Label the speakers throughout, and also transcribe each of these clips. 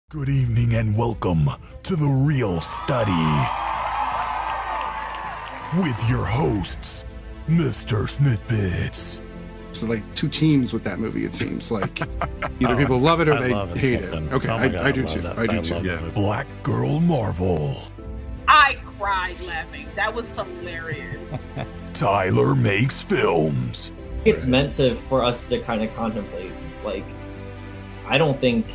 Speaker 1: Good evening and welcome to The Real Study with your hosts, MrSniDBitS.
Speaker 2: So like two teams with that movie, it seems like either people love it or they hate it. Okay, I do too. I do too.
Speaker 1: Yeah. BlackGirlMarvel.
Speaker 3: I cried laughing. That was hilarious.
Speaker 1: Tyler Makes Films.
Speaker 4: It's meant for us to kind of contemplate. Like, I don't think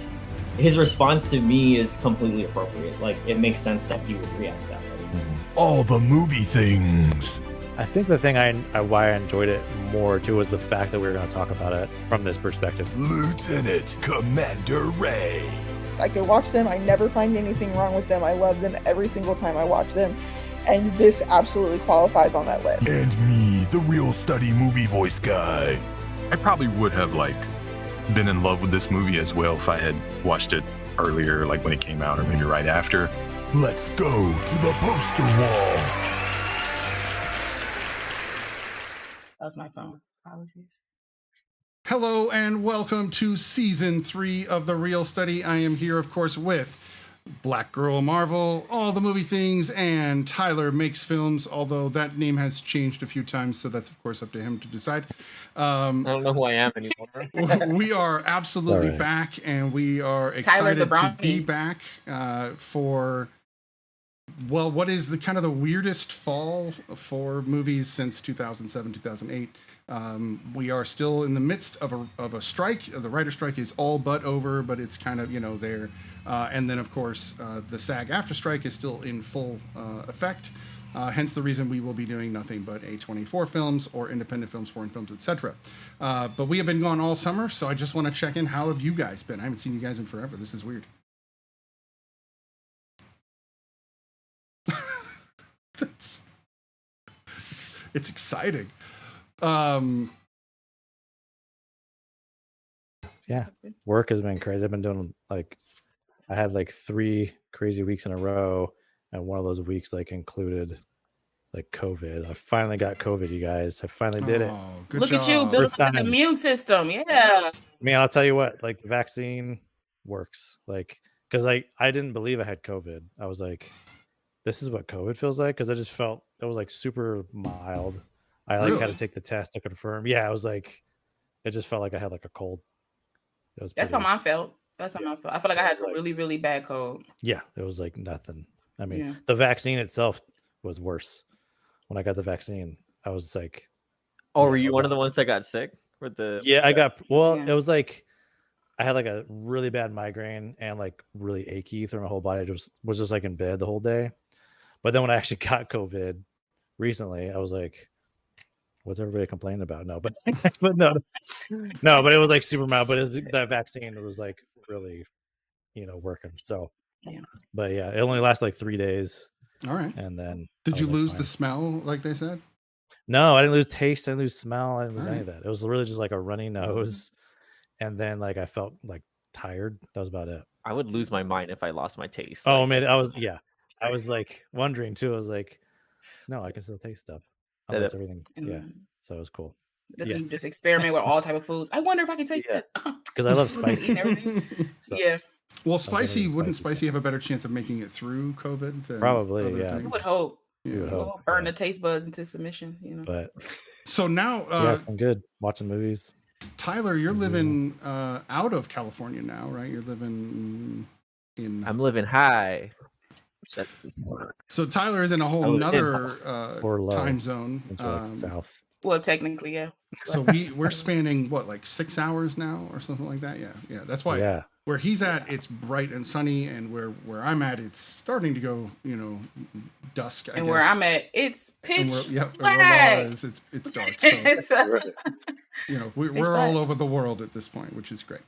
Speaker 4: his response to me is completely appropriate. Like, it makes sense that he would react that way.
Speaker 1: Allthemoviethings.
Speaker 5: I think the thing why I enjoyed it more too was the fact that we were going to talk about it from this perspective.
Speaker 1: Lieutenant Commander Ray.
Speaker 6: I can watch them. I never find anything wrong with them. I love them every single time I watch them. And this absolutely qualifies on that list.
Speaker 1: And me, the Real Study movie voice guy.
Speaker 7: I probably would have been in love with this movie as well if I had watched it earlier, like when it came out or maybe right after.
Speaker 1: Let's go to the poster wall.
Speaker 3: That was my phone. Apologies.
Speaker 2: Hello and welcome to season 3 of The Real Study. I am here, of course, with BlackGirlMarvel, Allthemoviethings, and Tyler Makes Films, although that name has changed a few times, so that's, of course, up to him to decide.
Speaker 4: I don't know who I am anymore.
Speaker 2: We are absolutely back, and we are excited to be back for, well, what is the kind of the weirdest fall for movies since 2007, 2008. We are still in the midst of a strike. The writer's strike is all but over, but it's kind of, there. And then, of course, the SAG-AFTRA strike is still in full effect. Hence the reason we will be doing nothing but A24 films or independent films, foreign films, etc. But we have been gone all summer, so I just want to check in. How have you guys been? I haven't seen you guys in forever. This is weird. It's exciting.
Speaker 5: Yeah, work has been crazy. I've been doing I had 3 crazy weeks in a row, and one of those weeks included COVID. I finally got COVID, you guys. I finally did it.
Speaker 3: Look job. At you building an immune system. Yeah.
Speaker 5: I'll tell you what, the vaccine works. Because I didn't believe I had COVID. I was like, this is what COVID feels like, because I just felt it was super mild. I really? Had to take the test to confirm. Yeah, I was it just felt like I had a cold. It was
Speaker 3: That's how I felt. I felt like I had a really, really bad cold.
Speaker 5: Yeah, it was nothing. The vaccine itself was worse. When I got the vaccine, I was
Speaker 4: oh, were you one of the ones that got sick with the?
Speaker 5: Yeah, I got. Well, it was I had a really bad migraine and really achy through my whole body. I just was just in bed the whole day. But then when I actually got COVID recently, I was what's everybody complaining about? No, but but no, but it was super mild. But that vaccine was really, working. So, yeah. But yeah, it only lasted 3 days.
Speaker 2: All right.
Speaker 5: And then
Speaker 2: did you lose the smell like they said?
Speaker 5: No, I didn't lose taste. I didn't lose smell. I didn't lose any of that. It was really just a runny nose, and then I felt tired. That was about it.
Speaker 4: I would lose my mind if I lost my taste.
Speaker 5: Oh man, I was wondering too. I was no, I can still taste stuff. That's everything. Yeah. So it was cool.
Speaker 3: You just experiment with all type of foods. I wonder if I can taste this.
Speaker 5: Because I love spicy.
Speaker 3: So. Yeah.
Speaker 2: Well, wouldn't spicy have a better chance of making it through COVID than
Speaker 5: probably? Yeah.
Speaker 3: You would hope.
Speaker 2: Yeah.
Speaker 3: Hope. Burn the taste buds into submission.
Speaker 5: But
Speaker 2: so now,
Speaker 5: it's been good watching movies.
Speaker 2: Tyler, you're living out of California now, right? You're living in.
Speaker 4: I'm living high.
Speaker 2: So Tyler is in a whole nother time zone.
Speaker 5: South.
Speaker 3: Well, technically, yeah.
Speaker 2: So we're spanning what, 6 hours now or something like that? Yeah. That's why.
Speaker 5: Yeah.
Speaker 2: Where he's at, it's bright and sunny, and where I'm at, it's starting to go, dusk. I guess.
Speaker 3: Where I'm at, it's pitch
Speaker 2: black. It's dark. So, we're all over the world at this point, which is great.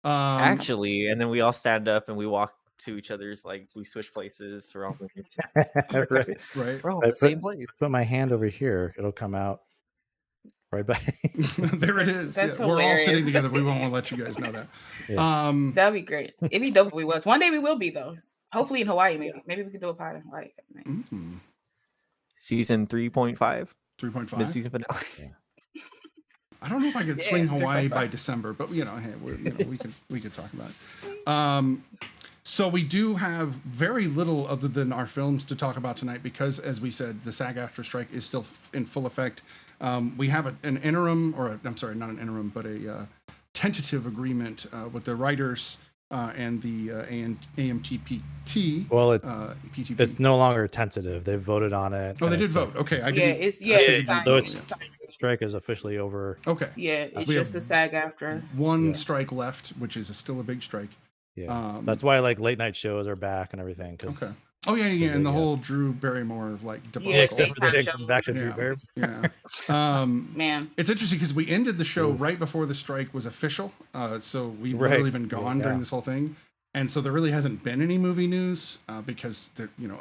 Speaker 4: Actually, and then we all stand up and we walk to each other's, we switch places. We're all
Speaker 2: right.
Speaker 4: We're all in the same place.
Speaker 5: Put my hand over here; it'll come out right back.
Speaker 2: There it is.
Speaker 3: That's
Speaker 2: we're all sitting together. We won't let you guys know that.
Speaker 5: Yeah.
Speaker 3: That'd be great. It'd be dope if we was. One day we will be though. Hopefully in Hawaii, maybe. Maybe we could do a pod in Hawaii.
Speaker 2: Mm-hmm.
Speaker 4: Season 3.5.
Speaker 2: 3.5.
Speaker 4: Mid-season finale.
Speaker 5: Yeah.
Speaker 2: I don't know if I could swing Hawaii by December, but hey, we could talk about it. So we do have very little other than our films to talk about tonight because, as we said, the SAG-AFTRA strike is still in full effect. We have an interim, I'm sorry, not an interim, but a tentative agreement with the writers and the AMTPT.
Speaker 5: Well,
Speaker 2: PTP.
Speaker 5: it's no longer tentative. They voted on it.
Speaker 2: Oh, they did vote. Okay,
Speaker 5: strike is officially over.
Speaker 2: Okay.
Speaker 3: Yeah, it's just the SAG-AFTRA.
Speaker 2: One strike left, which is still a big strike.
Speaker 5: Yeah, that's why like late night shows are back and everything.
Speaker 2: Okay. Oh yeah, and the whole Drew Barrymore like debacle.
Speaker 5: Yeah, except for the back to Drew Barrymore.
Speaker 2: Yeah.
Speaker 3: Man,
Speaker 2: it's interesting because we ended the show right before the strike was official. So we've really been gone during this whole thing, and so there really hasn't been any movie news because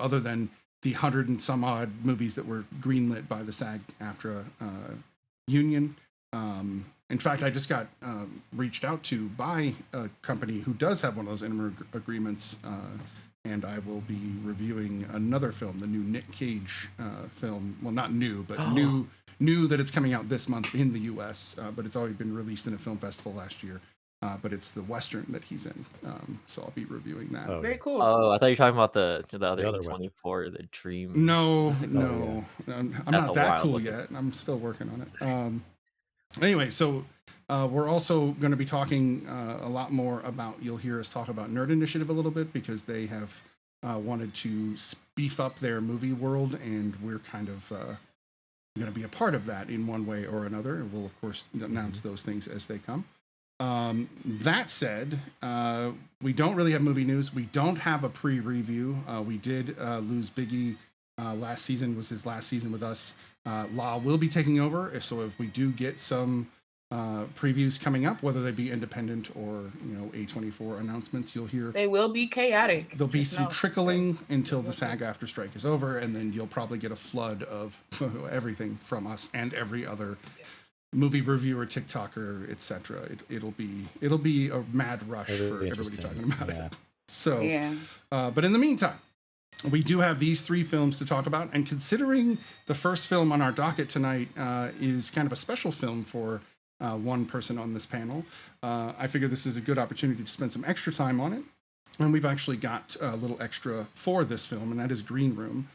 Speaker 2: other than the 100 and some odd movies that were greenlit by the SAG-AFTRA union. In fact, I just got reached out to by a company who does have one of those interim agreements, and I will be reviewing another film, the new Nick Cage film. Well, not new, but new that it's coming out this month in the U.S., but it's already been released in a film festival last year. But it's the Western that he's in, so I'll be reviewing that.
Speaker 3: Very cool.
Speaker 8: Oh, I thought you were talking about the other 24, the Dream.
Speaker 2: No, I'm not that cool yet. I'm still working on it. Anyway, so we're also going to be talking a lot more about, you'll hear us talk about Nerd Initiative a little bit because they have wanted to beef up their movie world, and we're kind of going to be a part of that in one way or another. We'll, of course, announce those things as they come. That said, we don't really have movie news. We don't have a pre-review. We did lose Biggie last season, was his last season with us. La will be taking over, so if we do get some previews coming up, whether they be independent or A24 announcements, you'll hear
Speaker 3: they will be chaotic.
Speaker 2: There'll be some trickling until the SAG-AFTRA strike is over, and then you'll probably get a flood of everything from us and every other movie reviewer, TikToker, etc. It'll be a mad rush for everybody talking about it. So, but in the meantime, we do have these three films to talk about, and considering the first film on our docket tonight is kind of a special film for one person on this panel, I figure this is a good opportunity to spend some extra time on it. And we've actually got a little extra for this film, and that is Green Room.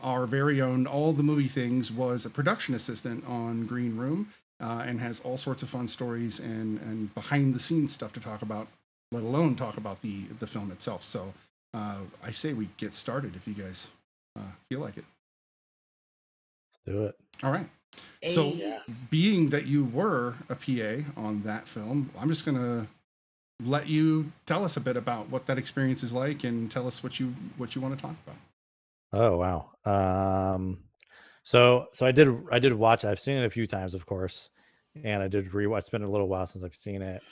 Speaker 2: Our very own All the Movie Things was a production assistant on Green Room and has all sorts of fun stories and behind the scenes stuff to talk about, let alone talk about the film itself. So I say we get started if you guys feel like it.
Speaker 5: Do it.
Speaker 2: All right. So being that you were a PA on that film, I'm just going to let you tell us a bit about what that experience is like and tell us what you want to talk about.
Speaker 5: Oh, wow. So I did watch it. I've seen it a few times, of course, and I did rewatch. It's been a little while since I've seen it.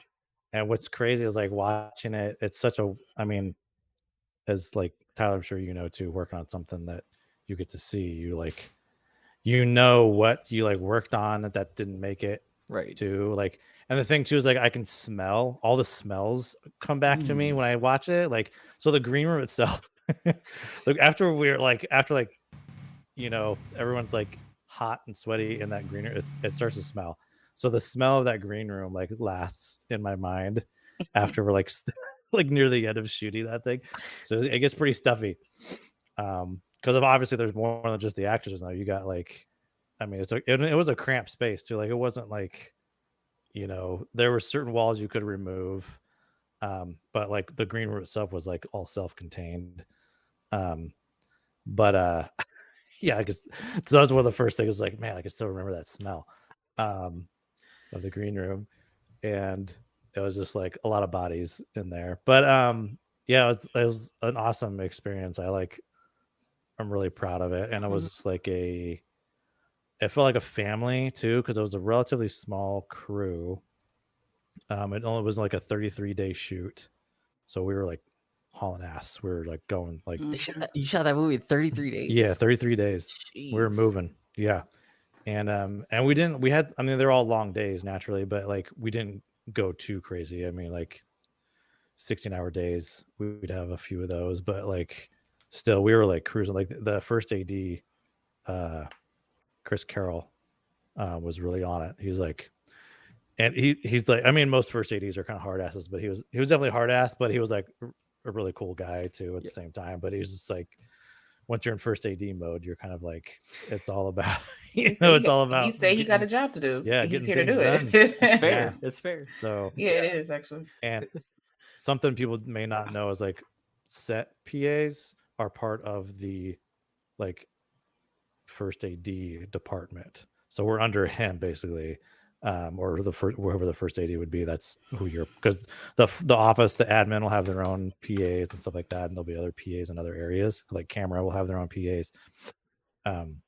Speaker 5: And what's crazy is like watching it. It's such a, as like Tyler, I'm sure too, working on something that you get to see, what you worked on that didn't make it
Speaker 8: right
Speaker 5: too. And the thing too is I can smell all the smells come back to me when I watch it. So the green room itself, after everyone's hot and sweaty in that green room, it starts to smell. So the smell of that green room lasts in my mind after we're near the end of shooting that thing. So it gets pretty stuffy. Because obviously there's more than just the actors now. You got it was a cramped space too. It wasn't there were certain walls you could remove. But the green room itself was all self-contained. Yeah, I guess so. That was one of the first things. Man, I can still remember that smell of the green room, and it was just a lot of bodies in there. But yeah, it was an awesome experience. I'm really proud of it, and it was just it felt like a family too, because it was a relatively small crew. It only was a 33-day shoot, so we were hauling ass. We were going
Speaker 8: you shot that movie in 33 days.
Speaker 5: Yeah, 33 days.
Speaker 8: Jeez.
Speaker 5: We were moving. Yeah. And they're all long days naturally, but we didn't go too crazy. 16-hour days, we'd have a few of those, but still we were cruising. The first AD, Chris Carroll, was really on it. He's and he's most first ADs are kind of hard asses, but he was definitely hard ass, but he was a really cool guy too at the same time. But he's just like, once you're in first AD mode, you're kind of like, it's all about, it's all about.
Speaker 3: He said he got a job to do.
Speaker 5: Yeah,
Speaker 3: he's here to do
Speaker 5: done.
Speaker 3: it.
Speaker 8: It's fair. It's fair.
Speaker 5: So
Speaker 3: yeah, it is actually.
Speaker 5: And something people may not know is like set PAs are part of the like first AD department. So we're under him basically, or whoever the first AD would be. That's who you're, because the office, the admin will have their own PAs and stuff like that, and there'll be other PAs in other areas. Like camera will have their own PAs. And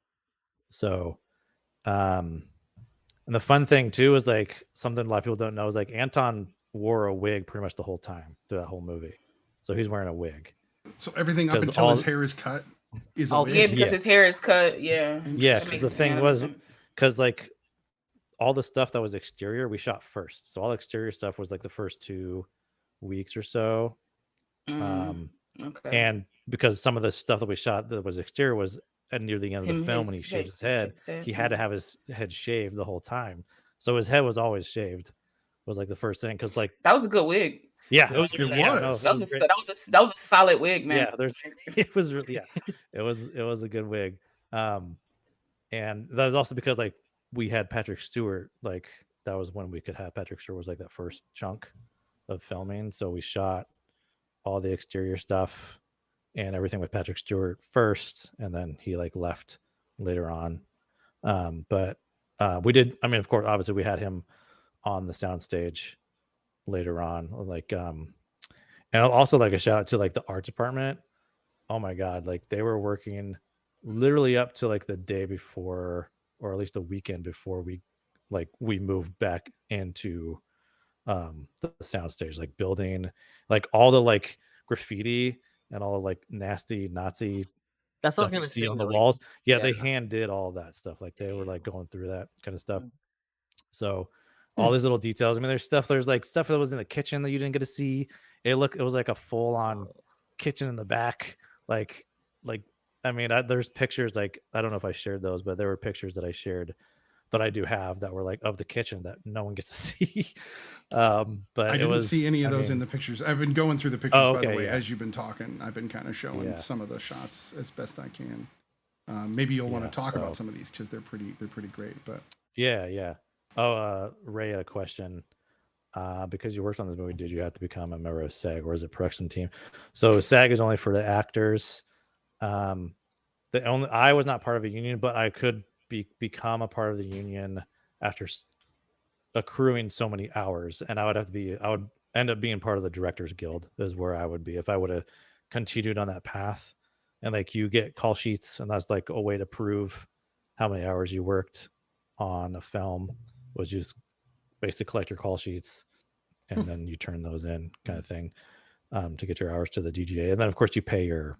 Speaker 5: the fun thing too is like something a lot of people don't know is like Anton wore a wig pretty much the whole time through that whole movie. So he's wearing a wig.
Speaker 2: So everything up until his hair is cut is a wig?
Speaker 3: Yeah, because his hair is cut. Yeah.
Speaker 5: Yeah, because the thing was, because like all the stuff that was exterior, we shot first. So all exterior stuff was like the first 2 weeks or so.
Speaker 3: Okay.
Speaker 5: And because some of the stuff that we shot that was exterior was near the end of the film when he shaved his head, he had to have his head shaved the whole time. So his head was always shaved. Was like the first thing, because like
Speaker 3: that was a good wig.
Speaker 5: Yeah,
Speaker 2: that was
Speaker 3: a solid wig, man.
Speaker 5: Yeah, it was really it was a good wig. And that was also because like we had Patrick Stewart, like that was when we could have Patrick Stewart was like that first chunk of filming. So we shot all the exterior stuff and everything with Patrick Stewart first, and then he like left later on. But we did, I mean, of course, obviously we had him on the soundstage later on, like and also like a shout out to like the art department. Oh my god, like they were working literally up to like the day before, or at least the weekend before we moved back into the soundstage, like building like all the like graffiti and all the like nasty Nazi
Speaker 8: that's what I was
Speaker 5: gonna see on the walls. They hand did all of that stuff. Like they were like going through that kind of stuff. So all these little details. I mean, there's like stuff that was in the kitchen that you didn't get to see. It was like a full on kitchen in the back. Like I mean, there's pictures, like I don't know if I shared those, but there were pictures that I shared that I do have that were like of the kitchen that no one gets to see. But
Speaker 2: I didn't see any of those in the pictures. I've been going through the pictures, by the way, as you've been talking. I've been kind of showing some of the shots as best I can. Maybe you'll want to talk about some of these because they're pretty great. But
Speaker 5: yeah. Oh, Ray had a question. Because you worked on this movie, did you have to become a member of SAG, or is it production team? So SAG is only for the actors. I was not part of a union, but I could become a part of the union after accruing so many hours, and I would end up being part of the Directors Guild is where I would be if I would have continued on that path. And like you get call sheets, and that's like a way to prove how many hours you worked on a film. Was just basically collect your call sheets and then you turn those in, kind of thing, to get your hours to the DGA. And then of course you pay your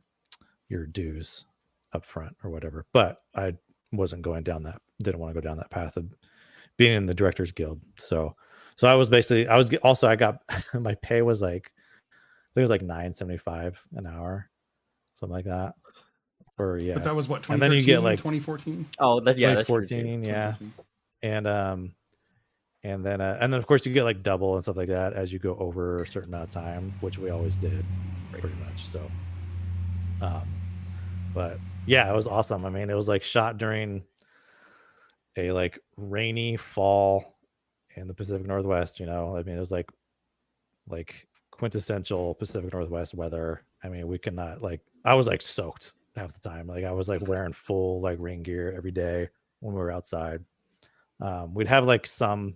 Speaker 5: dues up front or whatever. But I wasn't didn't want to go down that path of being in the Directors Guild. So I got my pay was like, I think it was like $9.75 an hour, something like that.
Speaker 2: But that was what, 2013,
Speaker 5: and then you get like
Speaker 2: 2014.
Speaker 8: Oh, that's
Speaker 5: 2014, yeah. And then of course you get like double and stuff like that as you go over a certain amount of time, which we always did pretty much. So, but yeah, it was awesome. I mean, it was like shot during a like rainy fall in the Pacific Northwest. I mean, it was like quintessential Pacific Northwest weather. I mean, we could not I was like soaked half the time. Like I was like wearing full like rain gear every day when we were outside. We'd have like some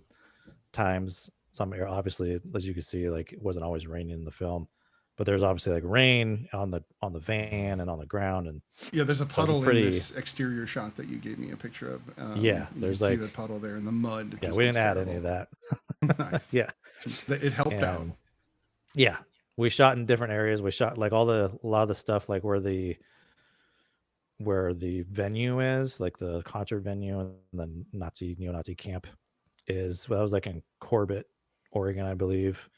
Speaker 5: times, some air, obviously, as you can see, like it wasn't always raining in the film, but there's obviously like rain on the van and on the ground. And
Speaker 2: there's a puddle in this exterior shot that you gave me a picture of.
Speaker 5: There's
Speaker 2: see
Speaker 5: like
Speaker 2: the puddle there in the mud.
Speaker 5: Yeah, we didn't add any of that.
Speaker 2: Nice.
Speaker 5: Yeah,
Speaker 2: it helped out.
Speaker 5: Yeah, we shot in different areas. We shot like a lot of the stuff like where the venue is, like the concert venue, and the neo-Nazi camp is. Well, that was like in Corbett, Oregon, I believe,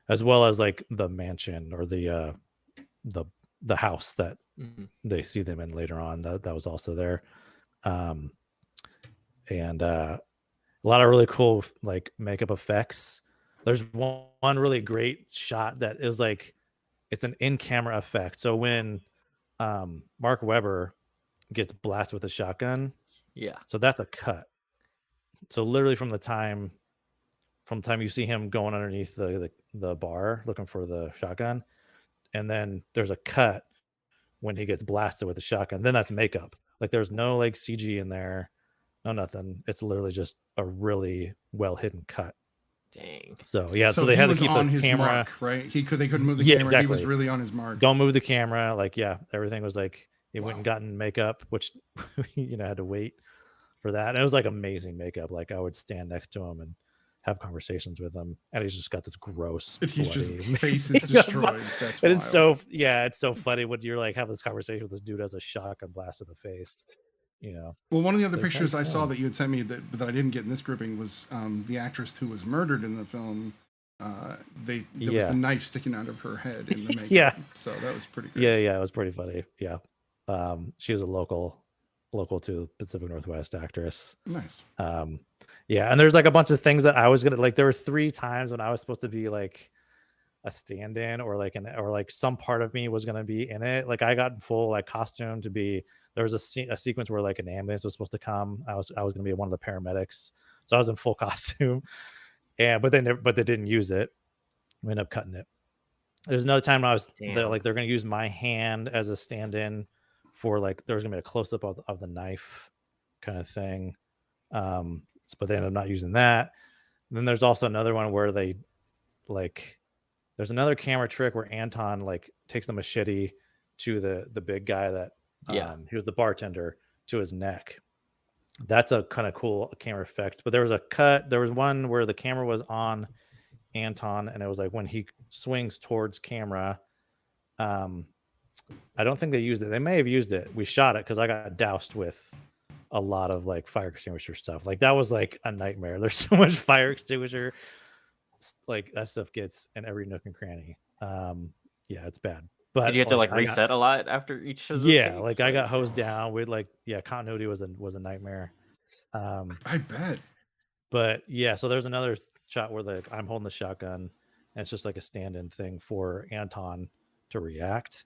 Speaker 5: as well as like the mansion or the house that they see them in later on. That was also there. And a lot of really cool like makeup effects. There's one really great shot that is like it's an in-camera effect. So when Mark Webber gets blasted with a shotgun, so that's a cut. So literally from the time you see him going underneath the bar looking for the shotgun, and then there's a cut when he gets blasted with the shotgun, then that's makeup. Like there's no like CG in there, no nothing. It's literally just a really well hidden cut.
Speaker 8: Dang.
Speaker 5: So yeah, so they had to keep the camera
Speaker 2: mark, right? They couldn't move the camera. Exactly. He was really on his mark.
Speaker 5: Don't move the camera. Like everything was like he went and gotten makeup, which had to wait for that. And it was like amazing makeup. Like I would stand next to him and have conversations with him, and he's just got this gross bloody
Speaker 2: face is destroyed. That's
Speaker 5: and it's so funny when you're like have this conversation with this dude has a shotgun blast in the face.
Speaker 2: Well, one of the other pictures I saw that you had sent me that I didn't get in this grouping was the actress who was murdered in the film. There was the knife sticking out of her head in the makeup. So that was pretty good.
Speaker 5: Yeah, it was pretty funny. Yeah, she was a local to Pacific Northwest actress.
Speaker 2: Nice.
Speaker 5: Yeah, and there's like a bunch of things that I was gonna like. There were 3 times when I was supposed to be like a stand-in or like some part of me was gonna be in it. Like I got full like costume to be. There was a sequence where like an ambulance was supposed to come. I was gonna be one of the paramedics, so I was in full costume. But they didn't use it. We ended up cutting it. There's another time when they're gonna use my hand as a stand-in for like there was gonna be a close-up of the knife kind of thing. But they ended up not using that. And then there's also another one where they there's another camera trick where Anton like takes the machete to the big guy that he was the bartender to his neck. That's a kind of cool camera effect. But there was one where the camera was on Anton, and it was like when he swings towards camera. I don't think they used it. They may have used it. We shot it because I got doused with a lot of like fire extinguisher stuff. Like that was like a nightmare. There's so much fire extinguisher, like that stuff gets in every nook and cranny. It's bad. But
Speaker 8: did you have to like reset a lot after each of those?
Speaker 5: Yeah, like I got hosed down. We'd continuity was a nightmare.
Speaker 2: I bet.
Speaker 5: But yeah, so there's another shot where I'm holding the shotgun, and it's just like a stand-in thing for Anton to react.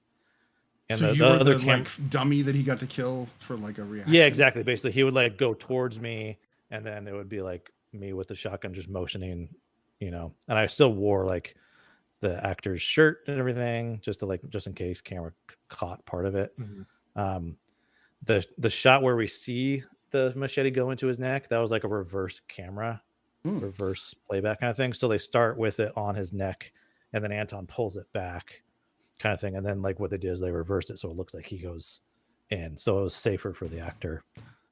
Speaker 5: And
Speaker 2: so you were the like dummy that he got to kill for like a reaction.
Speaker 5: Yeah, exactly. Basically, he would like go towards me, and then it would be like me with the shotgun just motioning, And I still wore like the actor's shirt and everything, just in case camera caught part of it.
Speaker 8: Mm-hmm.
Speaker 5: The shot where we see the machete go into his neck, that was like a reverse camera, reverse playback kind of thing. So they start with it on his neck, and then Anton pulls it back. Kind of thing, and then like what they did is they reversed it so it looks like he goes in, so it was safer for the actor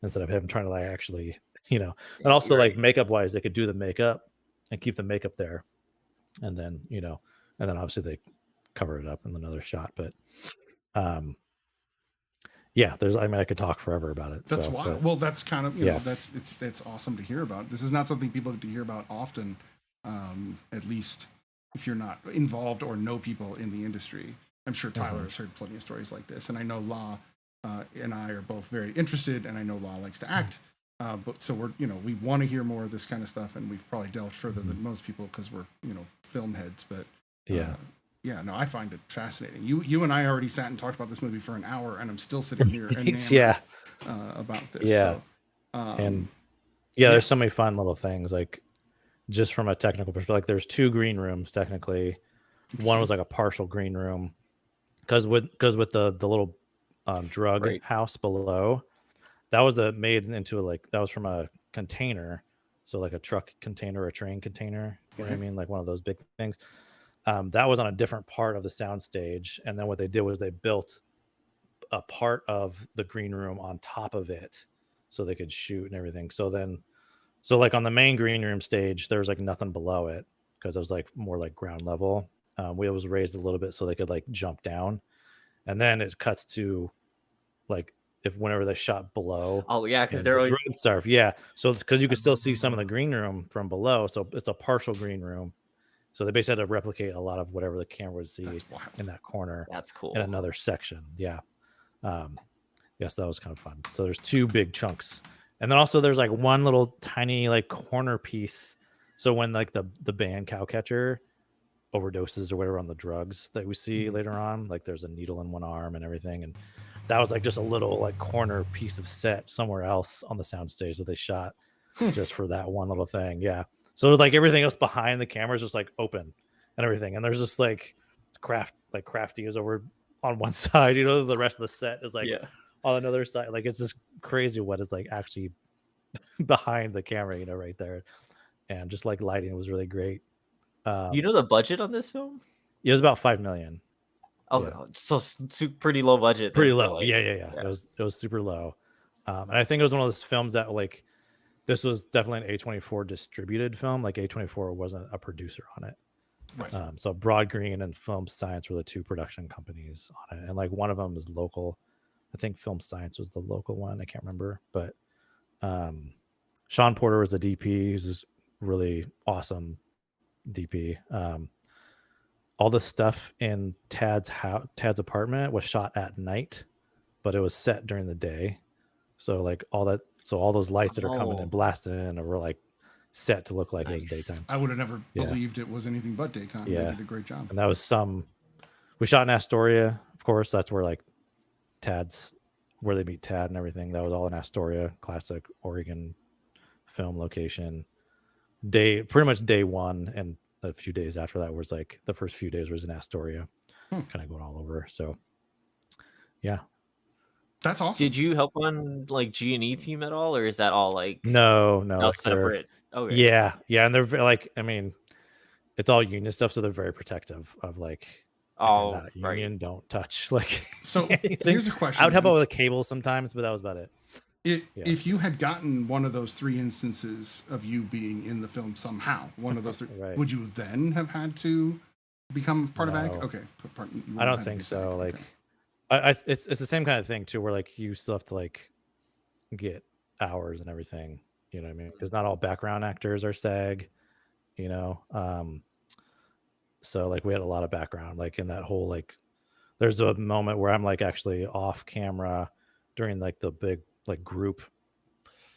Speaker 5: instead of him trying to like actually and also like makeup wise they could do the makeup and keep the makeup there, and then obviously they cover it up in another shot. But I could talk forever about it.
Speaker 2: That's wild. Well, that's kind of it's awesome to hear about. This is not something people get to hear about often, at least if you're not involved or know people in the industry. I'm sure Tyler has heard plenty of stories like this, and I know Law and I are both very interested, and I know Law likes to act. But so we want to hear more of this kind of stuff, and we've probably delved further than most people because we're film heads. But I find it fascinating. You and I already sat and talked about this movie for an hour, and I'm still sitting here enamored about this.
Speaker 5: Yeah,
Speaker 2: so,
Speaker 5: there's so many fun little things like. Just from a technical perspective, like there's 2 green rooms technically. One was like a partial green room because with the little drug house below, that was made into that was from a container, so like a truck container or a train container. You know what I mean? Like one of those big things. That was on a different part of the sound stage, and then what they did was they built a part of the green room on top of it, so they could shoot and everything. So like on the main green room stage, there was like nothing below it because it was like more like ground level. It was raised a little bit so they could like jump down, and then it cuts to like whenever they shot below.
Speaker 8: Oh yeah, because they're
Speaker 5: road stuff. Yeah, so because you could still see some of the green room from below, so it's a partial green room. So they basically had to replicate a lot of whatever the camera would see in that corner.
Speaker 8: That's cool.
Speaker 5: In another section, yeah. Yes, that was kind of fun. So there's 2 big chunks. And then also there's like one little tiny like corner piece. So when like the band Cowcatcher overdoses or whatever on the drugs that we see later on. Like there's a needle in one arm and everything, and that was like just a little like corner piece of set somewhere else on the soundstage that they shot just for that one little thing. Yeah. So like everything else behind the camera is just like open and everything, and there's just like Crafty is over on one side, you know, the rest of the set is like on another side. Like it's just crazy what is like actually behind the camera, you know, right there. And just like lighting was really great.
Speaker 8: You know the budget on this film?
Speaker 5: It was about $5 million.
Speaker 8: Oh, yeah. So pretty low budget.
Speaker 5: Pretty low. Like, yeah. It was super low. And I think it was one of those films that like, this was definitely an A24 distributed film. Like A24 wasn't a producer on it.
Speaker 2: Right.
Speaker 5: So Broad Green and Film Science were the two production companies on it. And like one of them is local. I think Film Science was the local one. I can't remember. But Sean Porter was the DP. He's just really awesome DP. All the stuff in Tad's apartment was shot at night, but it was set during the day. So like all those lights that are coming and blasting in were like set to look like it was daytime.
Speaker 2: I would have never believed it was anything but daytime.
Speaker 5: Yeah.
Speaker 2: They did a great job.
Speaker 5: And that was we shot in Astoria, of course. That's where like where they meet Tad and everything. That was all in Astoria, classic Oregon film location. Pretty much day one, and a few days after that was like the first few days was in Astoria, kind of going all over. So yeah,
Speaker 2: that's awesome.
Speaker 8: Did you help on like G&E team at all, or is that all like
Speaker 5: no
Speaker 8: separate? Okay.
Speaker 5: Yeah, and they're like, I mean, it's all union stuff, so they're very protective of like, union, don't touch like.
Speaker 2: So here's a question.
Speaker 5: I would help out with a cable sometimes, but that was about it.
Speaker 2: If you had gotten one of those 3 instances of you being in the film somehow, one of those 3, right, would you then have had to become part of AG? Okay.
Speaker 5: I don't think so. Like, okay. It's the same kind of thing too, where like you still have to like get hours and everything. You know what I mean? Because not all background actors are SAG. You know, so like we had a lot of background, like in that whole like. There's a moment where I'm like actually off camera during like the big like group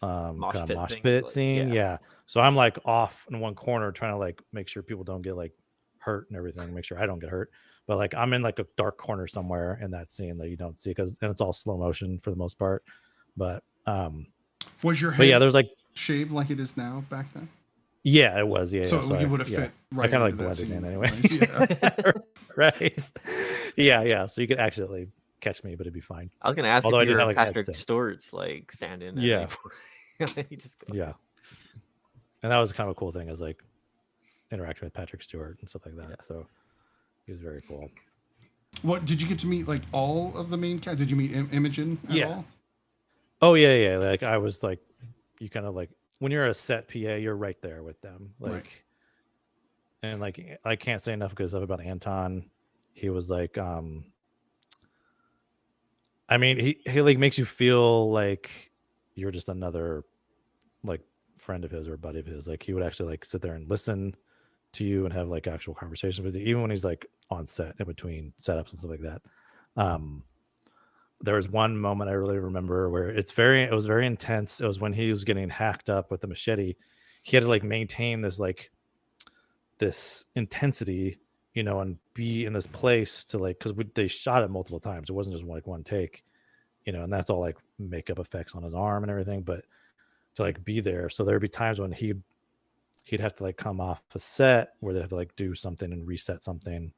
Speaker 5: kind of mosh pit scene. Yeah. So I'm like off in one corner trying to like make sure people don't get like hurt and everything, make sure I don't get hurt. But like I'm in like a dark corner somewhere in that scene that you don't see and it's all slow motion for the most part. But
Speaker 2: was your head
Speaker 5: there's like
Speaker 2: shaved like it is now back then?
Speaker 5: Yeah, it was. Yeah.
Speaker 2: So you would have fit right.
Speaker 5: I kind of like blended in anyway. Right. Right. Yeah. So you could accidentally catch me, but it'd be fine.
Speaker 8: I was gonna ask if you were Patrick Stewart's like stand-in.
Speaker 5: Yeah.
Speaker 8: You just go.
Speaker 5: Yeah. And that was kind of a cool thing, is like interacting with Patrick Stewart and stuff like that. Yeah. So he was very cool.
Speaker 2: What did you get to meet? Like all of the main cast? Did you meet Imogen at all?
Speaker 5: Oh yeah. Like I was like, you kind of like when you're a set PA, you're right there with them. Like, right. And like I can't say enough good stuff about Anton. He was like, I mean, he like makes you feel like you're just another like friend of his or buddy of his. Like he would actually like sit there and listen to you and have like actual conversations with you, even when he's like on set in between setups and stuff like that. There was one moment I really remember where it was very intense. It was when he was getting hacked up with the machete. He had to like maintain this intensity, you know, and be in this place to like, because they shot it multiple times. It wasn't just like one take, you know, and that's all like makeup effects on his arm and everything. But to like be there, so there'd be times when he'd have to like come off a set where they'd have to like do something and reset something.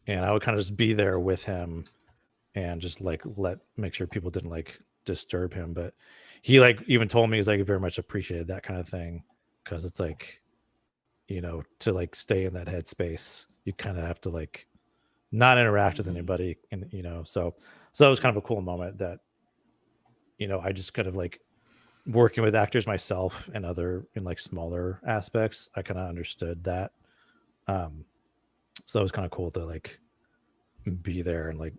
Speaker 5: And I would kind of just be there with him and just like make sure people didn't like disturb him. But he like even told me he's like very much appreciated that kind of thing, because it's like, you know, to like stay in that headspace, you kind of have to like not interact with anybody, and you know, so that was kind of a cool moment that, you know, I just kind of like working with actors myself and in like smaller aspects, I kind of understood that. So it was kind of cool to like be there and like,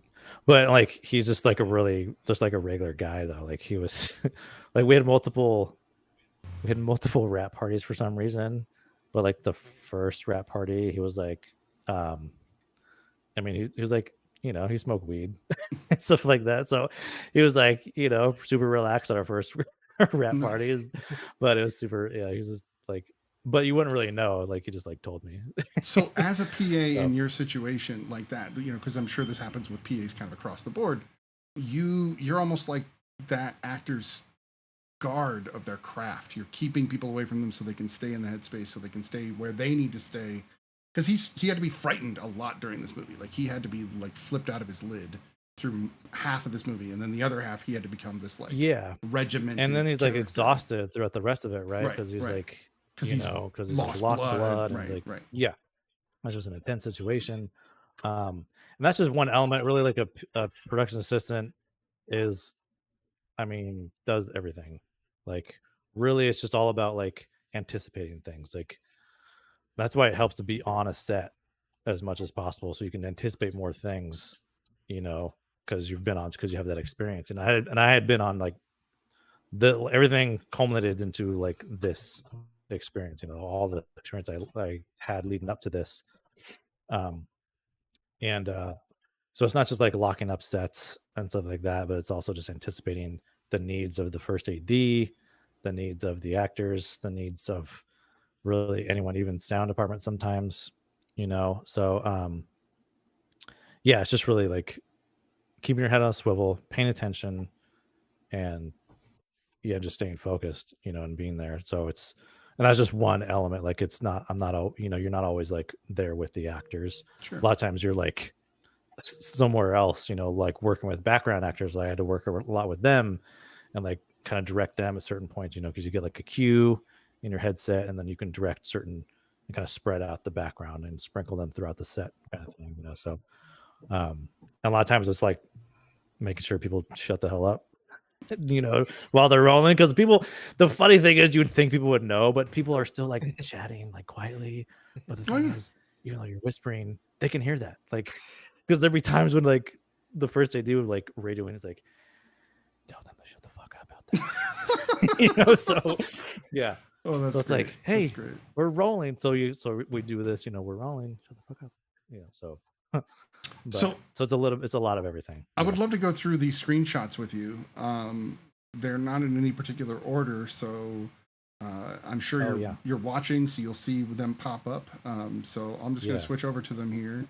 Speaker 5: but like he's just like a regular guy though. Like he was like we had multiple rap parties for some reason, but like the first rap party he was like, I mean he was like, you know, he smoked weed and stuff like that. So he was like, you know, super relaxed at our first rap parties, but it was super, yeah, he was just like but you wouldn't really know. Like, he just like told me.
Speaker 2: So as a PA in your situation like that, because I'm sure this happens with PAs kind of across the board, you're almost like that actor's guard of their craft. You're keeping people away from them so they can stay in the headspace, so they can stay where they need to stay. Because he had to be frightened a lot during this movie. Like, he had to be like flipped out of his lid through half of this movie, and then the other half he had to become this like regimented.
Speaker 5: And then he's
Speaker 2: character.
Speaker 5: like exhausted throughout the rest of it, right? Because he's like, because he's lost blood, and like, that's just an intense situation. And that's just one element. Really, like a production assistant is, I mean, does everything. Like, really, it's just all about like anticipating things. Like, that's why it helps to be on a set as much as possible, so you can anticipate more things, because you've been on, because you have that experience. And I had been on like everything culminated into like this experience, all the experience I had leading up to this. So it's not just like locking up sets and stuff like that, but it's also just anticipating the needs of the first AD, the needs of the actors, the needs of really anyone, even sound department sometimes, So it's just really like keeping your head on a swivel, paying attention, and just staying focused, and being there. So and that's just one element. Like, it's not, you're not always like there with the actors.
Speaker 2: Sure.
Speaker 5: A lot of times you're like somewhere else, like working with background actors. I had to work a lot with them and like kind of direct them at certain points, because you get like a cue in your headset, and then you can direct certain and kind of spread out the background and sprinkle them throughout the set kind of thing, So and a lot of times it's like making sure people shut the hell up, while they're rolling, because the funny thing is, you'd think people would know, but people are still like chatting like quietly. But the thing is, even though you're whispering, they can hear that. Like, because there'd be times when like the first AD would like radio in, it's like, tell them to shut the fuck up out there. So yeah.
Speaker 2: Oh, that's
Speaker 5: so it's
Speaker 2: great.
Speaker 5: like, hey, we're rolling. So we do this, we're rolling. Shut the fuck up. So so it's a lot of everything.
Speaker 2: I would love to go through these screenshots with you. They're not in any particular order, so I'm sure you're watching, so you'll see them pop up. So I'm just going to switch over to them here.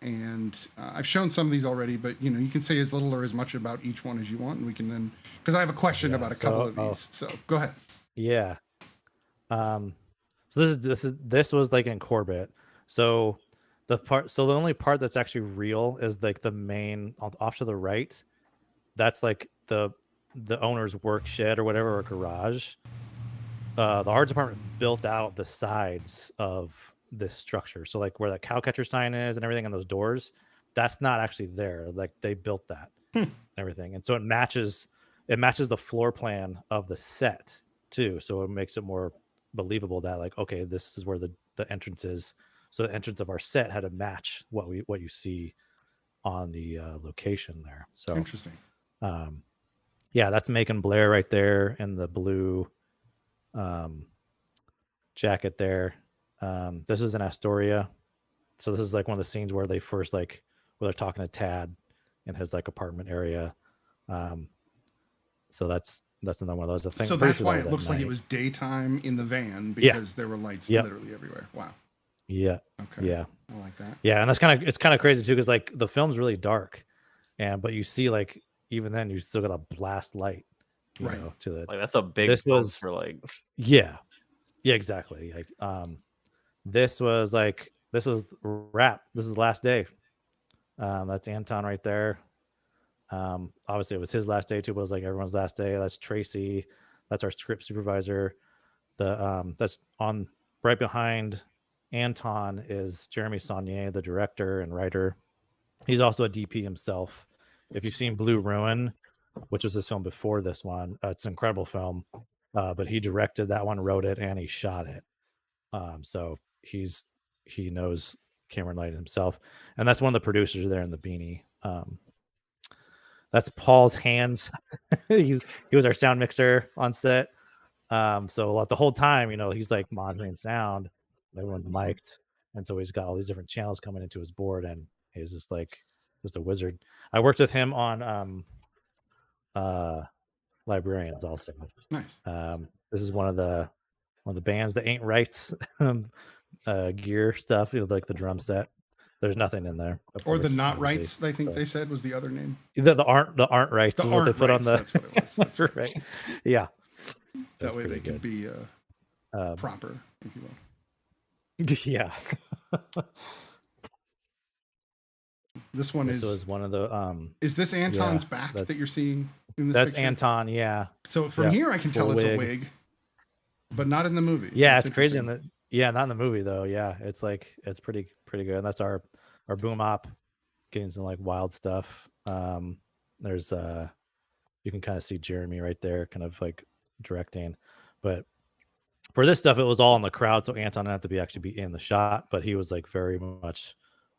Speaker 2: And I've shown some of these already, but you can say as little or as much about each one as you want, and we can then, because I have a question about a couple of these. So go ahead.
Speaker 5: Yeah. So this was like in Corbett. So the only part that's actually real is like the main off to the right. That's like the owner's work shed or whatever, or garage. The art department built out the sides of this structure. So like where that cow catcher sign is and everything on those doors, that's not actually there. Like, they built that and everything. And so it matches the floor plan of the set too. So it makes it more believable that like, okay, this is where the entrance is. So the entrance of our set had to match what you see on the location there. So
Speaker 2: interesting.
Speaker 5: That's Macon Blair right there in the blue jacket there. This is in Astoria. So this is like one of the scenes where they first where they're talking to Tad in his like apartment area. So that's another one of those things.
Speaker 2: So that's why it looks like it was daytime in the van, because there were lights literally everywhere. Wow.
Speaker 5: Yeah.
Speaker 2: Okay.
Speaker 5: Yeah.
Speaker 2: I like that.
Speaker 5: Yeah, and it's kind of crazy too, because like the film's really dark, but you see like even then you still got a blast light, you know, to the
Speaker 8: like that's a big for like
Speaker 5: yeah exactly. Like this was wrap. This is the last day. That's Anton right there. Obviously it was his last day too, but it was like everyone's last day. That's Tracy. That's our script supervisor. That's on right behind Anton is Jeremy Saunier, the director and writer. He's also a DP himself. If you've seen Blue Ruin, which was his film before this one, it's an incredible film. But he directed that one, wrote it, and he shot it. So he knows Cameron Light himself, and that's one of the producers there in the beanie. That's Paul's hands. He was our sound mixer on set. So the whole time, he's like monitoring sound. Everyone's mic'd, and so he's got all these different channels coming into his board, and he's just a wizard. I worked with him on Librarians also.
Speaker 2: Nice.
Speaker 5: This is one of the one of the bands that ain't rights gear stuff, like the drum set. There's nothing in there.
Speaker 2: Or the not rights, I think they said was the other name.
Speaker 5: The aren't rights is what they put on the.
Speaker 2: That's what it was. That's
Speaker 5: right. Yeah.
Speaker 2: That way they could be proper, if you will.
Speaker 5: Yeah.
Speaker 2: This one
Speaker 5: was one of the.
Speaker 2: Is this Anton's back that you're seeing in this
Speaker 5: That's
Speaker 2: picture?
Speaker 5: Anton, yeah.
Speaker 2: So from here I can tell it's a wig, but not in the movie.
Speaker 5: Yeah, it's crazy not in the movie though. Yeah, it's pretty good. And that's our boom op getting some like wild stuff. There's you can kind of see Jeremy right there, kind of like directing, but for this stuff it was all in the crowd, so Anton didn't have to actually be in the shot, but he was like very much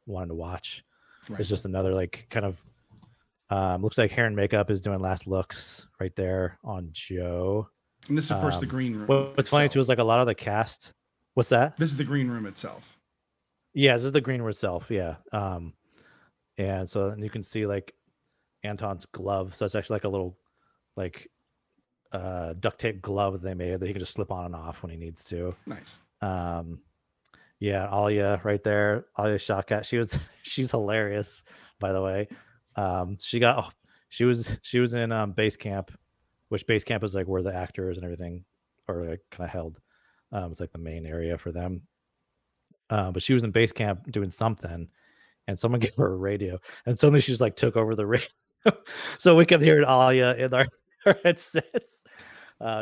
Speaker 5: wanting to watch. Right. It's just another like kind of looks like hair and makeup is doing last looks right there on Joe.
Speaker 2: And this is of course the green room.
Speaker 5: What's funny too is like a lot of the cast. What's that?
Speaker 2: This is the green room itself.
Speaker 5: Yeah, this is the green room itself. Yeah. And so you can see like Anton's glove. So it's actually like a little like duct tape glove that they made that he can just slip on and off when he needs to.
Speaker 2: Nice.
Speaker 5: Yeah, Alia right there. Alia Shawkat. She's hilarious, by the way. She was in base camp, which base camp is like where the actors and everything are like kind of held. It's like the main area for them. But she was in base camp doing something, and someone gave her a radio, and suddenly she just like took over the radio. So we kept hearing Alia in our headsets,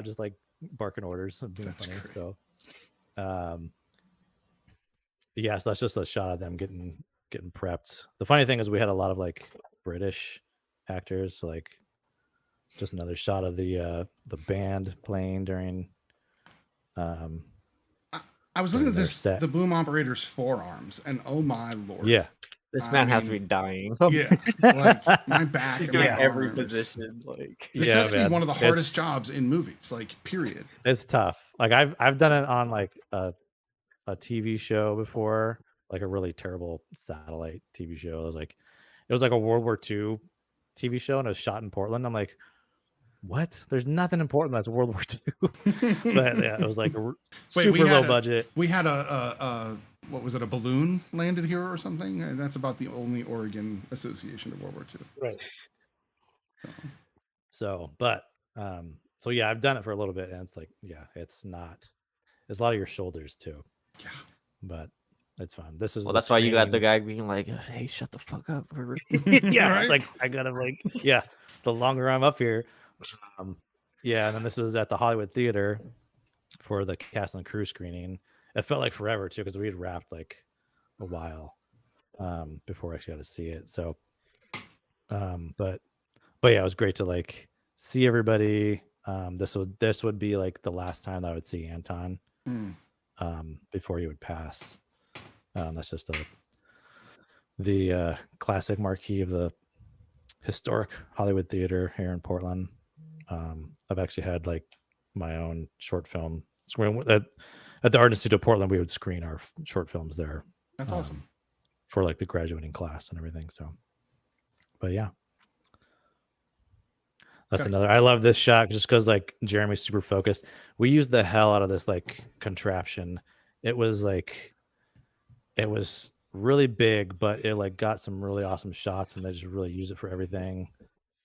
Speaker 5: just like barking orders and being funny. Great. So, yeah, so that's just a shot of them getting prepped. The funny thing is we had a lot of like British actors, so like just another shot of the band playing during.
Speaker 2: I was looking at this, the boom operator's forearms, and oh my lord!
Speaker 5: Yeah,
Speaker 8: this man has to be dying.
Speaker 2: Yeah, like my back.
Speaker 8: He's doing every position. Like
Speaker 2: this has to be one of the hardest jobs in movies. Like, period.
Speaker 5: It's tough. Like I've done it on like a TV show before, like a really terrible satellite TV show. It was like a World War II TV show, and it was shot in Portland. I'm like, what? There's nothing important that's World War II. But yeah, it was like a super low budget.
Speaker 2: We had a what was it? A balloon landed here or something? And that's about the only Oregon association to World War II.
Speaker 5: Right. So yeah, I've done it for a little bit, and it's like, yeah, it's a lot of your shoulders too.
Speaker 2: Yeah.
Speaker 5: But it's fine. This is
Speaker 8: that's why you got the guy being like, hey, shut the fuck up.
Speaker 5: Yeah,
Speaker 2: right?
Speaker 5: It's like I gotta like, yeah, the longer I'm up here. Yeah, and then this is at the Hollywood Theater for the cast and crew screening. It felt like forever too, because we had wrapped like a while before I actually got to see it. So but yeah, it was great to like see everybody. This would be like the last time that I would see Anton before he would pass. That's just the classic marquee of the historic Hollywood Theater here in Portland. I've actually had like my own short film screen at the Art Institute of Portland. We would screen our short films there.
Speaker 2: That's awesome
Speaker 5: for like the graduating class and everything. So, but yeah, that's another. I love this shot just because like Jeremy's super focused. We used the hell out of this like contraption. It was really big, but it like got some really awesome shots, and they just really use it for everything.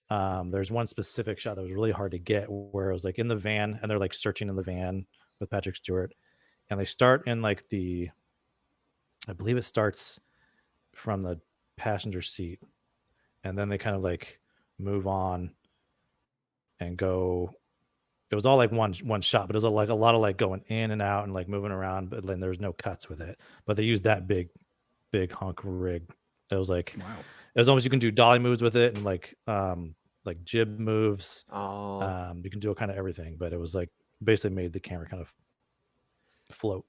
Speaker 5: There's one specific shot that was really hard to get where it was like in the van, and they're like searching in the van with Patrick Stewart, and they start in like I believe it starts from the passenger seat, and then they kind of like move on and go. It was all like one shot, but it was like a lot of like going in and out and like moving around, but then there's no cuts with it. But they used that big hunk rig. It was like, wow. It was almost, you can do dolly moves with it and like jib moves.
Speaker 8: Oh.
Speaker 5: You can do kind of everything, but it was like basically made the camera kind of float.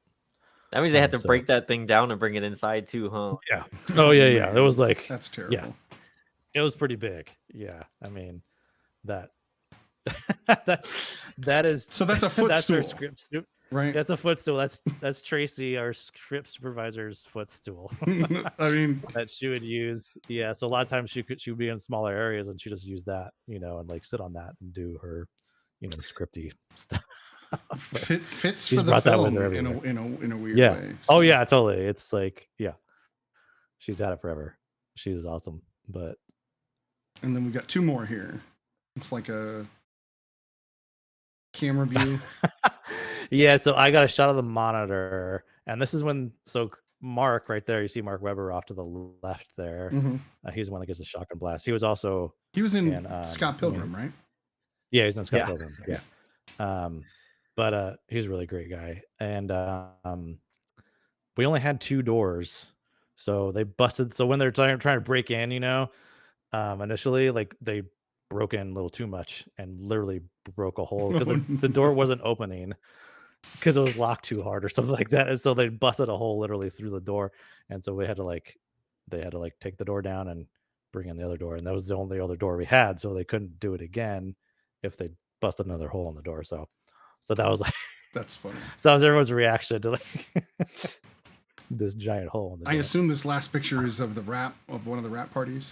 Speaker 8: That means they had to break that thing down and bring it inside too, huh?
Speaker 5: Yeah. Oh yeah. It was like,
Speaker 2: that's terrible.
Speaker 5: Yeah. It was pretty big. Yeah. I mean, that is
Speaker 2: so that's a footstool.
Speaker 5: That's our script,
Speaker 2: right?
Speaker 5: That's a footstool. That's Tracy, our script supervisor's footstool.
Speaker 2: I mean,
Speaker 5: that she would use. Yeah, so a lot of times she would be in smaller areas, and she just use that, and like sit on that and do her, scripty stuff.
Speaker 2: fits
Speaker 5: She's
Speaker 2: for the
Speaker 5: brought that
Speaker 2: film
Speaker 5: with her
Speaker 2: in
Speaker 5: everywhere.
Speaker 2: a weird
Speaker 5: Yeah.
Speaker 2: way.
Speaker 5: Oh yeah, totally. It's like, yeah, she's had it forever. She's awesome. But
Speaker 2: and then we got two more here. Looks like a camera view.
Speaker 5: yeah, so I got a shot of the monitor, and this is when Mark right there, you see Mark Webber off to the left there. He's the one that gets the shotgun blast. He was in
Speaker 2: Scott Pilgrim, right?
Speaker 5: Yeah, he's in Scott Pilgrim. Yeah. But he's a really great guy. And we only had 2 doors. So they busted. So when they're trying to break in, initially, like they broke in a little too much and literally broke a hole because the door wasn't opening because it was locked too hard or something like that. And so they busted a hole literally through the door. And so they had to take the door down and bring in the other door. And that was the only other door we had. So they couldn't do it again if they busted another hole in the door. So that was like,
Speaker 2: that's funny.
Speaker 5: So that was everyone's reaction to like this giant hole in the door.
Speaker 2: I assume this last picture is of one of the rap parties.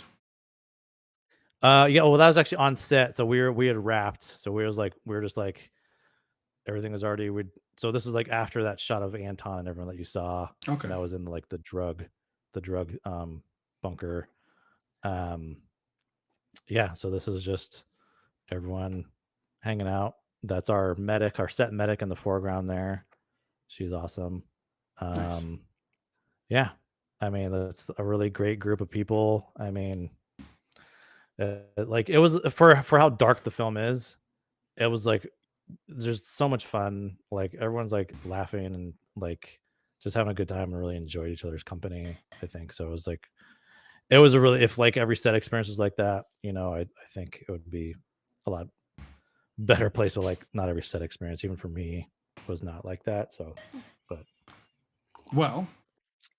Speaker 5: Yeah, well, that was actually on set. So we had wrapped. So we were just like everything was already. So this was like after that shot of Anton and everyone that you saw.
Speaker 2: Okay,
Speaker 5: that was in like the drug bunker. Yeah. So this is just everyone hanging out. That's our medic, our set medic in the foreground there. She's awesome.
Speaker 2: Nice.
Speaker 5: Yeah, I mean that's a really great group of people. I mean. Like it was for how dark the film is, it was like there's so much fun. Like everyone's like laughing and like just having a good time and really enjoyed each other's company. I think so. It was a really, if like every set experience was like that, I think it would be a lot better place. But like not every set experience, even for me, was not like that. So, but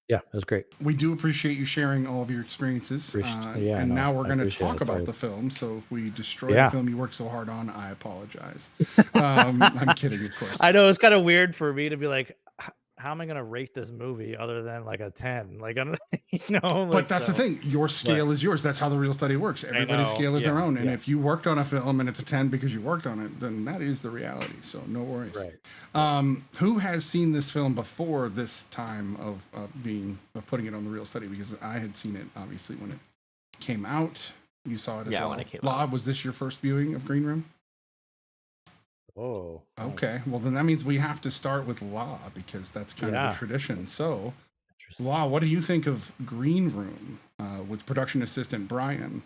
Speaker 5: yeah, it was great.
Speaker 2: We do appreciate you sharing all of your experiences. Now we're going to talk about the film. So if we destroy the film you worked so hard on, I apologize. I'm kidding, of course.
Speaker 5: I know it's kind of weird for me to be like, how am I going to rate this movie other than like a 10? Like,
Speaker 2: but that's the thing. Your scale is yours. That's how the real study works. Everybody's scale is their own. And if you worked on a film and it's a 10 because you worked on it, then that is the reality. So no worries.
Speaker 5: Right.
Speaker 2: Who has seen this film before this time of putting it on the real study? Because I had seen it obviously when it came out. You saw it as well.
Speaker 8: When it came
Speaker 2: out.
Speaker 8: out.
Speaker 2: Was this your first viewing of Green Room?
Speaker 5: Oh.
Speaker 2: Okay. Well, then that means we have to start with La because that's kind of the tradition. So, La, what do you think of Green Room with production assistant Brian?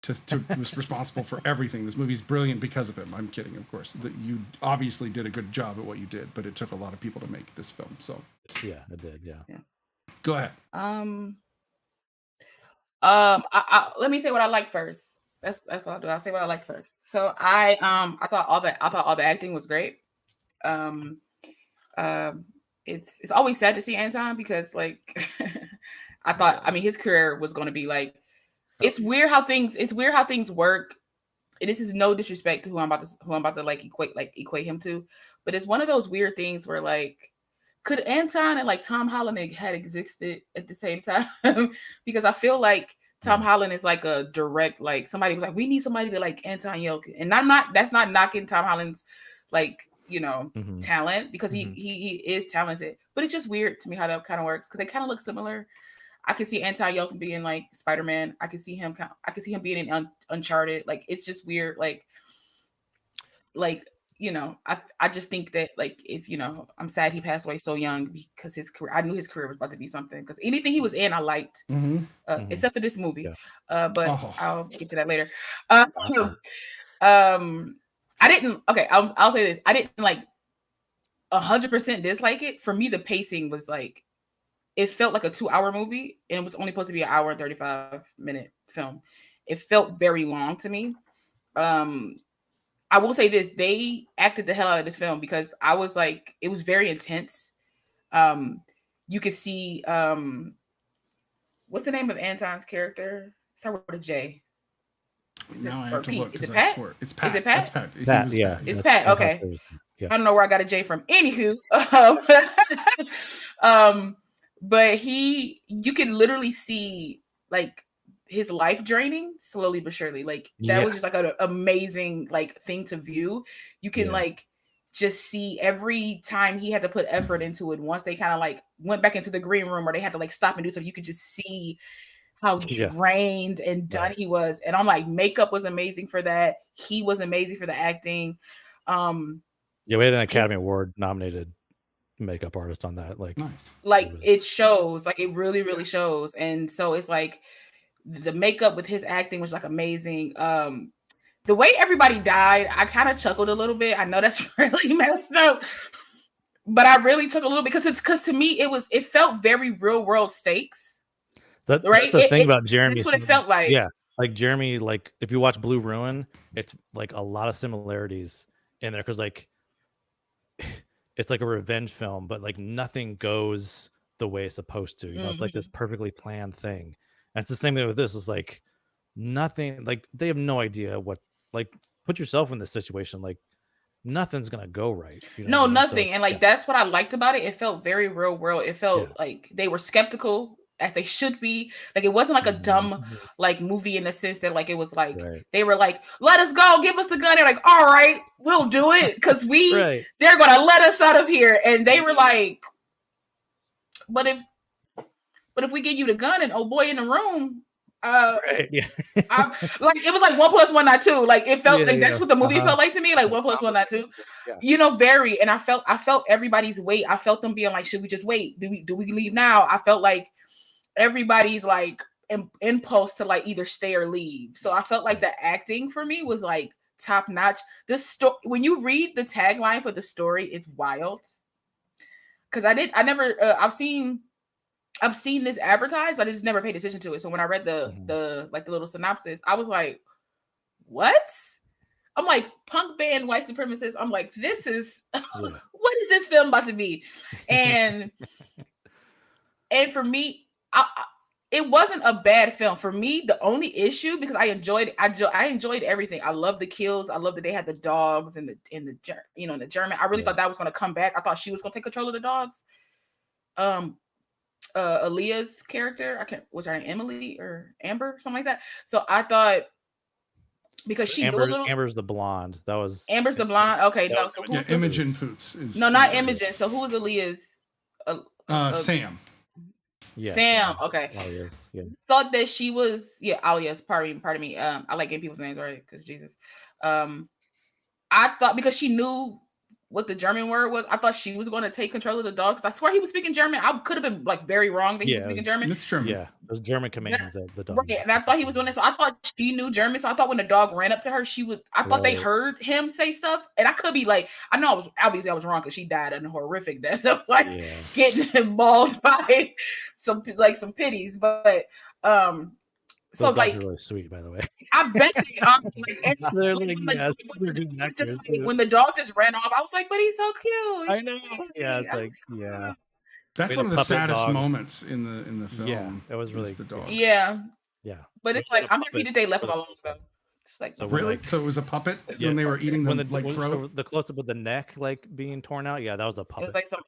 Speaker 2: Was responsible for everything. This movie's brilliant because of him. I'm kidding, of course. You obviously did a good job at what you did, but it took a lot of people to make this film. So,
Speaker 5: yeah, it did. Yeah.
Speaker 2: Go ahead.
Speaker 3: Let me say what I like first. That's what I'll do. I'll say what I like first. So I thought all the acting was great. It's always sad to see Anton because like I mean his career was going to be like it's weird how things work. And this is no disrespect to who I'm about to like equate him to, but it's one of those weird things where like could Anton and like Tom Holland had existed at the same time? Because I feel like Tom Holland is like a direct, like somebody was like, we need somebody to like Anton Yelchin. And that's not knocking Tom Holland's like, talent because he is talented, but it's just weird to me how that kind of works. Cause they kind of look similar. I can see Anton Yelchin being like Spider-Man. I can see him being in Uncharted. Like, it's just weird. I just think that like, if, I'm sad he passed away so young because I knew his career was about to be something because anything he was in, I liked, except for this movie. Yeah. But I'll get to that later. I'll say this. I didn't like 100% dislike it. For me, the pacing was like, it felt like a 2-hour movie and it was only supposed to be an hour and 35-minute film. It felt very long to me. I will say this, they acted the hell out of this film because I was like, it was very intense. You could see, what's the name of Anton's character? Start with a J. Is it Pat?
Speaker 2: It's Pat.
Speaker 3: Is it Pat?
Speaker 2: It's Pat.
Speaker 5: Pat, yeah.
Speaker 3: It's Pat. Okay. Yeah. I don't know where I got a J from. Anywho, but you can literally see like his life draining slowly but surely. Like that was just like an amazing like thing to view. You can like just see every time he had to put effort into it. Once they kind of like went back into the green room or they had to like stop and do something, you could just see how drained and done he was. And I'm like, makeup was amazing for that. He was amazing for the acting.
Speaker 5: We had an Academy Award nominated makeup artist on that. Like,
Speaker 3: it shows, like it really, really shows. And so it's like the makeup with his acting was like amazing. The way everybody died, I kind of chuckled a little bit. I know that's really messed up, but I really took a little bit because to me it felt very real world stakes.
Speaker 5: That's the thing about Jeremy.
Speaker 3: That's what it felt like.
Speaker 5: Yeah, like Jeremy. Like if you watch Blue Ruin, it's like a lot of similarities in there because like it's like a revenge film, but like nothing goes the way it's supposed to. You know, it's like this perfectly planned thing. And it's the same thing with this. Is like nothing. Like they have no idea what. Like put yourself in this situation. Like nothing's gonna go right. You know
Speaker 3: nothing. So, and like that's what I liked about it. It felt very real world. It felt like they were skeptical as they should be. Like it wasn't like a dumb like movie in the sense that like it was like they were like, let us go, give us the gun. They're like, all right, we'll do it because they're gonna let us out of here. And they were like, but if we give you the gun and old boy in the room. Like it was like 1 + 1 not 2. Like it felt like that's what the movie felt like to me. Like 1 + 1 not 2. You know, very. And I felt everybody's weight. I felt them being like, should we just wait? Do we leave now? I felt like everybody's like impulse to like either stay or leave. So I felt like the acting for me was like top notch. This story, when you read the tagline for the story, it's wild. Because I've seen this advertised, but I just never paid attention to it. So when I read the little synopsis, I was like, what? I'm like, punk band white supremacists. I'm like, this is what is this film about to be? And for me, it wasn't a bad film. For me, the only issue, because I enjoyed everything. I love the kills. I love that they had the dogs and the German. I really thought that was going to come back. I thought she was going to take control of the dogs. Aaliyah's character, was her name Emily or Amber, something like that. So I thought because she knew a little.
Speaker 5: Amber's the blonde.
Speaker 3: Amber's the blonde. Okay, no. So who's
Speaker 2: Imogen Poots?
Speaker 3: No, not Imogen. So who was Aaliyah's?
Speaker 2: Sam.
Speaker 3: Yeah, Sam. Okay.
Speaker 5: Alias,
Speaker 3: Thought that she was Alias. Pardon me. I like getting people's names right because Jesus. I thought because she knew what the German word was, I thought she was going to take control of the dogs. I swear he was speaking German. I could have been like very wrong that he was speaking German.
Speaker 2: It's German.
Speaker 5: Yeah, those German commands at the dog.
Speaker 3: Right, and I thought he was doing this. So I thought she knew German. So I thought when the dog ran up to her, she would. I thought they heard him say stuff, and I could be like, I know I was wrong because she died in a horrific death of getting mauled by some pitties, but
Speaker 5: so like really sweet, by the way.
Speaker 3: I bet they are. When the dog just ran off, I was like, "But he's so cute."
Speaker 5: I know. Yeah, it's like
Speaker 2: That's one of the saddest moments in the film.
Speaker 5: Yeah, it was really
Speaker 2: the dog.
Speaker 3: Yeah.
Speaker 5: But
Speaker 3: it's like I'm happy that they left him alone. Just like
Speaker 2: really, so it was a puppet when they were eating them
Speaker 5: the close up of the neck like being torn out. Yeah, that was a puppet.
Speaker 3: It was like some.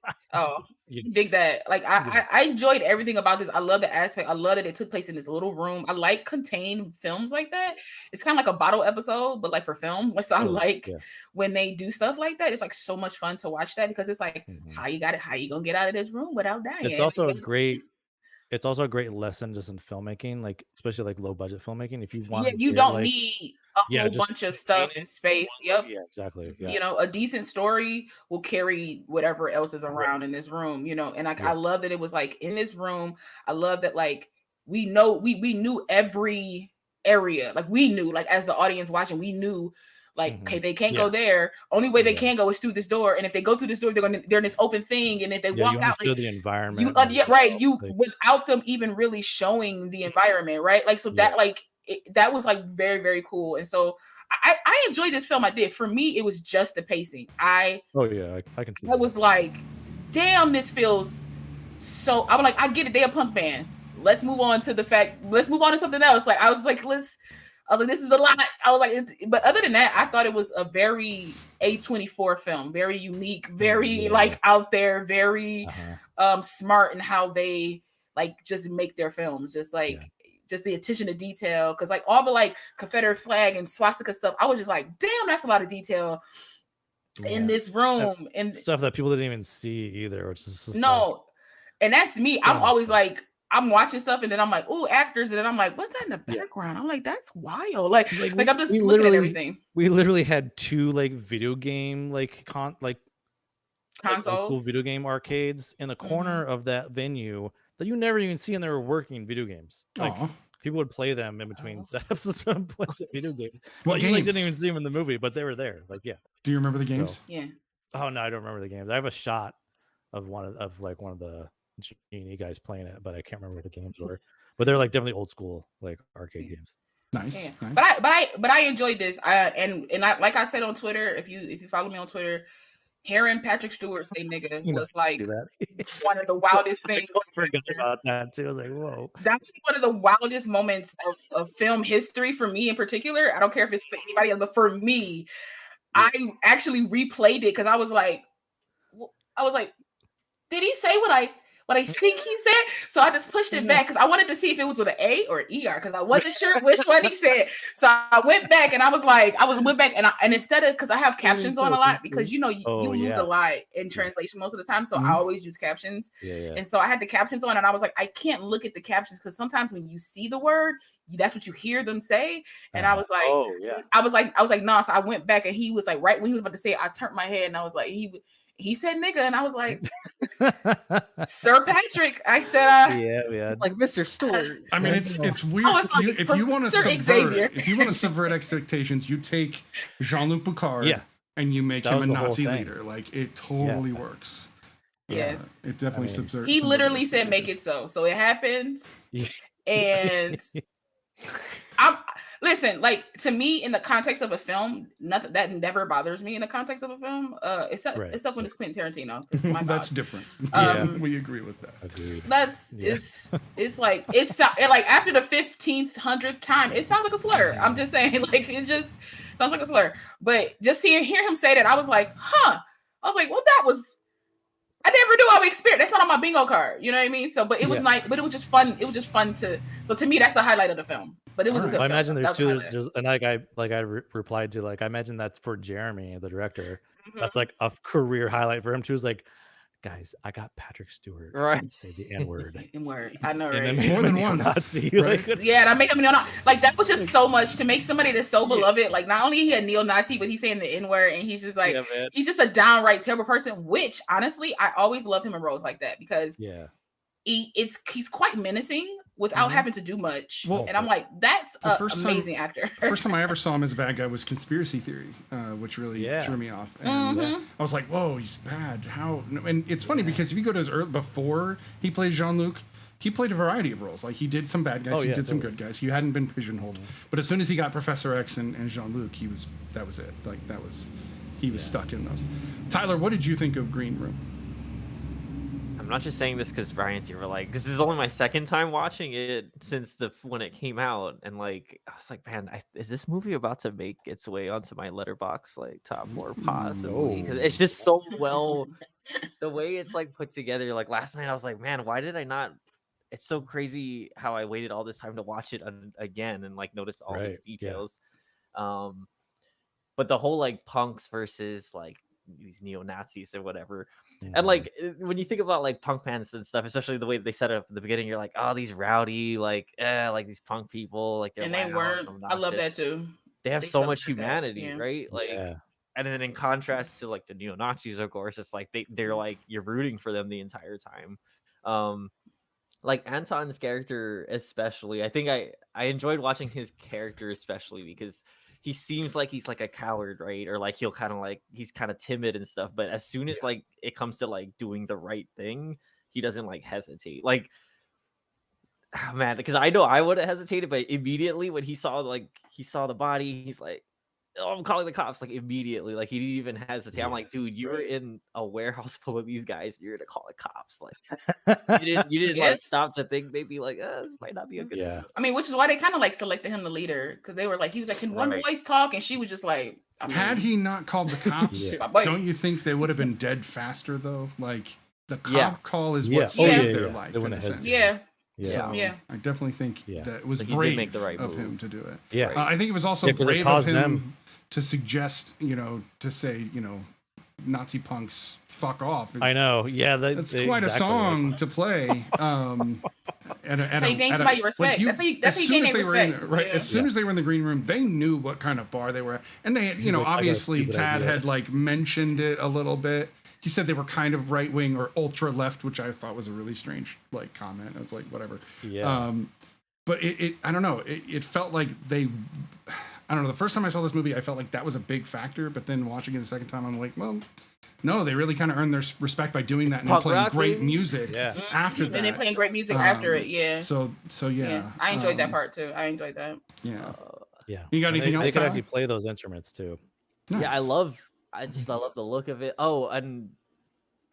Speaker 3: You dig that? Like I enjoyed everything about this. I love the aspect. I love that it took place in this little room. I like contained films like that. It's kind of like a bottle episode, but like for film. So I like when they do stuff like that. It's like so much fun to watch that because it's like how you gonna get out of this room without dying.
Speaker 5: It's also a great lesson just in filmmaking, like especially like low budget filmmaking. If you want,
Speaker 3: you don't need a whole bunch of stuff in space. Yep.
Speaker 5: Yeah, exactly. Yeah.
Speaker 3: You know, a decent story will carry whatever else is around in this room. You know, and I love that it was like in this room. I love that like we knew every area. Like we knew, like as the audience watching, we knew. Like, okay, they can't go there. Only way they can go is through this door. And if they go through this door, they're in this open thing. And if they walk out,
Speaker 5: like, the environment.
Speaker 3: Without them even really showing the environment, right? Like, so that that was like very, very cool. And so I enjoyed this film. I did. For me, it was just the pacing. I can see. I was like, damn, this feels so. I'm like, I get it. They're a punk band. Let's move on to something else. Like, I was like, this is a lot. I was like, but other than that, I thought it was a very A24 film, very unique, very like out there, very smart in how they like just make their films, just like just the attention to detail. Cause like all the like Confederate flag and swastika stuff, I was just like, damn, that's a lot of detail. in this room and
Speaker 5: stuff that people didn't even see either, which is just
Speaker 3: and that's me. I'm always like, I'm watching stuff and then I'm like, ooh, actors, and then I'm like, what's that in the background? I'm like, that's wild. Like I'm just looking at everything.
Speaker 5: We literally had 2 like video game
Speaker 3: consoles,
Speaker 5: cool video game arcades in the corner of that venue that you never even see, and they were working video games. Like people would play them in between setups and some place video games.
Speaker 2: What games?
Speaker 5: You like didn't even see them in the movie, but they were there. Like, yeah.
Speaker 2: Do you remember the games?
Speaker 5: So,
Speaker 3: yeah.
Speaker 5: Oh no, I don't remember the games. I have a shot of one of the Genie guys playing it, but I can't remember what the games were. But they're like definitely old school like arcade games.
Speaker 2: Nice.
Speaker 3: Yeah.
Speaker 2: Nice.
Speaker 3: But I enjoyed this. And I, like I said on Twitter, if you follow me on Twitter, hearing Patrick Stewart say "nigga" was like one of the wildest things.
Speaker 5: I forgot about that too. I was like, whoa.
Speaker 3: That's one of the wildest moments of film history for me in particular. I don't care if it's for anybody else, but for me, I actually replayed it because I was like, did he say what I think he said? So I just pushed it back because I wanted to see if it was with an A or an ER because I wasn't sure which one he said. So I went back and I went back and instead of, because I have captions on a lot because you lose a lot in translation most of the time. So I always use captions. Yeah. And so I had the captions on and I was like, I can't look at the captions because sometimes when you see the word, that's what you hear them say. And I was like, I was like, no. So I went back and he was like, right when he was about to say it, I turned my head and I was like, he said nigga, and I was like, Sir Patrick. I said,
Speaker 8: like Mr. Stewart.
Speaker 2: I mean, it's weird. If you want to subvert expectations, you take Jean-Luc Picard and you make him a Nazi leader. Like it totally works.
Speaker 3: Yes,
Speaker 2: it definitely subverts.
Speaker 3: He literally said, "Make it so." So it happens, and listen, like to me, in the context of a film, nothing that never bothers me in the context of a film. Except when it's Quentin Tarantino.
Speaker 2: That's different. We agree with that. Agreed.
Speaker 3: It's like after the 15th, 100th time, it sounds like a slur. I'm just saying, like it just sounds like a slur. But just hear him say that, I was like, huh. I was like, well, that was. I never knew I would experience. That's not on my bingo card. You know what I mean? So, but it was nice. But it was just fun. It was just fun to. So to me, that's the highlight of the film. But it was a good film.
Speaker 5: I imagine there's two. And I replied to I imagine that's for Jeremy, the director. Mm-hmm. That's like a career highlight for him too. Is like, guys, I got Patrick Stewart.
Speaker 8: Right.
Speaker 5: Say the N-word.
Speaker 3: N-word. I know, right?
Speaker 2: More than one
Speaker 5: Nazi.
Speaker 2: Right?
Speaker 3: That made him neo-Nazi. Like that was just so much to make somebody that's so beloved. Like not only he a neo-Nazi, but he's saying the N-word, and he's just like he's just a downright terrible person. Which honestly, I always love him in roles like that because he's quite menacing without having to do much. Well, and I'm like, that's an amazing actor.
Speaker 2: First time I ever saw him as a bad guy was Conspiracy Theory, which really threw me off. And I was like, whoa, he's bad. How? And it's funny because if you go to his before he played Jean-Luc, he played a variety of roles. Like he did some bad guys, he did some good guys. He hadn't been pigeonholed. But as soon as he got Professor X and Jean-Luc, that was it. Like he was stuck in those. Tyler, what did you think of Green Room?
Speaker 8: I'm not just saying this because Ryan, you were like, this is only my second time watching it since when it came out, and like I was like, man, is this movie about to make its way onto my Letterboxd like top 4 possibly? Because it's just so well, the way it's like put together. Like last night, I was like, man, why did I not? It's so crazy how I waited all this time to watch it again and like notice all these details. Yeah. But the whole like punks versus like these neo-Nazis or whatever, and like when you think about like punk bands and stuff, especially the way they set it up at the beginning, you're like, oh, these rowdy like these punk people, like they're,
Speaker 3: and they weren't. I love that too.
Speaker 8: They have so much humanity, right? Like, and then in contrast to like the neo-Nazis, of course, it's like they're like you're rooting for them the entire time. Like Anton's character especially, I think I enjoyed watching his character especially because he seems like he's like a coward, right? Or like he'll kind of like he's kind of timid and stuff. But as soon as like it comes to like doing the right thing, he doesn't like hesitate. Like, oh, man, because I know I would have hesitated, but immediately when he saw the body, he's like, "Oh, I'm calling the cops!" Like immediately, like he didn't even hesitate. I'm like, dude, you were in a warehouse full of these guys. You're gonna call the cops? Like you didn't like stop to think maybe like this might not be a good idea.
Speaker 3: I mean, which is why they kind of like selected him the leader because they were like, he was like, can one voice talk? And she was just like,
Speaker 2: had he not called the cops, don't you think they would have been dead faster though? Like the cop call is what saved their life. So I definitely think that it was brave of him to do it.
Speaker 5: Yeah,
Speaker 2: I think it was also brave of him to suggest, to say, Nazi punks fuck off.
Speaker 5: I know. Yeah,
Speaker 2: that's quite a song to play.
Speaker 3: That's how you gain somebody respect. That's how you gain their respect.
Speaker 2: Right. As soon as they were in the green room, they knew what kind of bar they were at. And they had, obviously Tad had like mentioned it a little bit. He said they were kind of right wing or ultra left, which I thought was a really strange like comment. I was like, whatever.
Speaker 5: Yeah.
Speaker 2: But it I don't know. It felt like I don't know. The first time I saw this movie, I felt like that was a big factor. But then watching it the second time, I'm like, well, no, they really kind of earned their respect by doing that and then playing great music after that.
Speaker 3: And then playing great music after it, yeah.
Speaker 2: So yeah.
Speaker 3: I enjoyed that part too. I enjoyed that.
Speaker 2: Yeah.
Speaker 5: Yeah.
Speaker 2: You got anything else?
Speaker 5: They could actually play those instruments too.
Speaker 8: Nice. Yeah, I love the look of it. Oh, and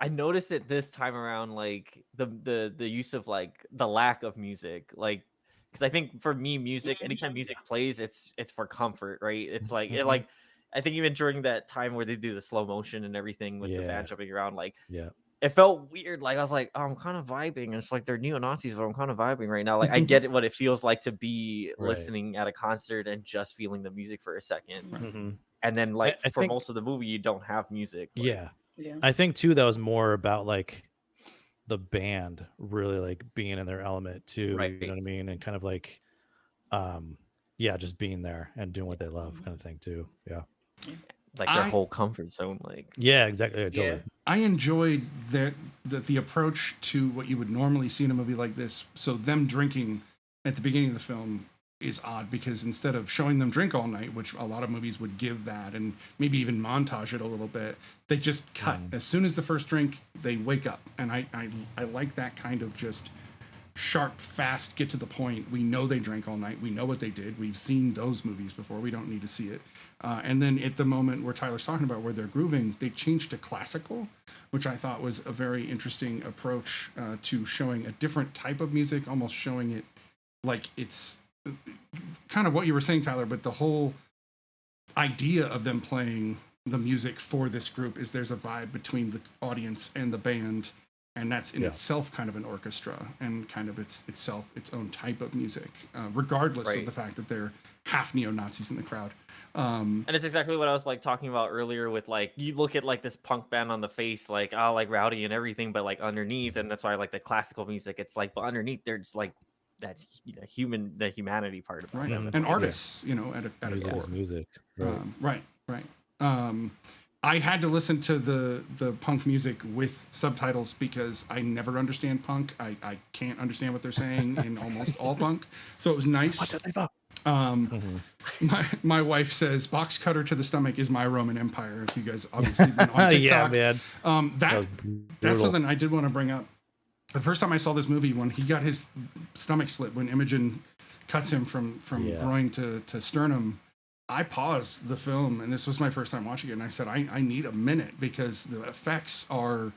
Speaker 8: I noticed it this time around, like the use of like the lack of music, like because I think for me, music, anytime music plays, it's for comfort, right? It's like it like. I think even during that time where they do the slow motion and everything with the band jumping around, like, it felt weird. Like I was like, oh, I'm kind of vibing. And it's like they're neo-Nazis, but I'm kind of vibing right now. Like I get what it feels like to be listening at a concert and just feeling the music for a second. And then like I think, most of the movie, you don't have music. Like,
Speaker 5: yeah. I think too, that was more about like the band really like being in their element too. Right. You know what I mean? And kind of like, just being there and doing what they love kind of thing too. Yeah.
Speaker 8: Like their whole comfort zone, like
Speaker 5: exactly. Totally.
Speaker 2: I enjoyed the approach to what you would normally see in a movie like this. So them drinking at the beginning of the film is odd because instead of showing them drink all night, which a lot of movies would give that, and maybe even montage it a little bit, they just cut as soon as the first drink. They wake up, and I like that kind of just sharp, fast, get to the point. We know they drank all night. We know what they did. We've seen those movies before. We don't need to see it. And then at the moment where Tyler's talking about where they're grooving, they changed to classical, which I thought was a very interesting approach to showing a different type of music, almost showing it like it's kind of what you were saying, Tyler, but the whole idea of them playing the music for this group is there's a vibe between the audience and the band. And that's in itself kind of an orchestra and kind of its own type of music, regardless of the fact that they're half neo-Nazis in the crowd.
Speaker 8: And it's exactly what I was like talking about earlier with like, you look at like this punk band on the face, like, oh, like rowdy and everything, but like underneath, and that's why I like the classical music. It's like, but underneath there's like that the humanity part of
Speaker 2: right.
Speaker 8: them.
Speaker 2: And artists, at a core.
Speaker 5: Music.
Speaker 2: Right. I had to listen to the punk music with subtitles because I never understand punk. I can't understand what they're saying in almost all punk. So it was nice. My wife says box cutter to the stomach is my Roman Empire. If you guys obviously been on TikTok.
Speaker 5: Man.
Speaker 2: That's something I did want to bring up. The first time I saw this movie, when he got his stomach slit, when Imogen cuts him from groin to sternum, I paused the film, and this was my first time watching it, and I said, I need a minute because the effects are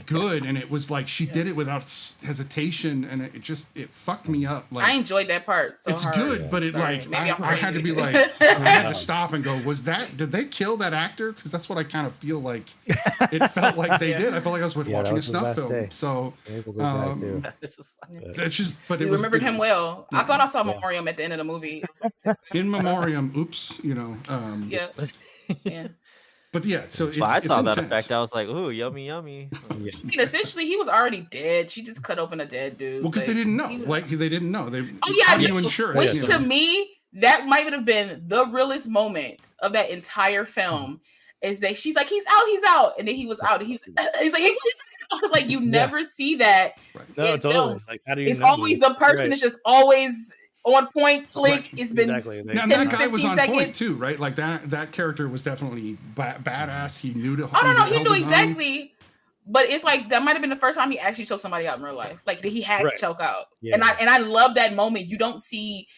Speaker 2: good, and it was like she did it without hesitation, and it fucked me up. Like,
Speaker 3: I enjoyed that part. So
Speaker 2: it's
Speaker 3: hard.
Speaker 2: good, but it I had to be like, I had to stop and go, did they kill that actor? Because that's what I kind of feel like. It felt like they did. I felt like I was watching a snuff film.
Speaker 5: Day.
Speaker 2: So that's just. But
Speaker 3: we remembered him well. I thought I saw Memoriam at the end of the movie.
Speaker 2: In Memoriam, oops,
Speaker 3: yeah.
Speaker 2: But yeah, so
Speaker 8: I saw that effect. I was like, "Ooh, yummy, yummy."
Speaker 3: I mean, essentially, he was already dead. She just cut open a dead dude.
Speaker 2: Well, because they didn't know. They didn't know.
Speaker 3: Which to me, that might have been the realest moment of that entire film. Is that she's like, he's out, and then he was out, and he's like, I was like, you never see that.
Speaker 5: Right. No, totally.
Speaker 3: Films.
Speaker 5: It's like, how do you?
Speaker 3: It's always the person is just always on point, click. It's been 10,
Speaker 2: that guy was on
Speaker 3: seconds.
Speaker 2: Point too, right? Like that character was definitely badass. He knew to.
Speaker 3: I don't know. He knew exactly, but it's like that might have been the first time he actually choked somebody out in real life. Like he had to choke out, and I love that moment. You don't see.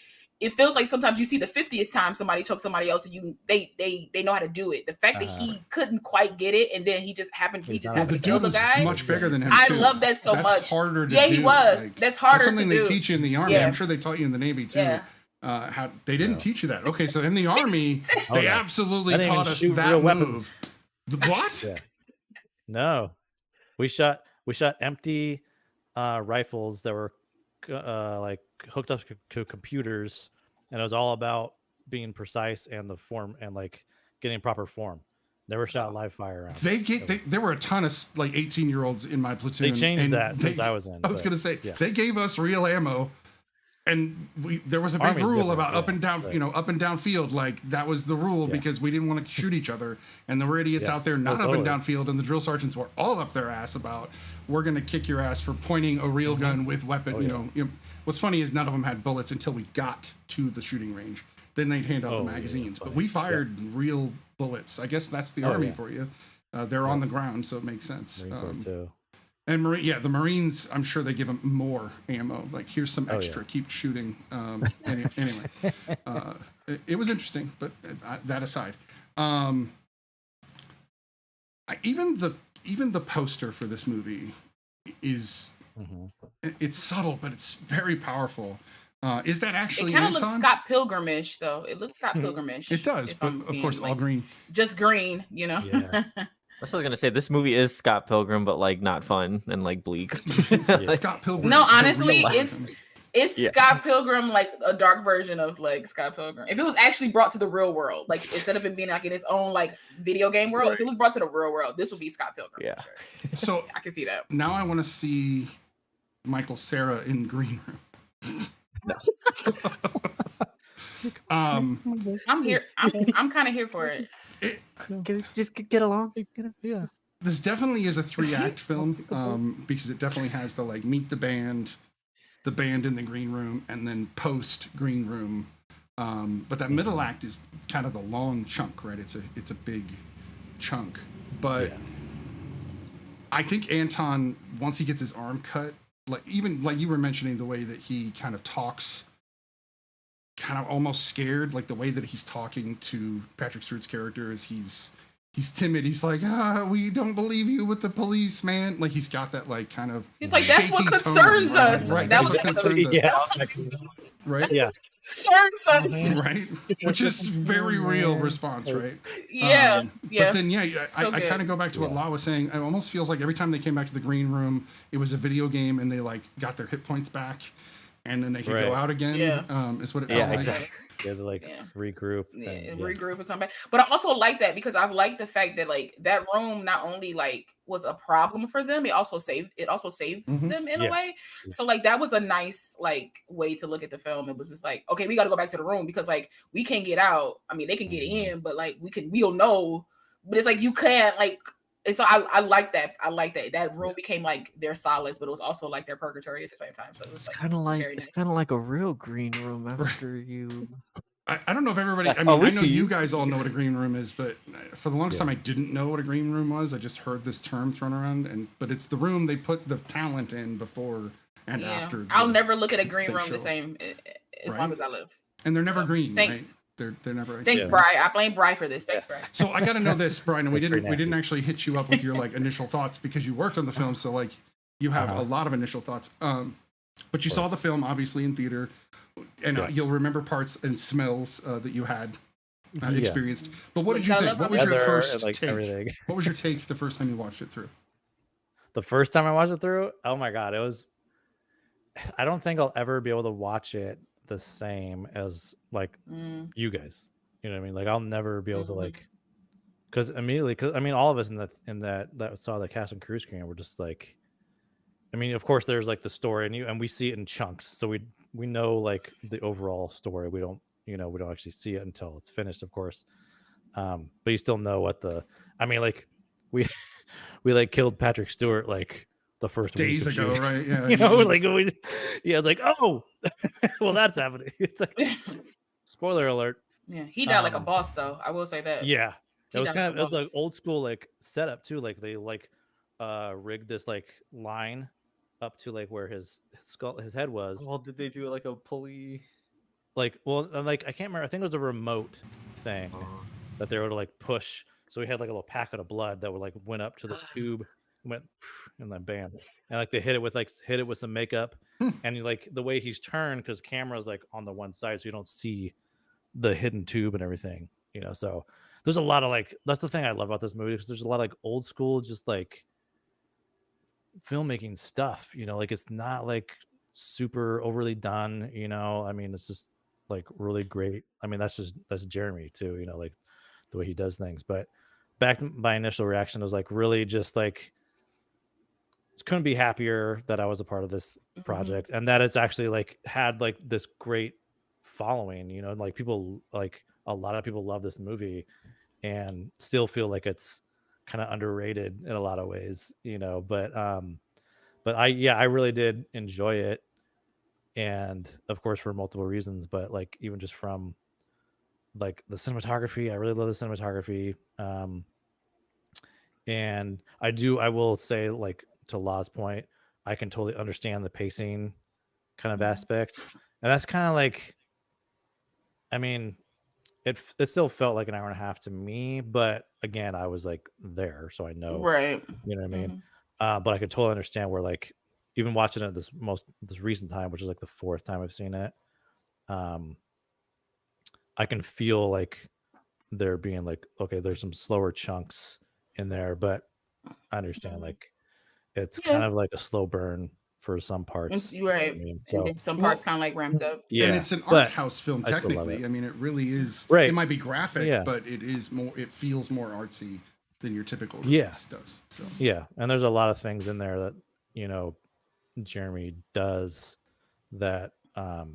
Speaker 3: It feels like sometimes you see the 50th time somebody chokes somebody else, and they know how to do it. The fact that he couldn't quite get it, and then he just happened to kill the guy.
Speaker 2: Much bigger than him.
Speaker 3: I love that so much.
Speaker 2: Harder to
Speaker 3: do. He was.
Speaker 2: Like,
Speaker 3: that's harder
Speaker 2: that's something
Speaker 3: to do.
Speaker 2: They teach you in the Army. I'm sure they taught you in the Navy too.
Speaker 3: Yeah.
Speaker 2: How they didn't teach you that. Okay, so in the Army, they absolutely taught us that move.
Speaker 5: Weapons.
Speaker 2: What?
Speaker 5: Yeah. No, we shot empty rifles that were like hooked up to computers, and it was all about being precise and the form and like getting proper form. Never shot live fire rounds.
Speaker 2: There were a ton of like 18-year-olds in my platoon.
Speaker 5: They changed that since I was in.
Speaker 2: I was going to say they gave us real ammo, and there was a big
Speaker 5: Army's
Speaker 2: rule about up and down,
Speaker 5: right.
Speaker 2: Up and down field. Like that was the rule because we didn't want to shoot each other, and there were idiots out there not up and down field, and the drill sergeants were all up their ass about we're going to kick your ass for pointing a real gun with weapon. You know, what's funny is none of them had bullets until we got to the shooting range. Then they'd hand out the magazines, but we fired real bullets. I guess that's the Army for you. They're on the ground, so it makes sense. And the Marines, I'm sure they give them more ammo. Like, here's some extra. Keep shooting. Anyway, it was interesting, but that aside, even the poster for this movie is it's subtle, but it's very powerful. Is that actually?
Speaker 3: It kind of looks Scott Pilgrim-ish, though. It looks Scott Pilgrim-ish.
Speaker 2: It does, but of course, all green.
Speaker 3: Just green, you know.
Speaker 8: Yeah. That's what I was gonna say. This movie is Scott Pilgrim, but like not fun and like bleak.
Speaker 2: Scott Pilgrim.
Speaker 3: No, honestly, it's Scott Pilgrim, like a dark version of like Scott Pilgrim. If it was actually brought to the real world, like instead of it being like in its own like video game world, if it was brought to the real world, this would be Scott Pilgrim.
Speaker 8: Yeah.
Speaker 3: For sure.
Speaker 2: So
Speaker 3: I can see that.
Speaker 2: Now I want to see Michael Cera in Green Room.
Speaker 3: I'm here. I'm kind of here for it.
Speaker 8: Just get along.
Speaker 5: Yeah.
Speaker 2: This definitely is a 3-act film because it definitely has the like meet the band in the green room, and then post green room. But that middle act is kind of the long chunk, right? It's a big chunk. But I think Anton, once he gets his arm cut, like even like you were mentioning the way that he kind of talks, kind of almost scared, like the way that he's talking to Patrick Stewart's character is he's timid. He's like, we don't believe you with the police, man. Like he's got that like kind of.
Speaker 3: He's like, that's what concerns us.
Speaker 2: Right.
Speaker 3: That was
Speaker 2: right.
Speaker 5: Yeah.
Speaker 3: Concerns us.
Speaker 2: Right. Which is very real response, right?
Speaker 3: Yeah.
Speaker 2: But then I kind of go back to what La was saying. It almost feels like every time they came back to the green room, it was a video game, and they like got their hit points back, and then they could go out again. Is what it felt like.
Speaker 5: Exactly. Yeah, to like regroup.
Speaker 3: Regroup and come back. But I also like that because I've liked the fact that like that room not only like was a problem for them, it also saved them in a way. So like that was a nice like way to look at the film. It was just like, okay, we got to go back to the room because like we can't get out. I mean, they can get in, but like we'll know. But it's like you can't like. And so I like that. I like that. That room became like their solace, but it was also like their purgatory at the same time. So it's kind of
Speaker 8: like a real green room after you.
Speaker 2: I don't know if everybody. I mean, I know you guys all know what a green room is, but for the longest time, I didn't know what a green room was. I just heard this term thrown around, but it's the room they put the talent in before and after.
Speaker 3: I'll never look at a green room the same as long as I live.
Speaker 2: And they're never green.
Speaker 3: Thanks.
Speaker 2: Right? They're never.
Speaker 3: Thanks, Bri. I blame Bri for this. Thanks, Bri.
Speaker 2: So I got to know this, Brian. And we didn't actually hit you up with your like initial thoughts because you worked on the film, so like you have a lot of initial thoughts. But you saw the film obviously in theater, and you'll remember parts and smells that you had experienced. But what did you think? What was your first take? Everything. What was your take the first time you watched it through?
Speaker 5: The first time I watched it through, oh my god, it was. I don't think I'll ever be able to watch it the same as like you guys, you know what I mean? Like I'll never be able to like, because I mean all of us in that saw the cast and crew screen were just like, I mean of course there's like the story and we see it in chunks, so we know like the overall story. We don't actually see it until it's finished, of course, but you still know what I mean like we like killed Patrick Stewart like the first
Speaker 2: days ago, right? Yeah,
Speaker 5: you know, like it's like, oh, well, that's happening. It's like, spoiler alert.
Speaker 3: Yeah, he died like a boss, though. I will say that.
Speaker 5: Yeah, it was kind of it was like old school like setup too. Like they like rigged this like line up to like where his head was.
Speaker 8: Well, did they do like a pulley?
Speaker 5: Like, well, like I can't remember. I think it was a remote thing that they were to like push. So we had like a little packet of blood that would like went up to this tube. Went and then bam, and like they hit it with some makeup, and like the way he's turned because camera's like on the one side, so you don't see the hidden tube and everything, you know. So there's a lot of like that's the thing I love about this movie because there's a lot of like old school just like filmmaking stuff, you know. Like it's not like super overly done, you know. I mean, it's just like really great. I mean, that's Jeremy too, you know, like the way he does things, but back to my initial reaction was like really just like couldn't be happier that I was a part of this project and that it's actually like had like this great following, you know, like people, like a lot of people love this movie and still feel like it's kind of underrated in a lot of ways, you know, but I really did enjoy it. And of course for multiple reasons, but like even just from like the cinematography, I really love the cinematography. And I will say, like, to Law's point, I can totally understand the pacing kind of aspect. And that's kind of like, I mean, it still felt like an hour and a half to me, but again, I was like there, so I know,
Speaker 3: right?
Speaker 5: You know what I mean? But I could totally understand where, like, even watching it this recent time, which is like the 4th time I've seen it, I can feel like there being like, okay, there's some slower chunks in there, but I understand like it's kind of like a slow burn for some parts.
Speaker 3: Right.
Speaker 5: I mean,
Speaker 3: so, and then some parts kind of like ramped up.
Speaker 2: Yeah. And it's an art house film technically. I mean, it really is. Right. It might be graphic, but it is more. It feels more artsy than your typical release does. So
Speaker 5: yeah, and there's a lot of things in there that, you know, Jeremy does that that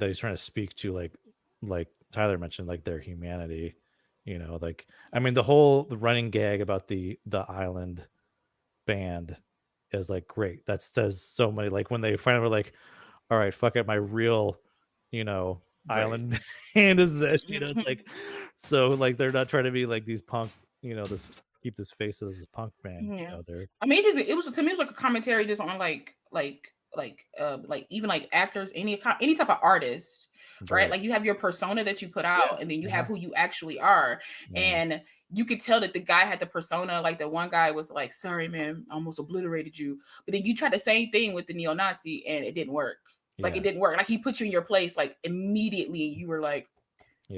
Speaker 5: he's trying to speak to, like Tyler mentioned, like their humanity. You know, like, I mean, the running gag about the island band is like great. That says so many, like when they finally were like, all right, fuck it, my real, you know, island band is this, you know, it's like, so like they're not trying to be like these punk, you know, keep this face as this punk band. You know,
Speaker 3: I mean, it was to me, it was like a commentary just on like even like actors, any type of artist. Right, like you have your persona that you put out, and then you have who you actually are, and you could tell that the guy had the persona. Like the one guy was like, "Sorry, man, I almost obliterated you," but then you tried the same thing with the neo-Nazi, and it didn't work. Like it didn't work. Like he put you in your place, like immediately, and you were like,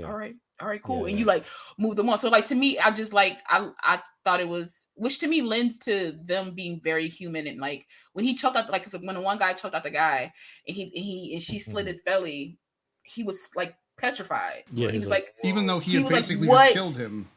Speaker 3: "All right, cool," and you like moved them on. So like to me, I just liked. I thought it was, which to me lends to them being very human, and like when he choked out, like when the one guy choked out the guy, and she slit his belly. He was like petrified.
Speaker 5: Yeah,
Speaker 3: he was like,
Speaker 2: even though he had basically
Speaker 3: like,
Speaker 2: just killed him.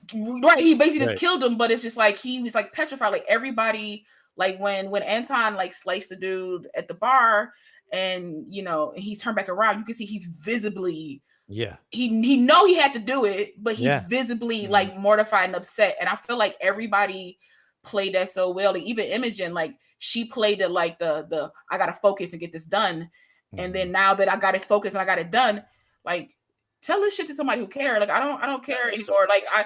Speaker 3: Right, he basically just killed him, but it's just like he was like petrified. Like everybody, like when Anton like sliced the dude at the bar, and you know, and he turned back around, you can see he's visibly he know he had to do it, but he's visibly like mortified and upset. And I feel like everybody played that so well. Like even Imogen, like she played it like the I gotta focus and get this done. And then now that I got it focused and I got it done, like tell this shit to somebody who cares. Like I don't care anymore. Like I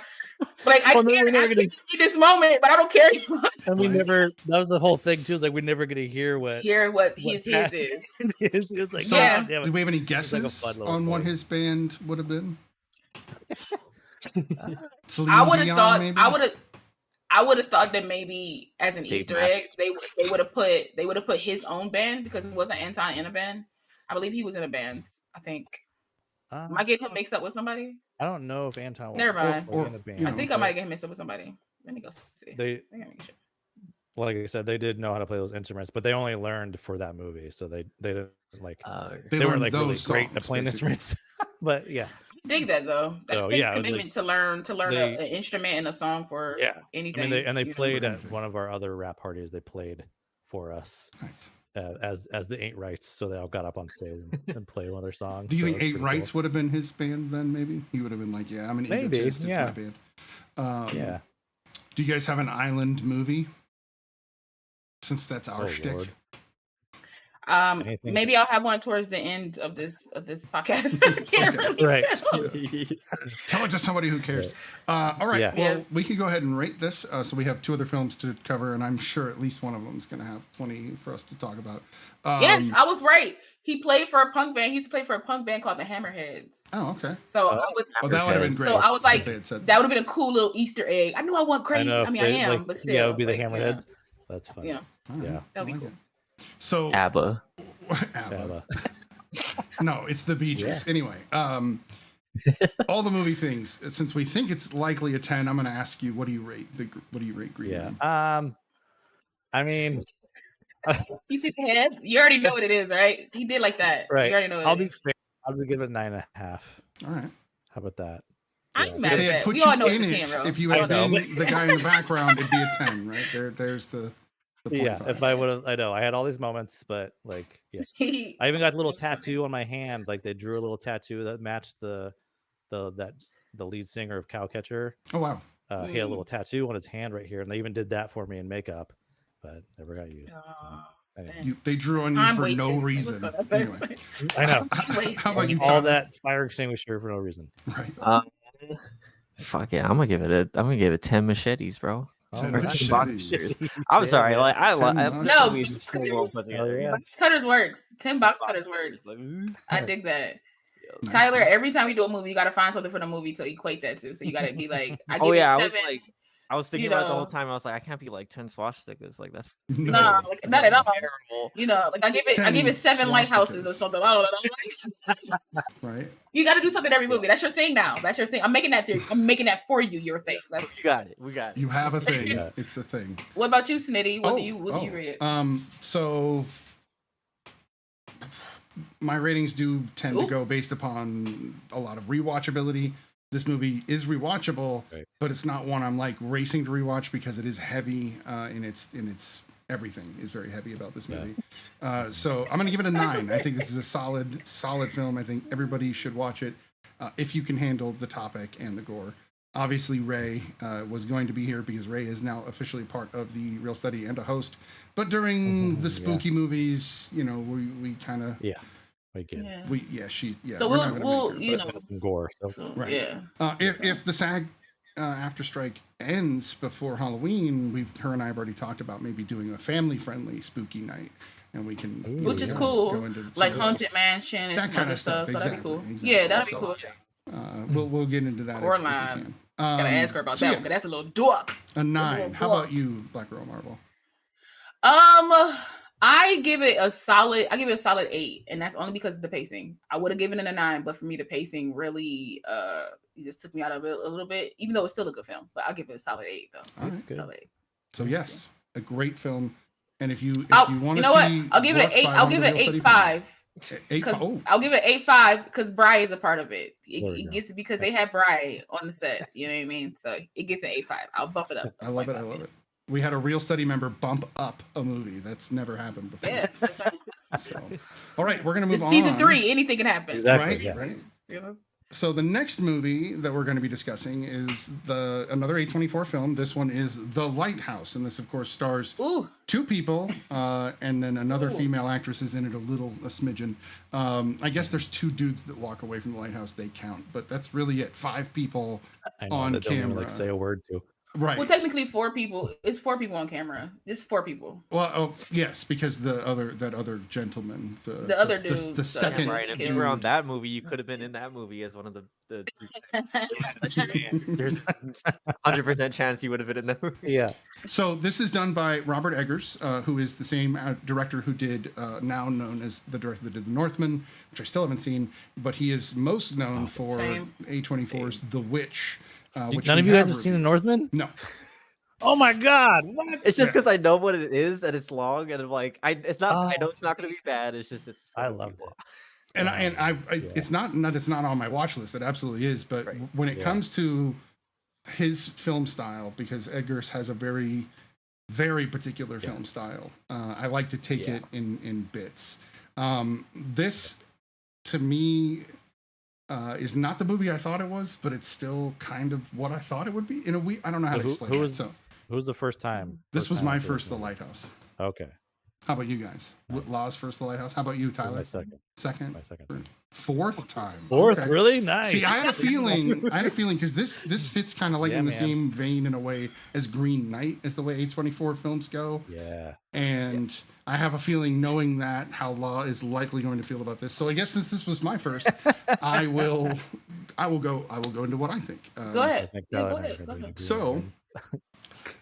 Speaker 3: care see this moment, but I don't care anymore.
Speaker 5: And we never. That was the whole thing too. Is like we're never gonna hear what
Speaker 3: his is.
Speaker 5: It was like,
Speaker 2: so, do we have any guesses on what his band would have been?
Speaker 3: I would have thought. I would have thought that maybe as an Easter egg, they would have put his own band, because it wasn't Anton in a band. I believe he was in a band. I think. Am I getting him mixed up with somebody?
Speaker 5: I don't know if Anton was
Speaker 3: Never mind.
Speaker 5: in a band.
Speaker 3: I think I might get him mixed up with somebody. Let me go see.
Speaker 5: Like I said, they did know how to play those instruments, but they only learned for that movie, so they didn't like they weren't like really great at playing instruments. But yeah.
Speaker 3: Dig that though. That takes commitment to learn an instrument and a song for anything.
Speaker 5: I mean, they played at one of our other rap parties. They played for us as the Ain't Rights, so they all got up on stage and played one of their songs.
Speaker 2: Do you think Ain't Rights would have been his band then? Maybe he would have been like, "Yeah, I'm an egotist. It's my band." Do you guys have an island movie? Since that's our shtick.
Speaker 5: Lord.
Speaker 3: Maybe I'll have one towards the end of this podcast.
Speaker 5: Right.
Speaker 2: Tell it to somebody who cares. All right. Well, we can go ahead and rate this. So we have 2 other films to cover, and I'm sure at least one of them is going to have plenty for us to talk about.
Speaker 3: Yes, I was right. He played for a punk band. He used to play for a punk band called the Hammerheads.
Speaker 2: Oh, okay.
Speaker 3: So
Speaker 2: that would have been great.
Speaker 3: So I was like, that would have been a cool little Easter egg. I knew I wasn't crazy. I am, but still.
Speaker 5: Yeah, it would be the Hammerheads. That's funny.
Speaker 3: Yeah.
Speaker 2: Yeah.
Speaker 3: That'd be cool.
Speaker 2: So
Speaker 8: ABBA.
Speaker 2: No, it's the Bee Gees. Anyway, all the movie things. Since we think it's likely a 10, I'm going to ask you, what do you rate Green Man?
Speaker 5: I mean,
Speaker 3: you see the head? You already know what it is, right? He did like that.
Speaker 5: Right.
Speaker 3: You already know.
Speaker 5: I'll be fair. I'll give it 9.5.
Speaker 2: All right.
Speaker 5: How about that?
Speaker 3: I ain't mad at that. We all know it's a 10, bro.
Speaker 2: If you had been the guy in the background, it'd be a 10, right? There's the point.
Speaker 5: Yeah, if I would have, I know I had all these moments, but like, yeah, I even got the little tattoo on my hand. Like they drew a little tattoo that matched the lead singer of Cowcatcher.
Speaker 2: Oh wow!
Speaker 5: He had a little tattoo on his hand right here, and they even did that for me in makeup, but never got used.
Speaker 2: Anyway. They drew on you for no reason. Anyway.
Speaker 5: I know.
Speaker 2: How about you?
Speaker 5: All that fire extinguisher for no reason.
Speaker 2: Right.
Speaker 8: Fuck yeah! I'm gonna give it 10 machetes, bro.
Speaker 2: 10 machetes.
Speaker 8: I'm sorry. Like I
Speaker 3: no. Box cutters works. 10 box cutters works. I dig that. Tyler, every time we do a movie, you gotta find something for the movie to equate that to. So you gotta be like, I give it 7.
Speaker 8: I was thinking about it the whole time. I was like, I can't be like 10 swastikas. Like that's
Speaker 3: no, like, not at all. Terrible. You know, like I give it 7 lighthouses or something. I don't know.
Speaker 2: Right.
Speaker 3: You got to do something every movie. That's your thing now. That's your thing. I'm making that for you. Your thing.
Speaker 8: You got it. We got it.
Speaker 2: You have a thing. It's a thing.
Speaker 3: What about you, Sniddy? What do you rate it?
Speaker 2: So my ratings do tend to go based upon a lot of rewatchability. This movie is rewatchable, but it's not one I'm like racing to rewatch because it is heavy in its everything is very heavy about this movie. So I'm gonna give it a 9. I think this is a solid film. I think everybody should watch it if you can handle the topic and the gore. Obviously, Ray was going to be here because Ray is now officially part of the Real Study and a host. But during the spooky movies, you know, we kind of
Speaker 3: So we'll you know
Speaker 5: some gore.
Speaker 2: Right. If the SAG-AFTRA strike ends before Halloween, her and I have already talked about maybe doing a family-friendly spooky night, and we can
Speaker 3: which is cool, go into like Haunted Mansion and some other stuff. So that'd be cool. Yeah, that'd be cool.
Speaker 2: We'll get into that.
Speaker 3: Coraline. Gotta ask her about that one, because that's a little dork.
Speaker 2: A 9. How about you, BlackGirlMarvel?
Speaker 3: I give it a solid 8, and that's only because of the pacing. I would have given it a 9, but for me the pacing really you just took me out of it a little bit, even though it's still a good film. But I'll give it a solid 8 though.
Speaker 2: That's good. Solid 8. So yes, a great film. And if you want to,
Speaker 3: you know what? I'll give it an 8. I'll give it an 8.5. I'll give it an 8.5 because Bry is a part of it. It gets because they had Bry on the set. You know what I mean? So it gets an 8.5. I'll bump it up.
Speaker 2: I love it. We had a Real Study member bump up a movie. That's never happened before.
Speaker 3: Yeah.
Speaker 2: So, all right, we're going to move on.
Speaker 3: Season 3, anything can happen.
Speaker 5: Exactly,
Speaker 2: right? So the next movie that we're going to be discussing is another A24 film. This one is The Lighthouse. And this, of course, stars 2 people. And then another female actress is in it a smidgen. I guess there's 2 dudes that walk away from The Lighthouse. They count. But that's really it. 5 people on camera.
Speaker 5: Don't even, like, say a word to.
Speaker 2: Right.
Speaker 3: Well, technically 4 people. It's 4 people on camera. Just 4 people.
Speaker 2: Well, yes, because that other gentleman, the
Speaker 3: other dude,
Speaker 2: the second.
Speaker 8: Right. If you were on that movie, you could have been in that movie as one of the. There's 100% chance you would have been in that movie.
Speaker 5: Yeah.
Speaker 2: So this is done by Robert Eggers, who is the same director who did now known as the director that did The Northman, which I still haven't seen, but he is most known for A24's The Witch.
Speaker 5: None of you guys have seen The Northman?
Speaker 2: No.
Speaker 5: Oh my god! What?
Speaker 8: It's just because I know what it is and it's long and I'm like, it's not. I know it's not going to be bad. It's just
Speaker 5: I loved it.
Speaker 2: And I it's not on my watch list. It absolutely is. But when it comes to his film style, because Eggers has a very, very particular film style, I like to take it in bits. This, to me, is not the movie I thought it was, but it's still kind of what I thought it would be. In a way, I don't know how to explain it.
Speaker 5: Who was the first time?
Speaker 2: This was my first The Lighthouse.
Speaker 5: Okay.
Speaker 2: How about you guys? Nice. Law's first The Lighthouse. How about you, Tyler?
Speaker 5: My second.
Speaker 2: Second?
Speaker 5: My second.
Speaker 2: Fourth time.
Speaker 5: Fourth? Okay. Really? Nice.
Speaker 2: See, I had a feeling because this fits kind of like in the same vein in a way as Green Knight, as the way A24 films go.
Speaker 5: Yeah.
Speaker 2: And I have a feeling, knowing that, how Law is likely going to feel about this. So I guess since this was my first, I will go into what I think.
Speaker 3: Go ahead.
Speaker 2: Go ahead. So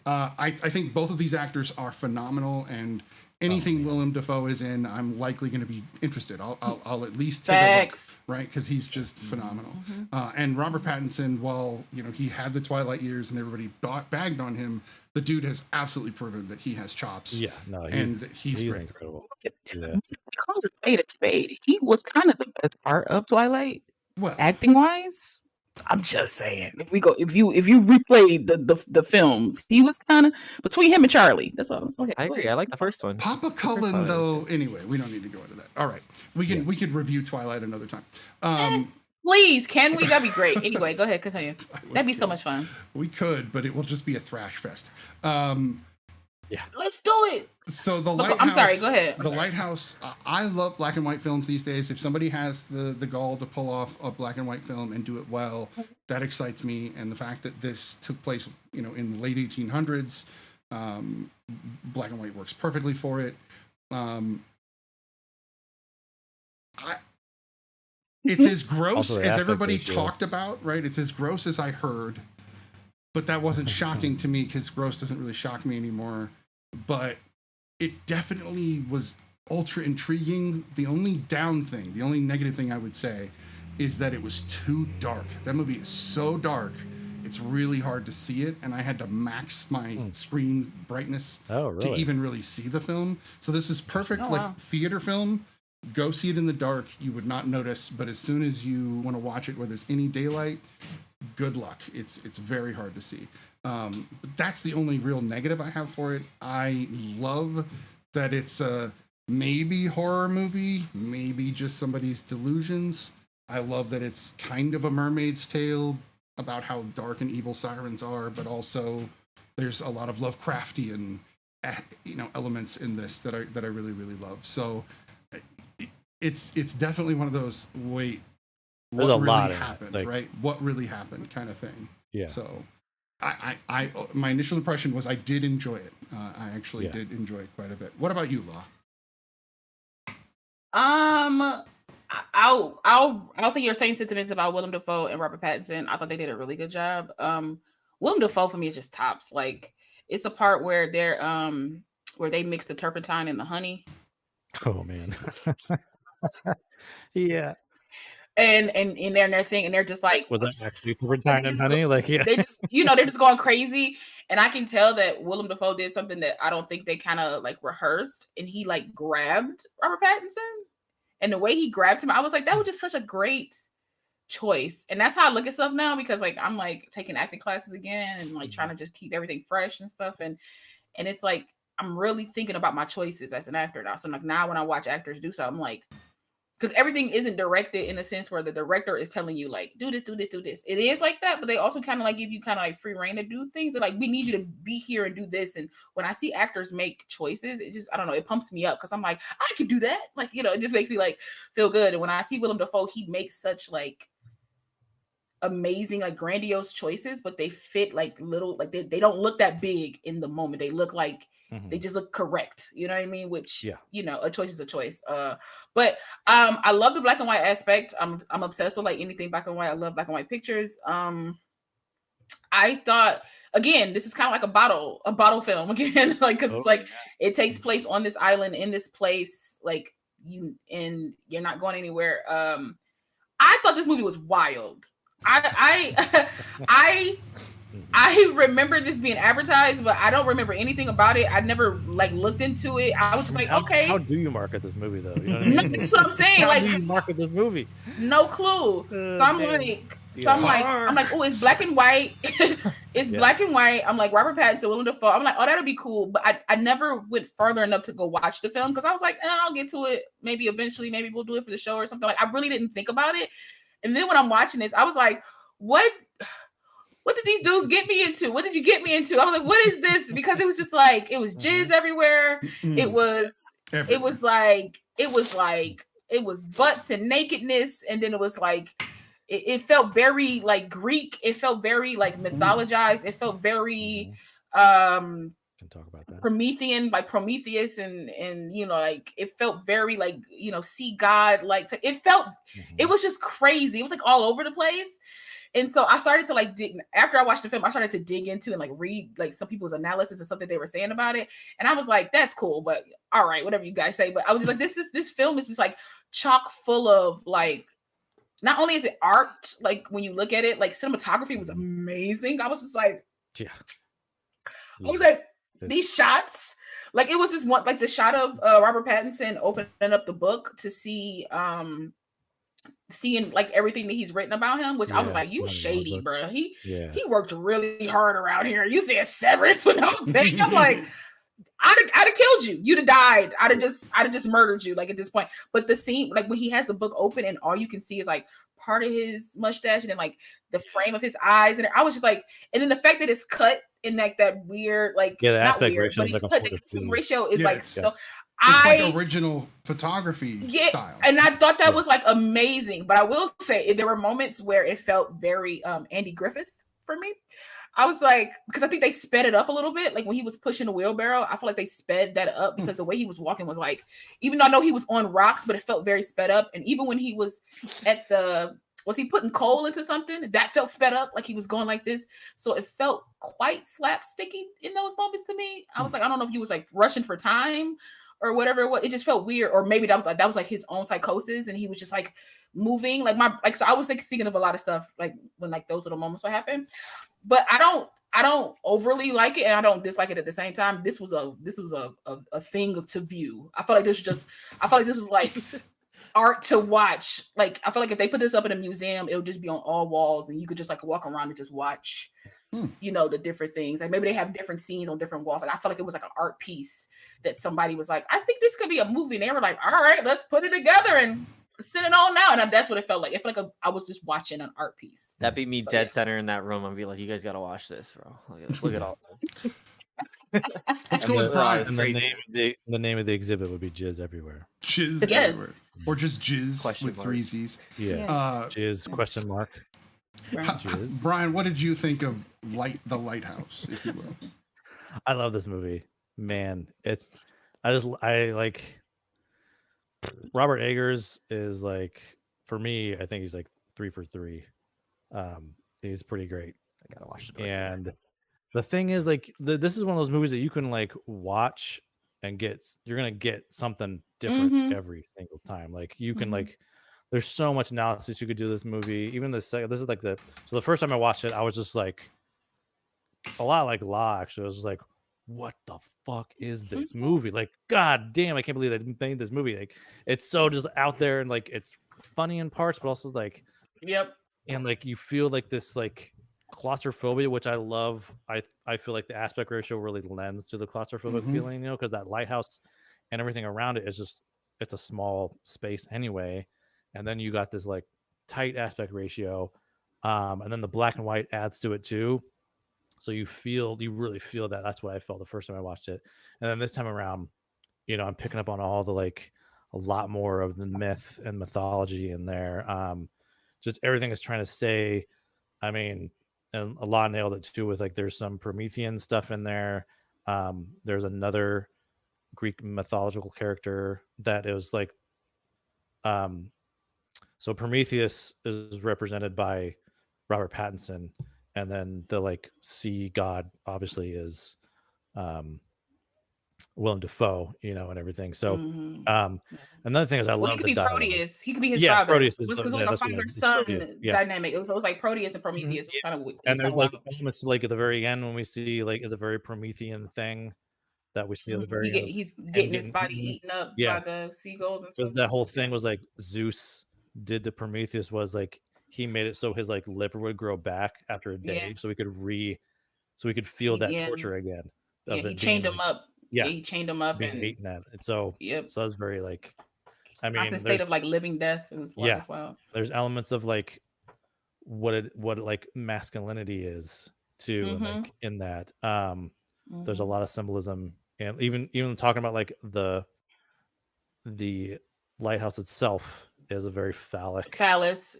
Speaker 2: I think both of these actors are phenomenal, and anything Willem Dafoe is in, I'm likely going to be interested. I'll at least take a look, right? Because he's just phenomenal. And Robert Pattinson, while he had the Twilight years and everybody bagged on him, the dude has absolutely proven that he has chops.
Speaker 5: Yeah, no,
Speaker 2: he's great.
Speaker 5: Incredible.
Speaker 3: Yeah. Spade. He was kind of the best part of Twilight, acting wise. I'm just saying. If you replay the films, he was kind of between him and Charlie. That's all. Okay,
Speaker 8: I agree. I like the first one.
Speaker 2: Papa Cullen, though. Anyway, we don't need to go into that. All right, we could review Twilight another time.
Speaker 3: Please, can we? That'd be great. Anyway, go ahead, continue. That'd be so much fun.
Speaker 2: We could, but it will just be a thrash fest.
Speaker 3: Yeah, let's do it.
Speaker 2: So the Lighthouse.
Speaker 3: I'm sorry. Go ahead.
Speaker 2: Lighthouse. I love black and white films these days. If somebody has the gall to pull off a black and white film and do it well, that excites me. And the fact that this took place, in the late 1800s, black and white works perfectly for it. It's as gross as everybody talked about, right? It's as gross as I heard, but that wasn't shocking to me because gross doesn't really shock me anymore. But it definitely was ultra intriguing. The only the only negative thing I would say is that it was too dark. That movie is so dark, it's really hard to see it, and I had to max my screen brightness to even really see the film. So this is perfect, theater film. Go see it in the dark. You would not notice, but as soon as you want to watch it where there's any daylight, good luck. It's very hard to see. But that's the only real negative I have for it. I love that it's a maybe horror movie, maybe just somebody's delusions. I love that it's kind of a Mermaid's Tale about how dark and evil sirens are, but also there's a lot of Lovecraftian, elements in this that I really, really love. So it's definitely one of those
Speaker 5: there's a lot
Speaker 2: happened, right? What really happened kind of thing. Yeah. So I my initial impression was I did enjoy it. I actually did enjoy it quite a bit. What about you, Law?
Speaker 3: I'll say your same sentiments about Willem Dafoe and Robert Pattinson. I thought they did a really good job. Willem Dafoe for me is just tops. Like, it's a part where where they mix the turpentine and the honey.
Speaker 5: Oh man. Yeah.
Speaker 3: And in their thing, and they're just like,
Speaker 5: was that actually turpentine and honey? Like, yeah,
Speaker 3: they just, they're just going crazy. And I can tell that Willem Dafoe did something that I don't think they kind of like rehearsed, and he like grabbed Robert Pattinson, and the way he grabbed him, I was like, that was just such a great choice. And that's how I look at stuff now, because like I'm like taking acting classes again and like trying to just keep everything fresh and stuff, and it's like I'm really thinking about my choices as an actor now. So like now when I watch actors do something, I'm like, because everything isn't directed in a sense where the director is telling you like, do this, do this, do this. It is like that, but they also kind of like give you kind of like free reign to do things. They're like, we need you to be here and do this. And when I see actors make choices, it just, I don't know, it pumps me up, because I'm like, I can do that. Like, it just makes me like feel good. And when I see Willem Dafoe, he makes such like amazing, like grandiose choices, but they fit like little, like they don't look that big in the moment. They look like they just look correct. You know what I mean? Which, a choice is a choice. But I love the black and white aspect. I'm obsessed with like anything black and white. I love black and white pictures. I thought, again, this is kind of like a bottle film again, like, because it's like it takes place on this island in this place, like you're not going anywhere. I thought this movie was wild. I remember this being advertised, but I don't remember anything about it. I never like looked into it. I was just like, okay.
Speaker 5: How do you market this movie though? You know what I mean?
Speaker 3: That's what I'm saying.
Speaker 5: How do you market this movie?
Speaker 3: No clue. So I'm like, oh, it's black and white. It's black and white. I'm like, Robert Pattinson, Willem Dafoe. I'm like, oh, that'll be cool. But I never went further enough to go watch the film, because I was like, I'll get to it. Maybe eventually, maybe we'll do it for the show or something. Like, I really didn't think about it. And then when I'm watching this, I was like, what did these dudes get me into? What did you get me into? I was like, what is this? Because it was just like, it was jizz everywhere. It was butts and nakedness. And then it was like, it felt very like Greek. It felt very like mythologized. It felt very
Speaker 5: can talk about that.
Speaker 3: Promethean, like Prometheus, and like it felt very like sea god, like it felt it was just crazy. It was like all over the place. And so I started to like dig, after I watched the film, I started to dig into and like read like some people's analysis and stuff that they were saying about it. And I was like, that's cool, but all right, whatever you guys say. But I was just like, this film is just like chock full of like, not only is it art, like when you look at it, like cinematography was amazing. I was just like, I was like, these shots, like it was just one, like the shot of Robert Pattinson opening up the book to see seeing like everything that he's written about him, which I was like, you shady, bro. He worked really hard around here. You said severance with no pay. I'm like, I'd have killed you. You'd have died. I'd have just murdered you, like, at this point. But the scene, like, when he has the book open and all you can see is like part of his mustache and then like the frame of his eyes, and I was just like, and then the fact that it's cut in like that weird, like,
Speaker 5: the
Speaker 3: not
Speaker 5: aspect
Speaker 3: weird,
Speaker 5: ratio
Speaker 3: but
Speaker 5: is
Speaker 3: he's
Speaker 5: like
Speaker 3: put the ratio is like so.
Speaker 2: It's like original photography style.
Speaker 3: And I thought that was like amazing. But I will say, there were moments where it felt very Andy Griffith for me. I was like, because I think they sped it up a little bit. Like when he was pushing the wheelbarrow, I feel like they sped that up because the way he was walking was like, even though I know he was on rocks, but it felt very sped up. And even when he was was he putting coal into something? That felt sped up, like he was going like this. So it felt quite slapsticky in those moments to me. I was like, I don't know if he was like rushing for time or whatever it was. It just felt weird, or maybe that was like his own psychosis, and he was just like moving so I was like thinking of a lot of stuff like when like those little moments would happen. But I don't overly like it, and I don't dislike it at the same time. This was a thing to view. I felt like this was like art to watch. Like I feel like if they put this up in a museum, it would just be on all walls, and you could just like walk around and just watch. You know, the different things. Like maybe they have different scenes on different walls. Like I felt like it was like an art piece that somebody was like, I think this could be a movie, and they were like, all right, let's put it together and send it on now. And that's what it felt like. It felt like I was just watching an art piece.
Speaker 8: That'd be me dead center in that room. I'd be like, you guys gotta watch this, bro. Look at all that.
Speaker 2: Let's go with Brian.
Speaker 5: And the name of the exhibit would be Jizz Everywhere.
Speaker 2: Jizz Everywhere. Or just Jizz with 3 Z's.
Speaker 5: Yeah. Jizz question mark.
Speaker 2: Brian, what did you think of The Lighthouse, if you will?
Speaker 5: I love this movie. Man, I like Robert Eggers is like, for me, I think he's like 3 for 3. He's pretty great.
Speaker 8: I gotta watch it.
Speaker 5: And the thing is, like, this is one of those movies that you can like watch and you're gonna get something different every single time. Like you can like, there's so much analysis you could do this movie. Even this is like the first time I watched it, I was just like, a lot like Law. Actually, I was just like, what the fuck is this movie? Like, god damn, I can't believe they made this movie. Like, it's so just out there, and like it's funny in parts, but also like, and like you feel like this like claustrophobia, which I love. I feel like the aspect ratio really lends to the claustrophobic feeling, you know, because that lighthouse and everything around it is just, it's a small space anyway, and then you got this like tight aspect ratio, and then the black and white adds to it too. So you really feel that. That's what I felt the first time I watched it. And then this time around, you know, I'm picking up on all the like a lot more of the myth and mythology in there. Just everything is trying to say, I mean, and a lot nailed it too with like, there's some Promethean stuff in there. There's another Greek mythological character that is like, so Prometheus is represented by Robert Pattinson. And then the like sea god obviously is Willem Dafoe, you know, and everything. So another thing is I love
Speaker 3: he could
Speaker 5: the
Speaker 3: be
Speaker 5: dialogue.
Speaker 3: Proteus. He could be his father.
Speaker 5: Proteus
Speaker 3: is because like a father-son dynamic. It was like Proteus and Prometheus. It was kind of weird.
Speaker 5: And there's like moments like at the very end when we see like is a very Promethean thing that we see at the very end.
Speaker 3: He's getting his body eaten up by the seagulls and stuff.
Speaker 5: Because that whole thing was like Zeus did to Prometheus was like he made it so his like liver would grow back after a day, so he could feel that torture again.
Speaker 3: He chained him up. Yeah, he chained him up and
Speaker 5: eaten that. And so so that's very like, I mean,
Speaker 3: it's a state of like living death. It was as well.
Speaker 5: There's elements of like what like masculinity is too, like in that. There's a lot of symbolism, and even talking about like the lighthouse itself is a very phallus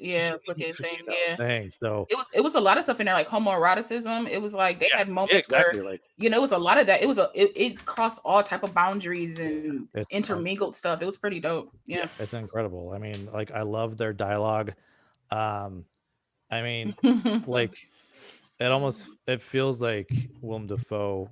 Speaker 3: looking thing.
Speaker 5: So
Speaker 3: it was a lot of stuff in there, like homoeroticism. It was like they had moments where like, you know, it was a lot of that. It crossed all type of boundaries and intermingled stuff. It was pretty dope. Yeah,
Speaker 5: it's incredible. I mean, like I love their dialogue. I mean, like it feels like Willem Dafoe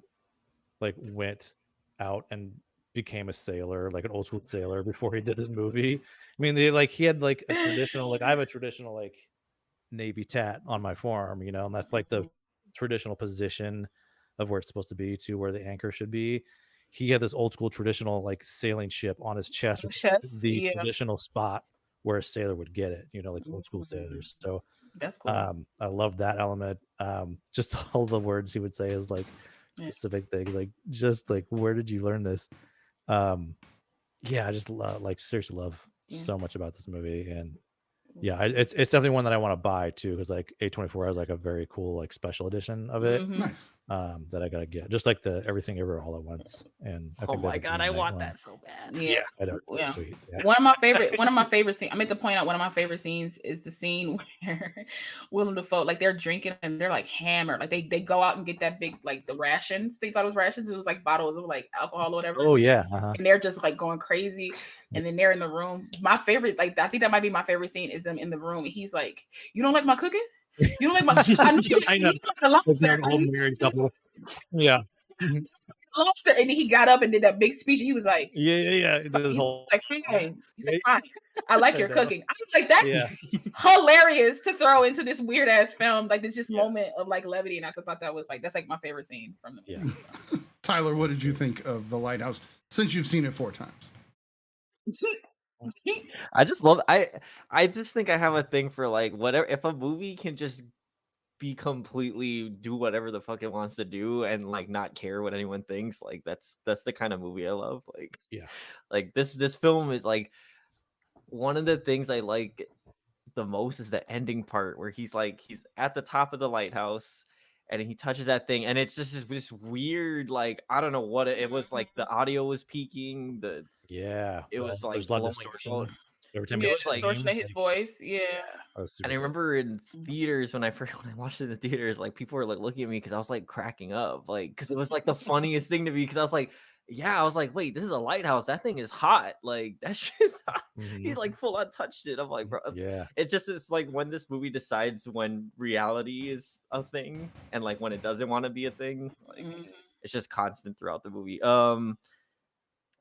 Speaker 5: like went out and became a sailor, like an old school sailor before he did his movie. I mean, he had like a traditional, like I have a traditional like Navy tat on my forearm, you know, and that's like the traditional position of where it's supposed to be to where the anchor should be. He had this old school traditional like sailing ship on his chest, the traditional spot where a sailor would get it, like old school sailors. So
Speaker 3: that's cool.
Speaker 5: I love that element. Just all the words he would say is like specific things, like just like, where did you learn this? I just seriously love so much about this movie. And it's definitely one that I want to buy too, because like A24 has like a very cool like special edition of it.
Speaker 2: Nice.
Speaker 5: That I gotta get, just like the Everything Ever All at Once. And I think
Speaker 8: my god, I want that so bad.
Speaker 3: Yeah,
Speaker 5: I know. Sweet. Yeah.
Speaker 3: One of my favorite scenes. I meant to point out one of my favorite scenes is the scene where Willem Dafoe, like they're drinking and they're like hammered. Like they go out and get that big, like the rations. They thought it was rations. It was like bottles of like alcohol or whatever.
Speaker 5: Oh yeah.
Speaker 3: And they're just like going crazy. And then they're in the room. My favorite, like I think that might be my favorite scene, is them in the room. And he's like, "You don't like my cooking? You don't like my I know. Lobster."
Speaker 5: Yeah.
Speaker 3: Lobster. And then he got up and did that big speech. And he was like,
Speaker 5: yeah.
Speaker 3: Like, hey. He's like, fine. I like your cooking. I was like, that's hilarious to throw into this weird ass film. Like, this just moment of like levity. And I thought that was like, that's like my favorite scene from the movie.
Speaker 2: So. Tyler, what did you think of The Lighthouse since you've seen it 4 times?
Speaker 8: I just love I just think I have a thing for like whatever, if a movie can just be completely do whatever the fuck it wants to do and like not care what anyone thinks, like that's the kind of movie I love. Like like this film is like, one of the things I like the most is the ending part where he's at the top of the lighthouse and he touches that thing and it's just this weird, like I don't know what it was, like the audio was peaking, it was like
Speaker 5: there's a lot of distortion. Every time
Speaker 3: it was like distortion in his voice. And
Speaker 8: I remember in theaters when I watched it in the theaters, like people were like looking at me because I was like cracking up, like because it was like the funniest thing to me, because I was like, wait, this is a lighthouse, that thing is hot, like that shit's hot. He like full on touched it. I'm like, bro, it's like when this movie decides when reality is a thing and like when it doesn't want to be a thing, like it's just constant throughout the movie.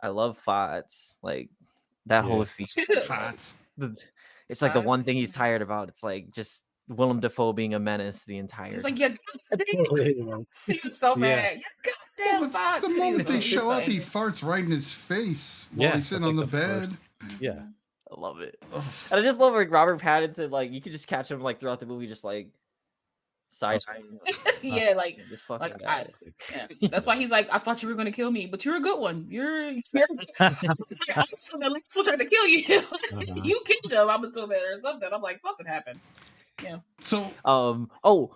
Speaker 8: I love Fots, like that whole scene. It's like the one thing he's tired about. It's like just Willem Dafoe being a menace the entire.
Speaker 3: It's like, so bad. Goddamn Fox.
Speaker 2: The moment they show up, he farts right in his face while he's sitting on the bed.
Speaker 8: I love it. And I just love like Robert Pattinson. Like you could just catch him like throughout the movie, just like side.
Speaker 3: Like this fucking guy. That's why he's like, I thought you were gonna kill me, but you're a good one. You're I'm assuming to kill you. You killed him, I'm assuming, or something. I'm like, something happened. Yeah.
Speaker 2: So
Speaker 8: go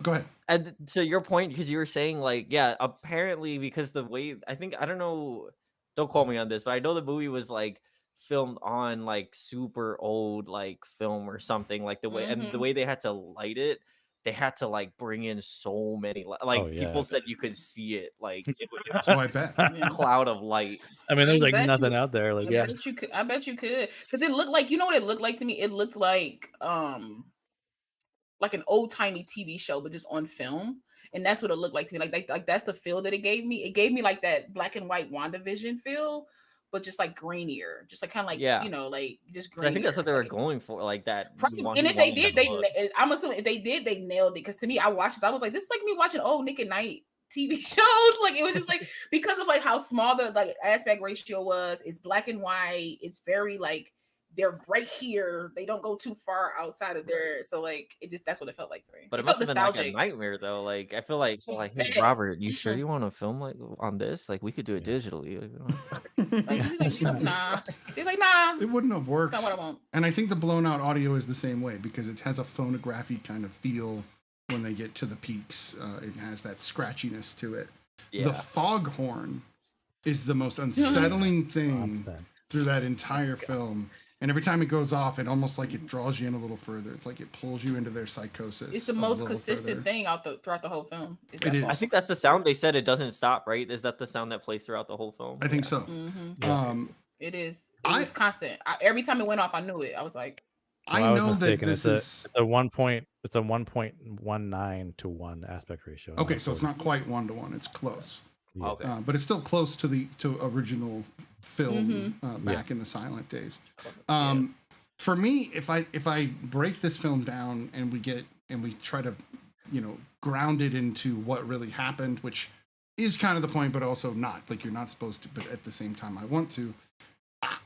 Speaker 2: ahead.
Speaker 8: And to your point, because you were saying like, apparently because the way I don't know, don't quote me on this, but I know the movie was like filmed on like super old like film or something, like the way and the way they had to light it, they had to like bring in so many people said you could see it, like it
Speaker 2: I bet.
Speaker 8: Cloud of light.
Speaker 5: I mean, there's like nothing out there. Like
Speaker 3: I bet you could, because it looked like, you know what it looked like to me? It looked like an old timey TV show, but just on film, and that's what it looked like to me. Like that's the feel that it gave me. It gave me like that black and white WandaVision feel, but just like grainier, just like kind of like like just grainier.
Speaker 8: I think that's what they were going for, like that.
Speaker 3: And if they did, I'm assuming if they did, they nailed it. Because to me, I watched this, I was like, this is like me watching old Nick at Night TV shows. Like it was just like, because of like how small the like aspect ratio was. It's black and white. It's very like, they're right here. They don't go too far outside of there. So like it just, that's what it felt like to me.
Speaker 8: But it must have been like a nightmare though. Like I feel like hey Robert, you sure you want to film like on this? Like we could do it digitally.
Speaker 3: Nah. They're like, nah.
Speaker 2: It wouldn't have worked.
Speaker 3: That's not what I want.
Speaker 2: And I think the blown out audio is the same way, because it has a phonography kind of feel when they get to the peaks. It has that scratchiness to it. Yeah. The foghorn is the most unsettling thing through that entire film. And every time it goes off, it almost like it draws you in a little further. It's like it pulls you into their psychosis.
Speaker 3: It's the most consistent thing throughout the whole film.
Speaker 2: It is.
Speaker 8: I think that's the sound. They said it doesn't stop, right? Is that the sound that plays throughout the whole film?
Speaker 2: I think so.
Speaker 3: Mm-hmm. It is. It was constant. Every time it went off, I knew it. I was like,
Speaker 5: I was mistaken. It's a 1.19 to 1 aspect ratio.
Speaker 2: Okay, so it's not quite 1 to 1. It's close.
Speaker 5: Yeah.
Speaker 8: Okay.
Speaker 2: But it's still close to original film back in the silent days. For me, if I break this film down and we try to, ground it into what really happened, which is kind of the point, but also not. Like you're not supposed to, but at the same time, I want to.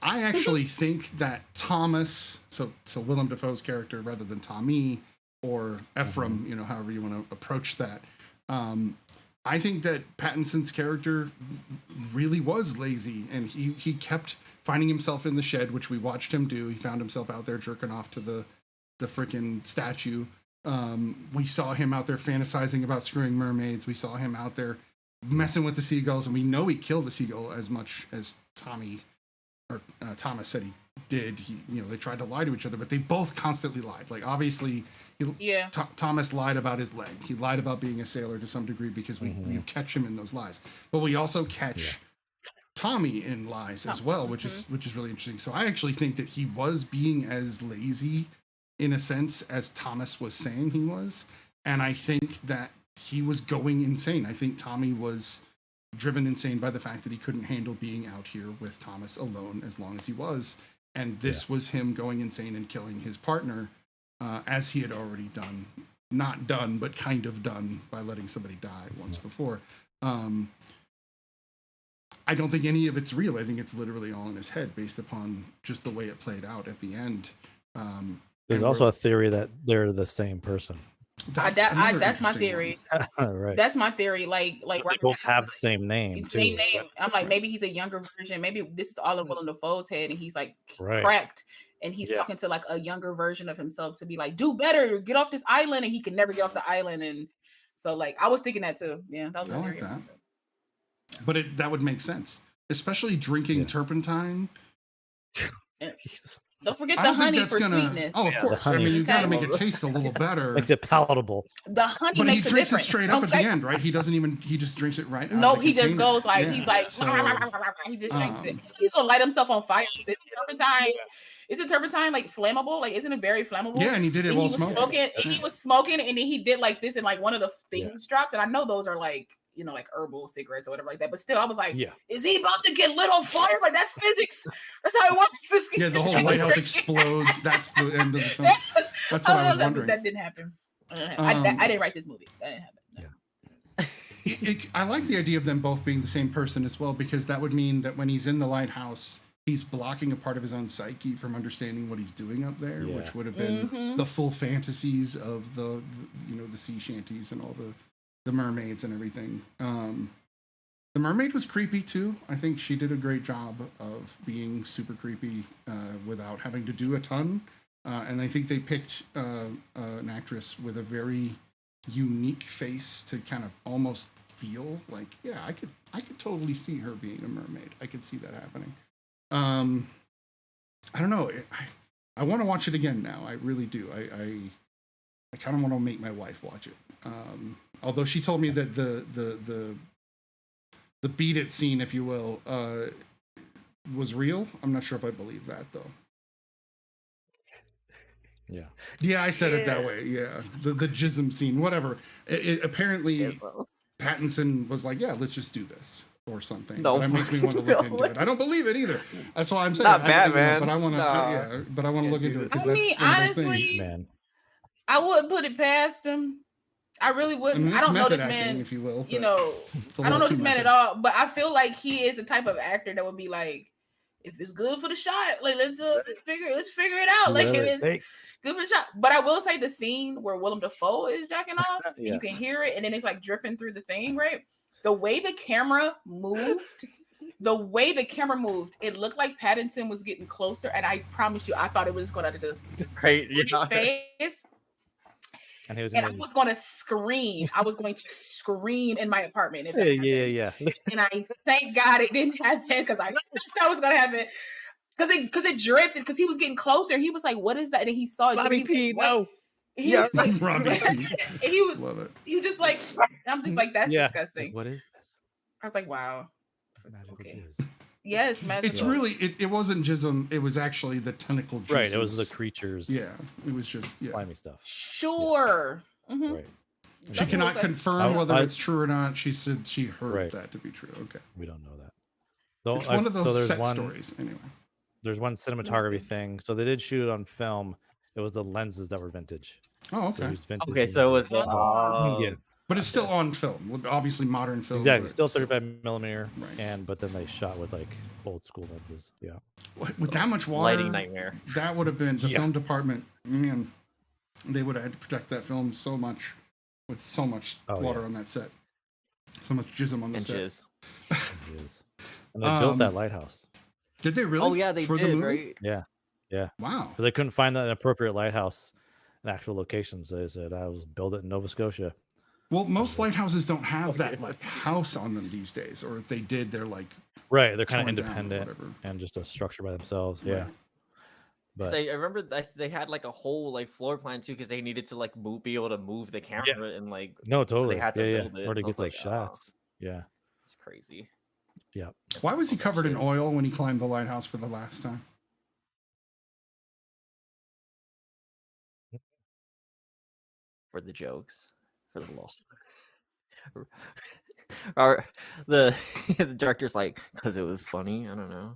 Speaker 2: I actually think that Thomas, so Willem Dafoe's character rather than Tommy or Ephraim, you know, however you want to approach that. I think that Pattinson's character really was lazy, and he kept finding himself in the shed, which we watched him do. He found himself out there jerking off to the freaking statue. We saw him out there fantasizing about screwing mermaids. We saw him out there messing with the seagulls, and we know he killed the seagull as much as Thomas said he did. They tried to lie to each other, but they both constantly lied. Like, obviously, Thomas lied about his leg. He lied about being a sailor to some degree because we catch him in those lies. But we also catch Tommy in lies as well, which is really interesting. So I actually think that he was being as lazy in a sense as Thomas was saying he was, and I think that he was going insane. I think Tommy was driven insane by the fact that he couldn't handle being out here with Thomas alone as long as he was, and this was him going insane and killing his partner, as he had already done. Not done, but kind of done by letting somebody die once before. I don't think any of it's real. I think it's literally all in his head based upon just the way it played out at the end.
Speaker 5: There's also a theory that they're the same person.
Speaker 3: That's my theory.
Speaker 5: Right.
Speaker 3: That's my theory. Like
Speaker 5: they both have the same name.
Speaker 3: Same name. I'm like, maybe he's a younger version. Maybe this is all in Willem Dafoe's head, and he's like cracked, and he's talking to like a younger version of himself to be like, do better, get off this island, and he can never get off the island. And so, like, I was thinking that too. Yeah, that was my theory.
Speaker 2: That. But that would make sense, especially drinking turpentine.
Speaker 3: Don't forget the honey for sweetness.
Speaker 2: Oh, of course. I mean, you got to make it taste a little better.
Speaker 5: Makes it palatable.
Speaker 3: The honey makes a difference. But he drinks it straight
Speaker 2: up at the end, right? He just drinks it right out.
Speaker 3: No, he just goes like, he's like, he just drinks it. He's going to light himself on fire. Is turpentine? Is it turpentine like flammable? Like, isn't it very flammable?
Speaker 2: Yeah, and he did it while smoking.
Speaker 3: He was smoking, and then he did like this, and like one of the things drops. And I know those are like, like herbal cigarettes or whatever like that. But still, I was like, is he about to get lit on fire? Like, that's physics. That's how it works.
Speaker 2: Yeah, the whole Lighthouse explodes. That's the end of the film. That's what I was wondering.
Speaker 3: That didn't happen. I didn't write this movie. That didn't happen. No.
Speaker 2: I like the idea of them both being the same person as well, because that would mean that when he's in the lighthouse, he's blocking a part of his own psyche from understanding what he's doing up there, which would have been the full fantasies of the sea shanties and all the mermaids and everything. The mermaid was creepy too. I think she did a great job of being super creepy without having to do a ton. And I think they picked an actress with a very unique face to kind of almost feel like, I could totally see her being a mermaid. I could see that happening. I don't know. I want to watch it again now. I really do. I kind of want to make my wife watch it. Although she told me that the beat it scene, if you will, was real. I'm not sure if I believe that though. Yeah, I said it that way. Yeah, the jism scene, whatever. It apparently Pattinson was like, let's just do this or something. No, that makes me want to look into it. I don't believe it either. That's why I'm saying
Speaker 8: not Batman,
Speaker 2: but I want to. But I want to look into it.
Speaker 3: I mean, honestly, I wouldn't put it past him. I really wouldn't. I don't know this man,
Speaker 2: if you will.
Speaker 3: I don't know this man at all. But I feel like he is the type of actor that would be like, if it's good for the shot, like let's figure it out. Like, if it's good for the shot. But I will say the scene where Willem Dafoe is jacking off, you can hear it, and then it's like dripping through the thing, right? The way the camera moved, it looked like Pattinson was getting closer, and I promise you, I thought it was going to just his face. And I was going to scream. I was going to scream in my apartment.
Speaker 5: Yeah.
Speaker 3: And I thank God it didn't happen, because I thought it was going to happen. Because it dripped, because he was getting closer. He was like, "What is that?" And he saw it.
Speaker 5: Bobby P. No.
Speaker 3: He was like,
Speaker 2: Robbie.
Speaker 3: Love it. He was just like, I'm just like, that's disgusting.
Speaker 5: What is this?
Speaker 3: I was like, wow.
Speaker 5: Okay.
Speaker 3: Yes, magical.
Speaker 2: It's really it wasn't jism. It was actually the tentacle juices.
Speaker 5: Right. It was the creatures.
Speaker 2: Yeah. It was just
Speaker 5: slimy stuff.
Speaker 3: Sure.
Speaker 5: Yeah. Mm-hmm. Right.
Speaker 2: She cannot confirm whether it's true or not. She said she heard that to be true. Okay.
Speaker 5: We don't know that.
Speaker 2: It's one of those set stories. Anyway.
Speaker 5: There's one cinematography thing. So they did shoot it on film. It was the lenses that were vintage.
Speaker 2: Oh, okay.
Speaker 5: So it was vintage.
Speaker 8: Okay, so it was
Speaker 2: But it's still on film, obviously modern film.
Speaker 5: Exactly, still 35 millimeter,
Speaker 2: right.
Speaker 5: But then they shot with like old school lenses. Yeah,
Speaker 2: with that much water,
Speaker 8: lighting nightmare.
Speaker 2: That would have been the film department. Man, they would have had to protect that film so much with so much water on that set, so much jism on the set.
Speaker 5: Jizz. And they built that lighthouse.
Speaker 2: Did they really?
Speaker 8: Oh yeah, they did, right?
Speaker 5: Yeah.
Speaker 2: Wow.
Speaker 5: They couldn't find an appropriate lighthouse in actual locations. They said, "I was build it in Nova Scotia."
Speaker 2: Well, most lighthouses don't have that like house on them these days, or if they did, they're like
Speaker 5: they're kind of independent and just a structure by themselves. Right. Yeah.
Speaker 8: But I remember they had like a whole like floor plan too, because they needed to like be able to move the camera and like
Speaker 5: totally.
Speaker 8: So they had to build it.
Speaker 5: Or to get those
Speaker 8: like,
Speaker 5: shots. Yeah.
Speaker 8: It's crazy.
Speaker 5: Yeah.
Speaker 2: Why was he covered in oil when he climbed the lighthouse for the last time?
Speaker 8: For the jokes, for the loss. The director's like, because it was funny. I don't know.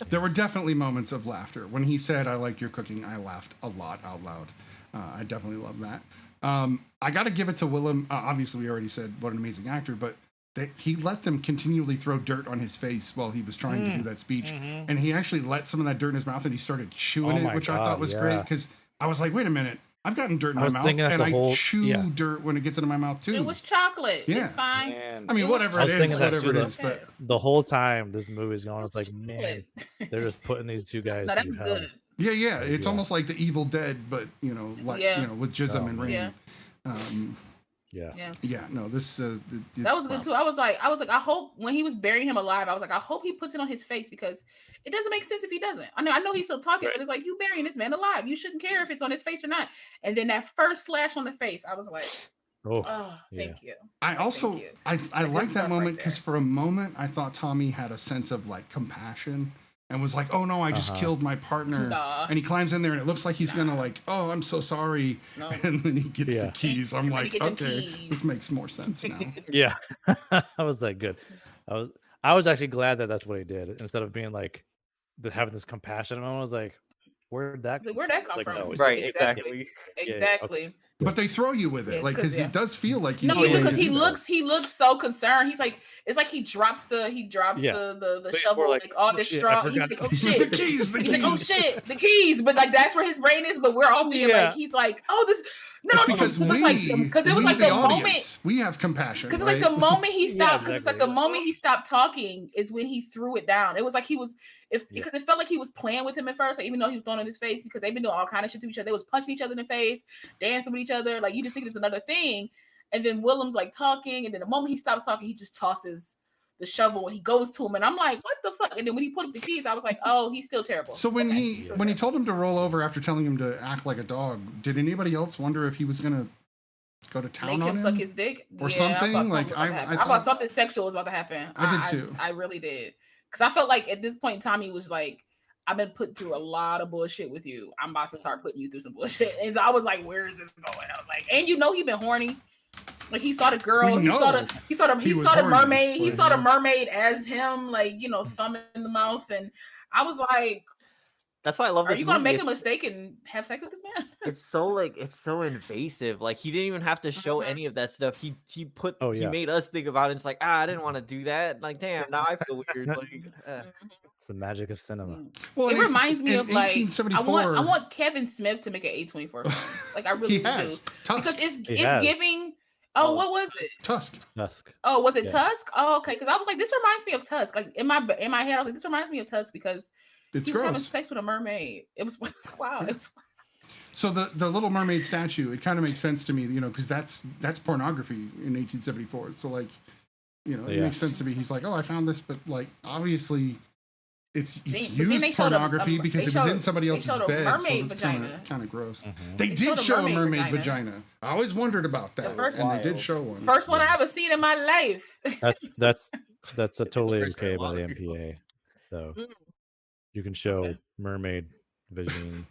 Speaker 2: There were definitely moments of laughter when he said, "I like your cooking." I laughed a lot out loud. I definitely love that. I got to give it to Willem. Obviously, we already said what an amazing actor, but he let them continually throw dirt on his face while he was trying to do that speech, and he actually let some of that dirt in his mouth and he started chewing it, which I thought was great because I was like, "Wait a minute." I've gotten dirt in my mouth, and I chew dirt when it gets into my mouth too.
Speaker 3: It was chocolate. Yeah. It's fine.
Speaker 2: Man. I mean, whatever it is, whatever it is. But
Speaker 5: the whole time this movie's going, it's like, man, they're just putting these two guys.
Speaker 3: That was good.
Speaker 2: Yeah. It's almost like the Evil Dead, but with jism and rain. No, this
Speaker 3: that was good too. I was like, I hope when he was burying him alive, I was like, I hope he puts it on his face because it doesn't make sense if he doesn't. I know he's still talking, but it's like, you burying this man alive. You shouldn't care if it's on his face or not. And then that first slash on the face, I was like, thank you.
Speaker 2: I like that moment because for a moment I thought Tommy had a sense of like compassion. And was like, "Oh no, I just killed my partner." And he climbs in there, and it looks like he's gonna like, "Oh, I'm so sorry." No. And then he gets the keys. I'm like, "Okay, this makes more sense now."
Speaker 5: Yeah, I was like, good. I was actually glad that that's what he did instead of being like having this compassion. I was like, where'd that
Speaker 3: come from?
Speaker 8: No, right, exactly.
Speaker 3: Exactly.
Speaker 2: But they throw you with it, like because it does feel like
Speaker 3: because he looks so concerned. He's like, it's like he drops the shovel like all distraught. He's like, oh shit, the keys. He's like, oh shit, the keys. But like that's where his brain is. But we're all thinking like he's like, oh this. Because it was like the moment
Speaker 2: we have compassion.
Speaker 3: Because like the moment he stopped, because it's like the moment he stopped talking is when he threw it down. It was like he was because it felt like he was playing with him at first, like, even though he was throwing in his face because they've been doing all kind of shit to each other. They was punching each other in the face, dancing with each other. Like you just think it's another thing. And then Willem's like talking, and then the moment he stops talking, he just tosses the shovel and he goes to him, and I'm like, what the fuck? And then when he put up the keys, I was like, oh, he's still terrible.
Speaker 2: So when he told him to roll over after telling him to act like a dog, did anybody else wonder if he was gonna go to town on him?
Speaker 3: Suck his dick
Speaker 2: or something?
Speaker 3: I thought something sexual was about to happen.
Speaker 2: I did too.
Speaker 3: I really did, because I felt like at this point Tommy was like, I've been put through a lot of bullshit with you. I'm about to start putting you through some bullshit. And so I was like, where is this going? I was like, and he been horny. Like he saw the girl, he saw the mermaid, he saw the mermaid as him, like, thumb in the mouth, and I was like,
Speaker 8: that's why I love this.
Speaker 3: Are you gonna make a mistake and have sex with this man?
Speaker 8: It's so invasive. Like he didn't even have to show any of that stuff. He made us think about it. It's like, I didn't want to do that. Like, damn, now I feel weird. Like,
Speaker 5: it's the magic of cinema.
Speaker 3: Well, it reminds me of like I want Kevin Smith to make an A24 film. Like I really do. Because it's giving. Oh, what was it?
Speaker 2: Tusk.
Speaker 3: Oh, was it Tusk? Oh, okay. Because I was like, this reminds me of Tusk. Like in my head, I was like, this reminds me of Tusk because he was having sex with a mermaid. It was wild.
Speaker 2: So the Little Mermaid statue, it kind of makes sense to me, because that's pornography in 1874. So like, it makes sense to me. He's like, oh, I found this, but like obviously it's used pornography because it was in somebody else's bed.
Speaker 3: Mermaid
Speaker 2: so
Speaker 3: vagina.
Speaker 2: Kind of gross. Mm-hmm. They did show a mermaid vagina. I always wondered about that. They did show one.
Speaker 3: First one I ever seen in my life.
Speaker 5: That's a totally okay by the MPA. So you can show mermaid vagina.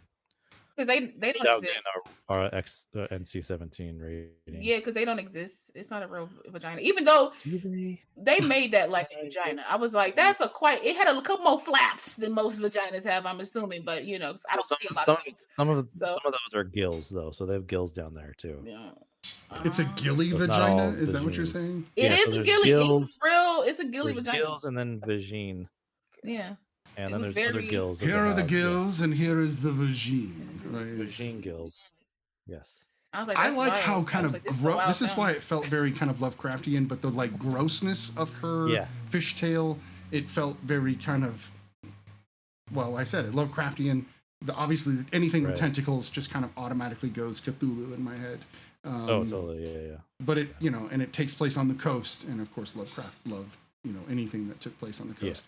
Speaker 3: Because they don't exist.
Speaker 5: Our NC-17 rating.
Speaker 3: Yeah, because they don't exist. It's not a real vagina. Even though they made that like a vagina. I was like, it had a couple more flaps than most vaginas have, I'm assuming. But, I don't see a lot of things.
Speaker 5: Some of those are gills, though. So they have gills down there, too.
Speaker 3: Yeah.
Speaker 2: It's a gilly vagina. Is that what you're saying?
Speaker 3: It is a gilly.
Speaker 5: Gills,
Speaker 3: It's a gilly vagina.
Speaker 5: Gills and then vagine.
Speaker 3: Yeah.
Speaker 5: And then there's other gills.
Speaker 2: Here are the gills, and here is the vagine.
Speaker 5: Vagine gills. Yes.
Speaker 3: I was like,
Speaker 2: I like how kind of gross. This is why it felt very kind of Lovecraftian, but the like grossness of her fishtail, it felt very kind of. Well, I said it, Lovecraftian. Obviously, anything with tentacles just kind of automatically goes Cthulhu in my head.
Speaker 5: Totally, yeah.
Speaker 2: But it, and it takes place on the coast, and of course, Lovecraft loved, anything that took place on the coast.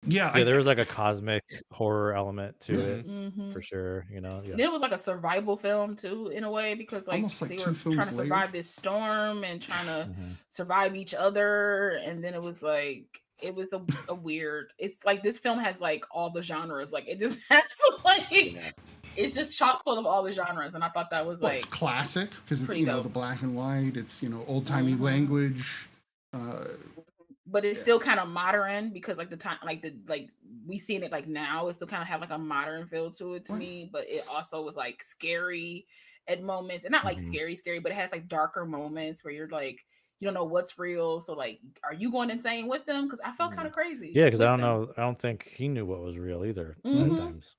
Speaker 5: There was like a cosmic horror element to it for sure.
Speaker 3: And it was like a survival film too, in a way, because like they were trying to survive this storm and trying to survive each other, and then it was like. It was a weird. It's like this film has like all the genres. Like it just has like it's just chock full of all the genres, and I thought that was like
Speaker 2: it's classic because it's
Speaker 3: dope.
Speaker 2: The black and white. It's old timey language,
Speaker 3: but it's still kind of modern because like the time like we seen it like now. It still kind of have like a modern feel to it to me, but it also was like scary at moments, and not like scary, but it has like darker moments where you're like. You don't know what's real, so like, are you going insane with them? Because I felt kind of crazy.
Speaker 5: Yeah, because I don't know. I don't think he knew what was real either. Sometimes,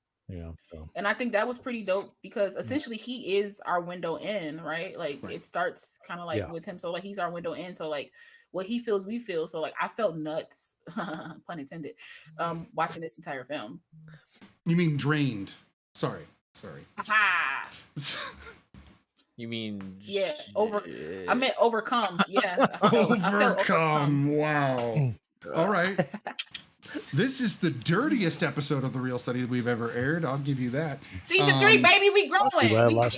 Speaker 5: So.
Speaker 3: And I think that was pretty dope because essentially he is our window in, right? Like it starts kind of like with him, so like he's our window in. So like what he feels, we feel. So like I felt nuts, pun intended, watching this entire film.
Speaker 2: You mean drained? Sorry.
Speaker 3: Aha.
Speaker 8: You mean
Speaker 3: I meant overcome. Yeah.
Speaker 2: Overcome. Wow. All right. This is the dirtiest episode of The Real Study that we've ever aired. I'll give you that.
Speaker 3: Season 3, baby, we growing.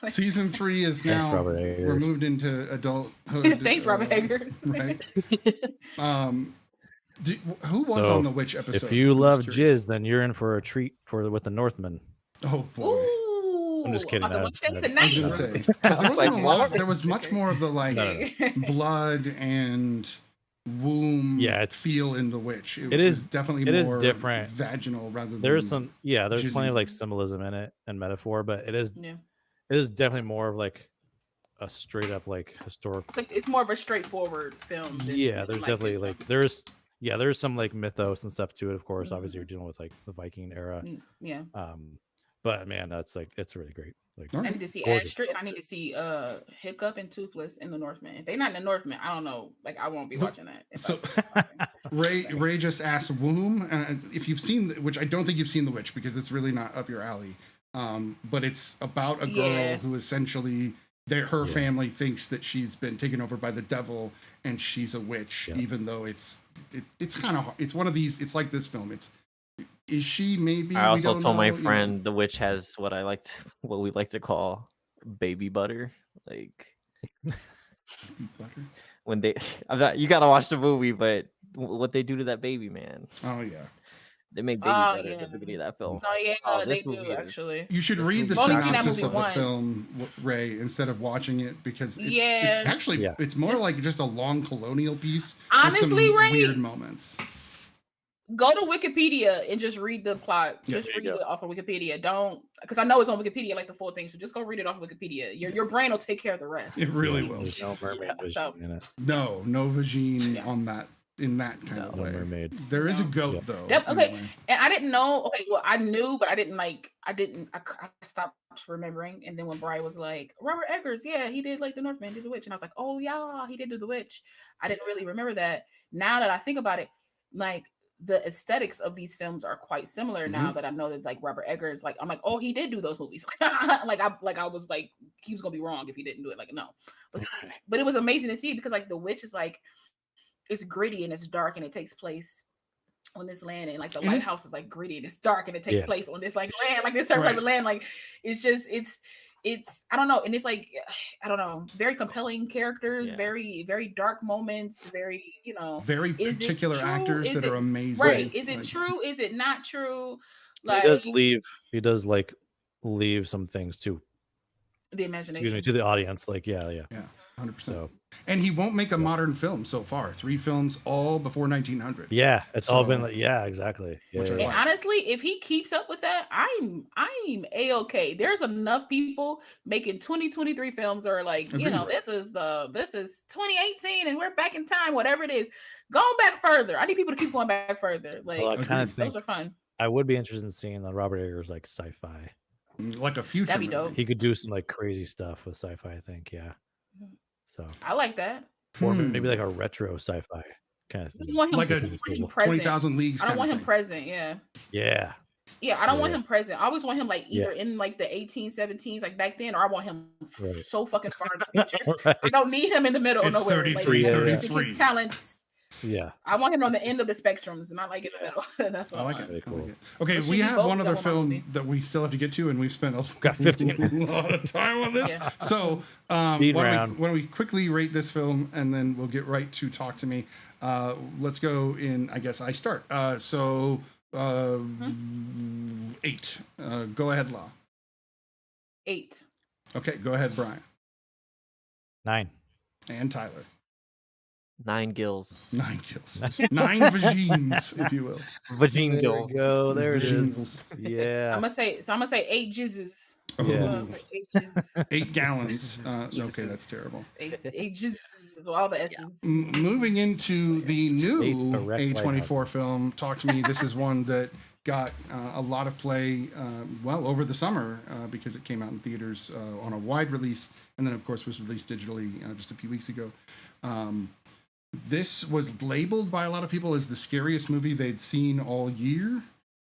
Speaker 2: Season 3 is now we're moved into adulthood.
Speaker 3: Thanks, Robert Eggers.
Speaker 2: Right. Who was on the witch episode?
Speaker 5: If you love jizz, then you're in for a treat with the Northmen.
Speaker 2: Oh boy.
Speaker 3: Ooh.
Speaker 5: I'm just kidding.
Speaker 3: There
Speaker 2: was much more of the like blood and womb feel in The Witch. It is definitely more
Speaker 5: different,
Speaker 2: vaginal rather than
Speaker 5: there's plenty of like symbolism in it and metaphor, but it is definitely more of like a straight up like historical.
Speaker 3: It's more of a straightforward film.
Speaker 5: There's definitely like there's some like mythos and stuff to it, of course. Obviously you're dealing with like the Viking era. But man, that's like it's really great. Like
Speaker 3: I need to see Astrid and I need to see Hiccup and Toothless in the Northman. If they're not in the Northman, I don't know. Like I won't be watching that.
Speaker 2: So Ray just asked Womb, if you've seen, which I don't think you've seen The Witch because it's really not up your alley. But it's about a girl who essentially her family thinks that she's been taken over by the devil and she's a witch, even though it's kind of it's one of these. It's like this film. Is she maybe?
Speaker 8: I also told my friend the witch has what we like to call baby butter. Like
Speaker 2: butter?
Speaker 8: When you gotta watch the movie, but what they do to that baby, man.
Speaker 2: Oh yeah.
Speaker 8: They make baby butter at the beginning of that film.
Speaker 3: Oh yeah, they do actually.
Speaker 2: You should read the synopsis of the film, Ray, instead of watching it because it's actually it's more like just a long colonial piece.
Speaker 3: Honestly,
Speaker 2: with some
Speaker 3: Ray,
Speaker 2: weird moments.
Speaker 3: Go to Wikipedia and just read the plot. Just read it off of Wikipedia. Don't, because I know it's on Wikipedia, like the full thing. So just go read it off of Wikipedia. Your brain will take care of the rest.
Speaker 2: It really will.
Speaker 5: There's no mermaid in it.
Speaker 2: No vagine on that in that kind of way.
Speaker 5: Mermaid.
Speaker 2: There is a goat though.
Speaker 3: Okay, and I didn't know. Okay, well I knew, but I didn't like. I stopped remembering. And then when Brian was like, Robert Eggers, he did like the Northman, did the witch, and I was like, oh yeah, he did do the witch. I didn't really remember that. Now that I think about it, like. The aesthetics of these films are quite similar now that I know that like Robert Eggers, like I'm like, oh, he did do those movies. I was like, he was gonna be wrong if he didn't do it. Like no, but it was amazing to see because like The Witch is like it's gritty and it's dark and it takes place on this land and like the lighthouse is like gritty and it's dark and it takes place on this like land, like this certain type of land. Like it's just it's I don't know, and it's like I don't know, very compelling characters, very very dark moments, very
Speaker 2: very particular actors that are amazing.
Speaker 3: Right? Is it true? Is it not true?
Speaker 5: Like he does like leave some things to
Speaker 3: the imagination,
Speaker 5: to the audience. Like
Speaker 2: 100%.
Speaker 5: So
Speaker 2: And he won't make a modern film so far. 3 films, all before 1900.
Speaker 5: Yeah, it's all been like, yeah, exactly. Yeah,
Speaker 3: and honestly, if he keeps up with that, I'm a-okay. There's enough people making 2023 films or like, this is 2018 and we're back in time, whatever it is. Going back further. I need people to keep going back further. Like,
Speaker 5: I kind of think
Speaker 3: those are fun.
Speaker 5: I would be interested in seeing the Robert Eggers like sci-fi.
Speaker 2: Like a future.
Speaker 3: That'd be dope.
Speaker 5: He could do some like crazy stuff with sci-fi, I think. Yeah. So
Speaker 3: I like that.
Speaker 5: Or maybe like a retro sci-fi kind of thing.
Speaker 3: I want him,
Speaker 2: like a 20,000 Leagues.
Speaker 3: I don't want him present. Yeah.
Speaker 5: Yeah.
Speaker 3: Yeah, I don't want him present. I always want him like either in like the 1817s, like back then, or I want him so fucking far in the future. I don't need him in the middle or nowhere.
Speaker 2: 33,
Speaker 3: like, his talents.
Speaker 5: Yeah.
Speaker 3: I want him on the end of the spectrums, not like in the middle. That's what I
Speaker 2: like
Speaker 3: want.
Speaker 2: it. I like it. Okay, we have one other film that we still have to get to, and we've spent
Speaker 5: got 15 minutes.
Speaker 2: a lot of time on this.
Speaker 3: Yeah.
Speaker 2: So, why don't we quickly rate this film, and then we'll get right to Talk to Me. Let's go in. I guess I start. 8. Go ahead, Law.
Speaker 3: 8.
Speaker 2: Okay, go ahead, Brian.
Speaker 5: 9.
Speaker 2: And Tyler.
Speaker 8: 9 gills.
Speaker 2: 9 kills. 9 vagines, if you will.
Speaker 8: Vagine gills.
Speaker 5: There we go. There it is. Yeah.
Speaker 3: I'm gonna say 8 jizzes.
Speaker 5: Yeah.
Speaker 3: 8 jizzes.
Speaker 2: 8 gallons. Okay, that's terrible.
Speaker 3: 8 jizzes. All the essence.
Speaker 2: Moving into the new A24
Speaker 5: lighthouses.
Speaker 2: film, Talk to Me. This is one that got a lot of play over the summer because it came out in theaters on a wide release, and then of course was released digitally just a few weeks ago. This was labeled by a lot of people as the scariest movie they'd seen all year.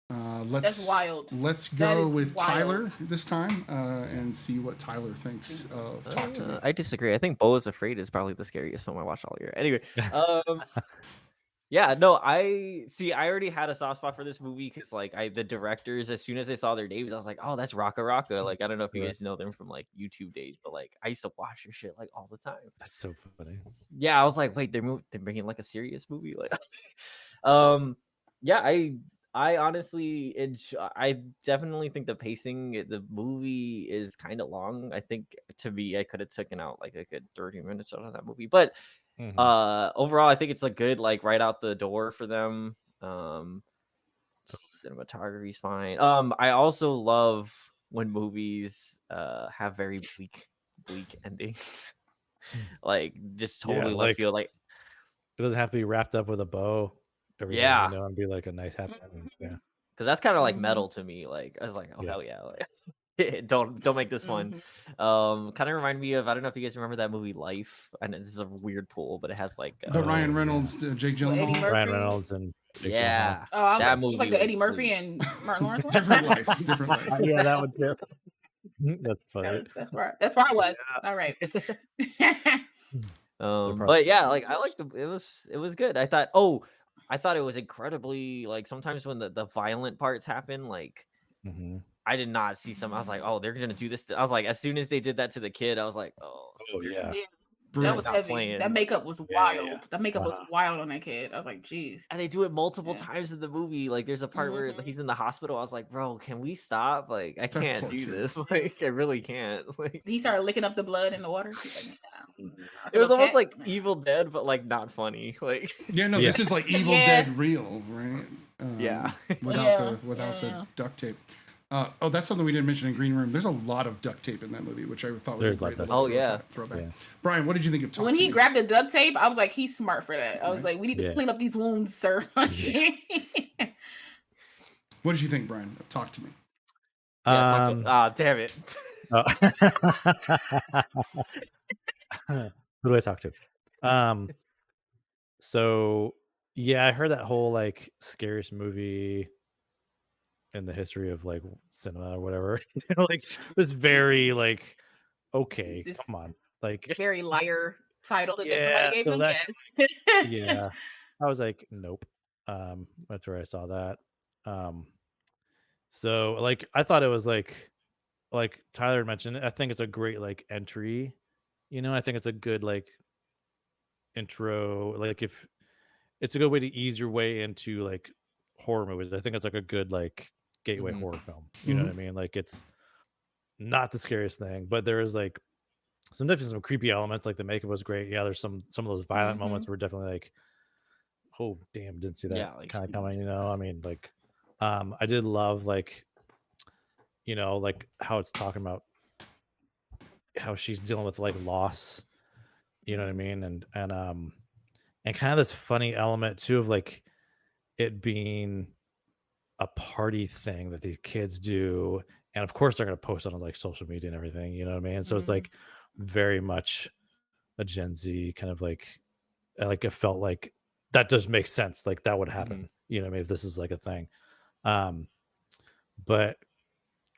Speaker 3: That's wild.
Speaker 2: Let's go with wild. Tyler this time and see what Tyler thinks of Talk to Me.
Speaker 8: I disagree. I think Beau is Afraid is probably the scariest film I watched all year. Anyway, yeah, no, I already had a soft spot for this movie because like the directors, as soon as I saw their names, I was like, oh, that's Raka Raka. Like, I don't know if you guys know them from like YouTube days, but like I used to watch their shit like all the time.
Speaker 5: That's so funny.
Speaker 8: Yeah, I was like, wait, they're making like a serious movie, like, yeah, I honestly, I definitely think the pacing, the movie is kind of long. I think to me, I could have taken out like a good 30 minutes out of that movie, but overall, I think it's like good, like right out the door for them. Cinematography is fine. I also love when movies have very bleak endings. Like just totally
Speaker 5: like,
Speaker 8: feel like
Speaker 5: it doesn't have to be wrapped up with a bow.
Speaker 8: Yeah,
Speaker 5: and be like a nice happy ending. Yeah,
Speaker 8: because that's kind of like metal to me. Like I was like, oh hell yeah, like don't make this fun. Kind of remind me of, I don't know if you guys remember that movie Life. And this is a weird pool, but it has like
Speaker 2: the Ryan Reynolds, Jake Gyllenhaal,
Speaker 5: Ryan Reynolds, and Jake
Speaker 8: yeah,
Speaker 3: oh,
Speaker 8: that movie
Speaker 3: like the Eddie Murphy and Martin Lawrence.
Speaker 2: Different life.
Speaker 5: Yeah, that one too. That's funny.
Speaker 3: That's where I was. Yeah. All right.
Speaker 8: But yeah, like I liked it was good. I thought it was incredibly, like, sometimes when the violent parts happen, like I did not see some. I was like, oh, they're gonna do this. I was like, as soon as they did that to the kid, I was like, oh
Speaker 5: yeah.
Speaker 3: That was heavy. Playing. That makeup was wild. Yeah. That makeup was wild on that kid. I was like, geez.
Speaker 8: And they do it multiple times in the movie. Like, there's a part where he's in the hospital. I was like, bro, can we stop? Like, I can't do this. Like, I really can't. Like,
Speaker 3: he started licking up the blood in the water. Like,
Speaker 8: it was almost like Evil Dead, but like not funny. Like,
Speaker 2: this is like Evil Dead real, right? Without the duct tape. That's something we didn't mention in Green Room. There's a lot of duct tape in that movie, which I thought was a great throwback. Yeah. Brian, what did you think of Talk
Speaker 3: when he grabbed the duct tape? I was like, he's smart for that. I was like, we need to clean up these wounds, sir.
Speaker 2: What did you think, Brian, of Talk to Me?
Speaker 8: Damn it.
Speaker 5: Who do I talk to? So yeah, I heard that whole like scariest movie in the history of like cinema or whatever. Like it was very like, okay, come on, like
Speaker 3: very liar title that somebody gave him.
Speaker 5: Yeah, I was like, nope. That's where I saw that. So like I thought it was like Tyler mentioned, I think it's a great like entry. I think it's a good like intro. Like if it's a good way to ease your way into like horror movies. I think it's like a good like gateway horror film. You know what I mean? Like it's not the scariest thing, but there is like definitely some creepy elements. Like the makeup was great. Yeah, there's some of those violent
Speaker 3: Mm-hmm.
Speaker 5: moments were definitely like, oh damn, didn't see that
Speaker 8: like,
Speaker 5: kind of coming. You know, I mean, like, I did love like, you know, like how it's talking about how she's dealing with like loss. You know what I mean? And kind of this funny element too of like it being a party thing that these kids do, and of course they're going to post on like social media and everything, you know what I mean? So it's like very much a Gen Z kind of like it felt like that does make sense, like that would happen, you know what I mean, if this is like a thing. But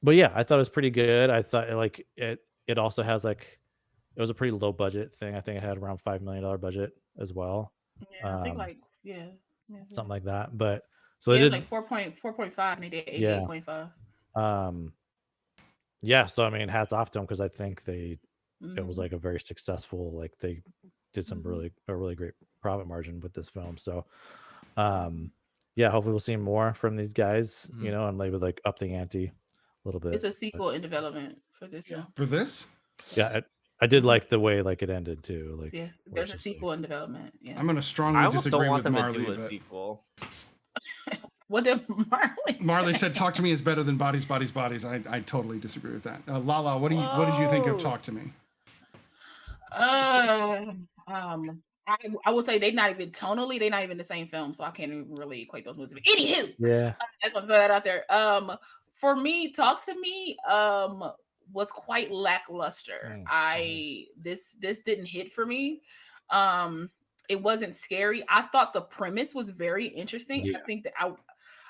Speaker 5: yeah, I thought it was pretty good. I thought like it also has like, it was a pretty low budget thing. I think it had around $5 million budget as well.
Speaker 3: Yeah, I think like
Speaker 5: something like that. But so
Speaker 3: it
Speaker 5: did
Speaker 3: was like 4.5 and they did 88.5.
Speaker 5: Yeah, so I mean, hats off to them because I think it was like a very successful, like they did some a really great profit margin with this film. So yeah, hopefully we'll see more from these guys, you know, and maybe like up the ante a little bit.
Speaker 3: It's a sequel in development for this film.
Speaker 2: For this?
Speaker 5: Yeah, I did like the way like it ended too. Like
Speaker 3: there's a sequel in development. Yeah,
Speaker 2: I'm gonna strongly disagree with Marley.
Speaker 8: To do a sequel.
Speaker 3: What did Marley?
Speaker 2: Marley said, "Talk to Me is better than Bodies, Bodies, Bodies." I totally disagree with that. Lala, what did you think of Talk to Me?
Speaker 3: I would say they're not even tonally, they're not even the same film, so I can't even really equate those movies. But anywho,
Speaker 5: yeah,
Speaker 3: that's what I put that out there. For me, Talk to Me was quite lackluster. This didn't hit for me. It wasn't scary. I thought the premise was very interesting. Yeah. I think that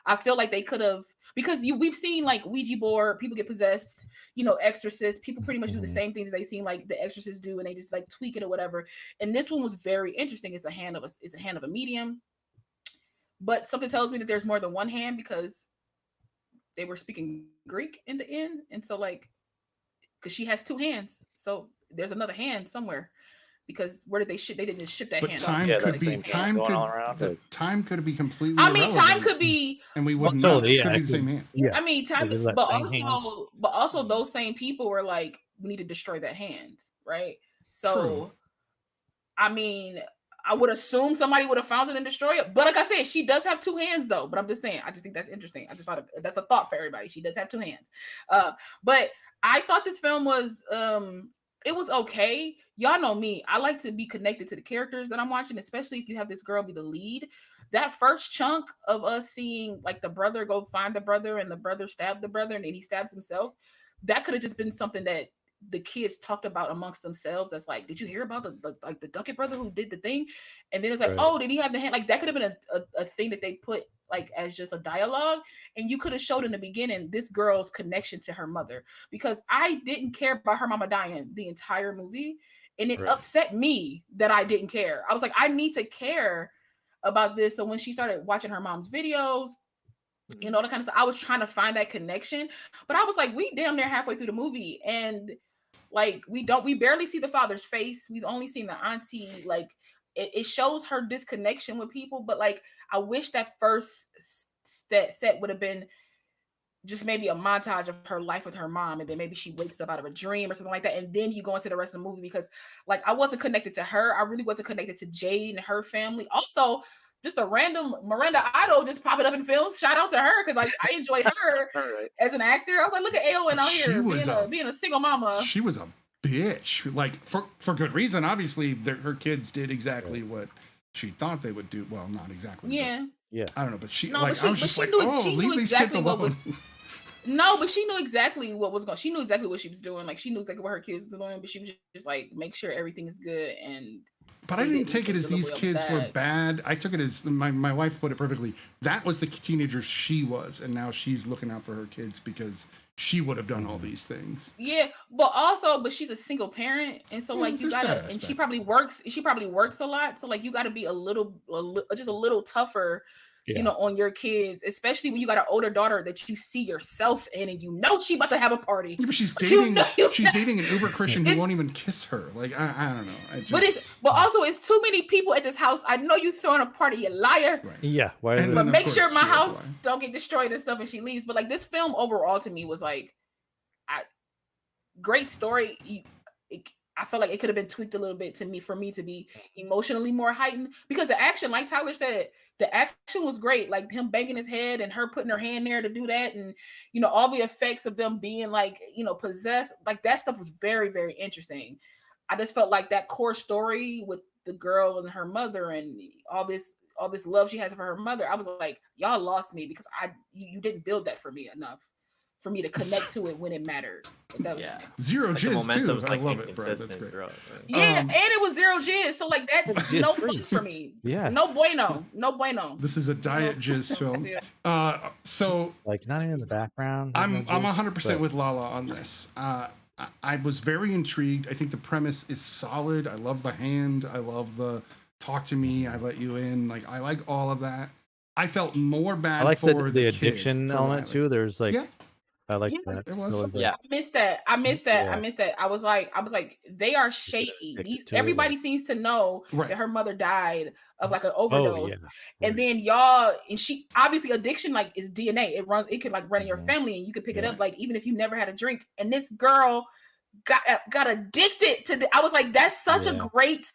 Speaker 3: I feel like they could have, because we've seen like Ouija board, people get possessed, you know, exorcists, people pretty much do the same things they seem like the exorcists do, and they just like tweak it or whatever. And this one was very interesting. It's a hand of a medium, but something tells me that there's more than one hand because they were speaking Greek in the end, and so like, because she has two hands, so there's another hand somewhere. Because where did they ship? They didn't just ship that hand.
Speaker 2: Time could be time could be completely.
Speaker 3: I mean, time could be,
Speaker 2: and we wouldn't know. It could be the same hand.
Speaker 3: Yeah. I mean, time, but also those same people were like, we need to destroy that hand, right? So, I mean, I would assume somebody would have found it and destroyed it. But like I said, she does have two hands, though. But I'm just saying, I just think that's interesting. I just thought that's a thought for everybody. She does have two hands. But I thought this film was. It was okay. Y'all know me. I like to be connected to the characters that I'm watching, especially if you have this girl be the lead. That first chunk of us seeing like the brother go find the brother and the brother stab the brother and then he stabs himself, that could have just been something that the kids talked about amongst themselves. That's like, did you hear about the Duckett brother who did the thing? And then it's like, oh, did he have the hand? Like that could have been a thing that they put like as just a dialogue, and you could have showed in the beginning this girl's connection to her mother, because I didn't care about her mama dying the entire movie, and it upset me that I didn't care. I was like, I need to care about this. So when she started watching her mom's videos, you know, that kind of stuff, I was trying to find that connection, but I was like, we damn near halfway through the movie, and like we barely see the father's face. We've only seen the auntie. Like it shows her disconnection with people, but like I wish that first set would have been just maybe a montage of her life with her mom, and then maybe she wakes up out of a dream or something like that, and then you go into the rest of the movie, because like I wasn't connected to her. I really wasn't connected to Jade and her family. Also, just a random Miranda Otto just popping up in films. Shout out to her, because like I enjoyed her as an actor. I was like, look at Aowen out here being a single mama.
Speaker 2: She was a bitch, like for good reason. Obviously, her kids did exactly what she thought they would do. Well, not exactly.
Speaker 3: Yeah.
Speaker 2: I don't know, but she.
Speaker 3: No,
Speaker 2: like,
Speaker 3: but
Speaker 2: I was just like,
Speaker 3: she knew exactly what was. No, but she knew exactly what was going. She knew exactly what she was doing. Like she knew exactly what her kids were doing, but she was just like, make sure everything is good. And
Speaker 2: but I didn't take it as these kids were bad. I took it as my wife put it perfectly. That was the teenager she was, and now she's looking out for her kids because she would have done all these things. Yeah,
Speaker 3: but she's a single parent, and so like you gotta, and she probably works a lot. So like you gotta be a little tougher. You know, on your kids, especially when you got an older daughter that you see yourself in, and you know she about to have a party.
Speaker 2: Yeah, but she's dating. She's dating an Uber Christian who won't even kiss her. Like I don't know.
Speaker 3: But also it's too many people at this house. I know you throwing a party, you liar.
Speaker 5: Right. Yeah.
Speaker 3: But make sure my house don't get destroyed and stuff, and she leaves. But like this film overall to me was like, great story. I felt like it could have been tweaked a little bit for me to be emotionally more heightened, because the action, like Tyler said, the action was great. Like him banging his head and her putting her hand there to do that. And, you know, all the effects of them being like, you know, possessed, like that stuff was very, very interesting. I just felt like that core story with the girl and her mother and all this love she has for her mother. I was like, y'all lost me because you didn't build that for me enough for me to connect to it when it mattered. That was
Speaker 2: zero
Speaker 8: like
Speaker 2: jizz too.
Speaker 8: Like
Speaker 2: I love it, bro. That's great.
Speaker 3: Yeah, and it was zero jizz, so like that's no fun for me.
Speaker 5: Yeah,
Speaker 3: no bueno.
Speaker 2: This is a diet jizz film. So
Speaker 5: like not even in the background.
Speaker 2: I'm 100% with Lala on this. I was very intrigued. I think the premise is solid. I love the hand. I love the talk to me. I let you in. Like I like all of that. I felt more bad.
Speaker 5: I like
Speaker 2: for
Speaker 5: the addiction element too. There's like. I like that.
Speaker 3: I missed that. I was like, they are shaky. Everybody seems to know that her mother died of like an overdose. And then and she obviously addiction like is DNA. It could like run in your family and you could pick it up like even if you never had a drink. And this girl got addicted to I was like, that's such a great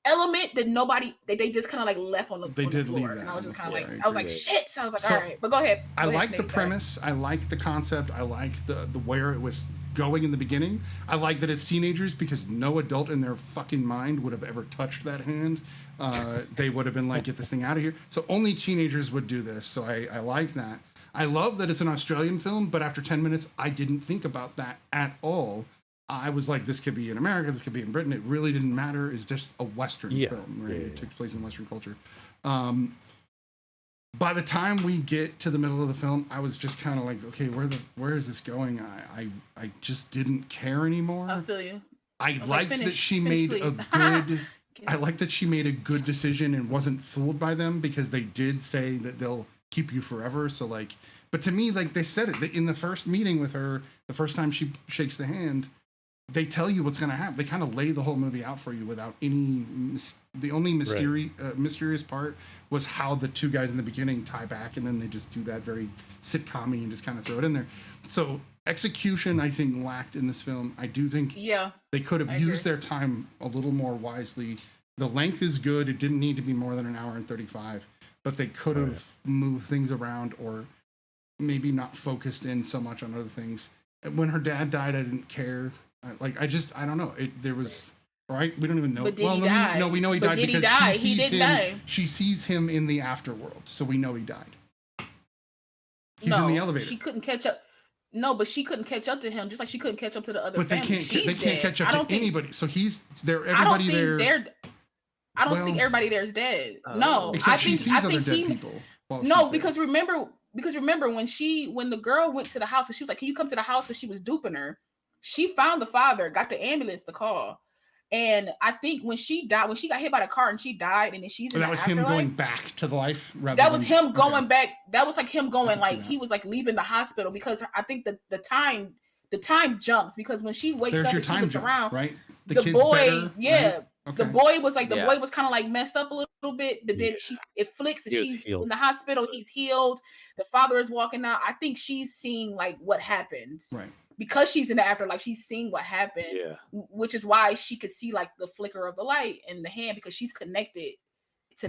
Speaker 3: element that they just kind of like left on the floor. And I was just kind of like, I was like, shit. So I was like, all right, but go ahead.
Speaker 2: I like the premise. I like the concept. I like the where it was going in the beginning. I like that it's teenagers because no adult in their fucking mind would have ever touched that hand. They would have been like, get this thing out of here. So only teenagers would do this. So I like that. I love that it's an Australian film, but after 10 minutes, I didn't think about that at all. I was like, this could be in America, this could be in Britain. It really didn't matter. It's just a Western film, right? It took place in Western culture. By the time we get to the middle of the film, I was just kind of like, okay, where is this going? I just didn't care anymore.
Speaker 3: I feel you.
Speaker 2: I liked that she made a good. I like that she made a good decision and wasn't fooled by them because they did say that they'll keep you forever. So like, but to me, like they said it in the first meeting with her, the first time she shakes the hand. They tell you what's going to happen. They kind of lay the whole movie out for you without any. The only mysterious part was how the two guys in the beginning tie back, and then they just do that very sitcom-y and just kind of throw it in there. So execution, I think, lacked in this film. I do think they could have used their time a little more wisely. The length is good. It didn't need to be more than an hour and 35, but they could have moved things around or maybe not focused in so much on other things. When her dad died, I didn't care. I don't know. There was, right? We don't even know.
Speaker 3: But did he die?
Speaker 2: No, we know he died
Speaker 3: because
Speaker 2: he didn't die. She sees him in the afterworld, so we know he died. He's in the elevator.
Speaker 3: She couldn't catch up. No, but she couldn't catch up to him, just like she couldn't catch up to the other family.
Speaker 2: They can't catch up to anybody. So he's there. Everybody there.
Speaker 3: I don't think everybody there is dead. No,
Speaker 2: I think people.
Speaker 3: No, because remember when the girl went to the house and she was like, "Can you come to the house?" Because she was duping her. She found the father, got the ambulance to call. And I think when she got hit by the car and she died, and then she's in the afterlife.
Speaker 2: That was him going back to the life?
Speaker 3: That was him going back. That was like him going, like, he was like leaving the hospital because I think the time jumps because when she wakes up and she looks around,
Speaker 2: right?
Speaker 3: The boy, right? Okay. The boy was like, boy was kind of like messed up a little bit, but then it flicks and she's in the hospital. He's healed. The father is walking out. I think she's seeing like what happened.
Speaker 2: Right.
Speaker 3: Because she's in the afterlife, she's seeing what happened, which is why she could see like the flicker of the light in the hand because she's connected to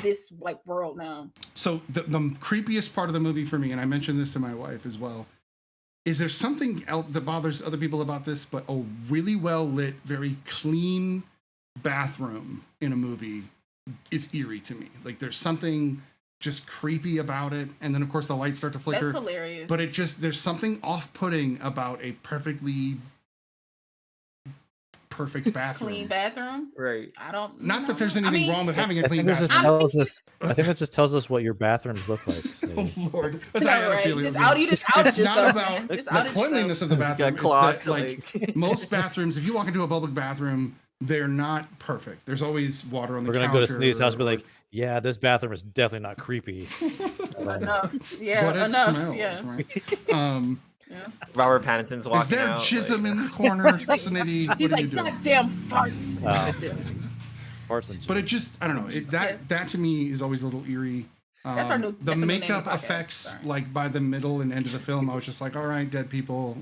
Speaker 3: this like world now.
Speaker 2: So the creepiest part of the movie for me, and I mentioned this to my wife as well, is there something else that bothers other people about this, but a really well lit, very clean bathroom in a movie is eerie to me. Like there's something just creepy about it, and then of course the lights start to flicker.
Speaker 3: That's hilarious.
Speaker 2: But there's something off-putting about a perfect bathroom.
Speaker 3: Clean bathroom,
Speaker 8: right?
Speaker 2: Not that there's anything wrong with having a clean bathroom.
Speaker 5: I think that just tells us what your bathrooms look like.
Speaker 2: Oh Lord, that's
Speaker 3: just out yourself.
Speaker 2: It's not about the cleanliness of the bathroom.
Speaker 8: It's got
Speaker 2: that, like most bathrooms, if you walk into a public bathroom, they're not perfect. There's always water on the counter.
Speaker 5: We're gonna go to Snee's house and be like, yeah, this bathroom is definitely not creepy.
Speaker 3: Enough. Yeah,
Speaker 2: but
Speaker 3: enough.
Speaker 2: Smells,
Speaker 3: yeah.
Speaker 2: Right?
Speaker 8: Robert Pattinson's walking
Speaker 2: out. Is there
Speaker 8: out,
Speaker 2: jism in the corner?
Speaker 3: He's like, goddamn farts.
Speaker 5: Farts and jizz.
Speaker 2: But it just, I don't know. That to me is always a little eerie.
Speaker 3: That's our new.
Speaker 2: The makeup effects, like by the middle and end of the film, I was just like, all right, dead people,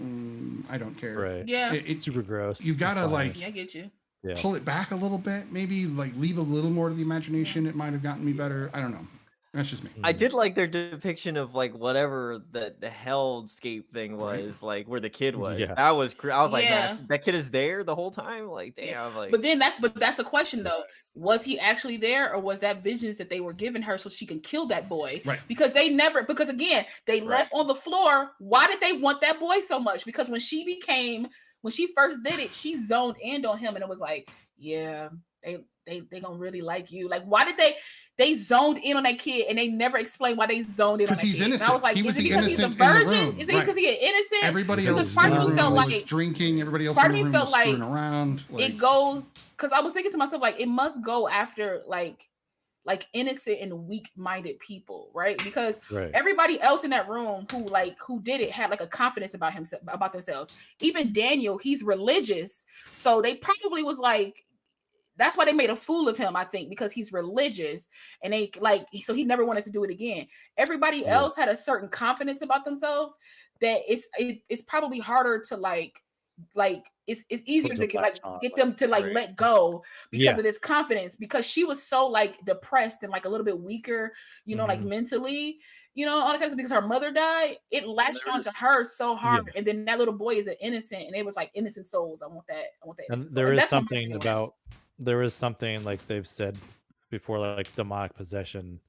Speaker 2: I don't care.
Speaker 5: Right.
Speaker 3: Yeah.
Speaker 5: It's super gross.
Speaker 2: You gotta like,
Speaker 3: I get you.
Speaker 2: Pull it back a little bit, maybe like leave a little more to the imagination. It might have gotten me better. I don't know. That's just me.
Speaker 8: I did like their depiction of like whatever the hellscape thing was, like where the kid was.
Speaker 5: Yeah.
Speaker 8: That was I was like, man, that kid is there the whole time. Like, damn. Like,
Speaker 3: but that's the question though. Was he actually there, or was that visions that they were giving her so she can kill that boy?
Speaker 2: Right.
Speaker 3: Because again, they left on the floor. Why did they want that boy so much? Because when she first did it, she zoned in on him, and it was like, yeah, they gonna really like you. Like, why did they zoned in on that kid, and they never explained why they zoned in on that kid?
Speaker 2: Innocent.
Speaker 3: And I was like, is it because he's a virgin? Is it because he is innocent?
Speaker 2: Everybody else
Speaker 3: part of me felt like
Speaker 2: drinking. Everybody else
Speaker 3: part
Speaker 2: in
Speaker 3: of
Speaker 2: the
Speaker 3: me
Speaker 2: room
Speaker 3: felt
Speaker 2: was screwing
Speaker 3: like
Speaker 2: around.
Speaker 3: It goes because I was thinking to myself like it must go after like innocent and weak-minded people, right? Because everybody else in that room who did it had like a confidence about themselves. Even Daniel, he's religious, so they probably was like, that's why they made a fool of him, I think, because he's religious, and so he never wanted to do it again. Everybody else had a certain confidence about themselves that it's probably harder to like it's easier to get them to let go because of this confidence, because she was so like depressed and like a little bit weaker, like mentally, all that kind of stuff, because her mother died. It latched onto her so hard, and then that little boy is an innocent, and it was like innocent souls. I want that.
Speaker 5: And there is something like they've said before, like demonic possession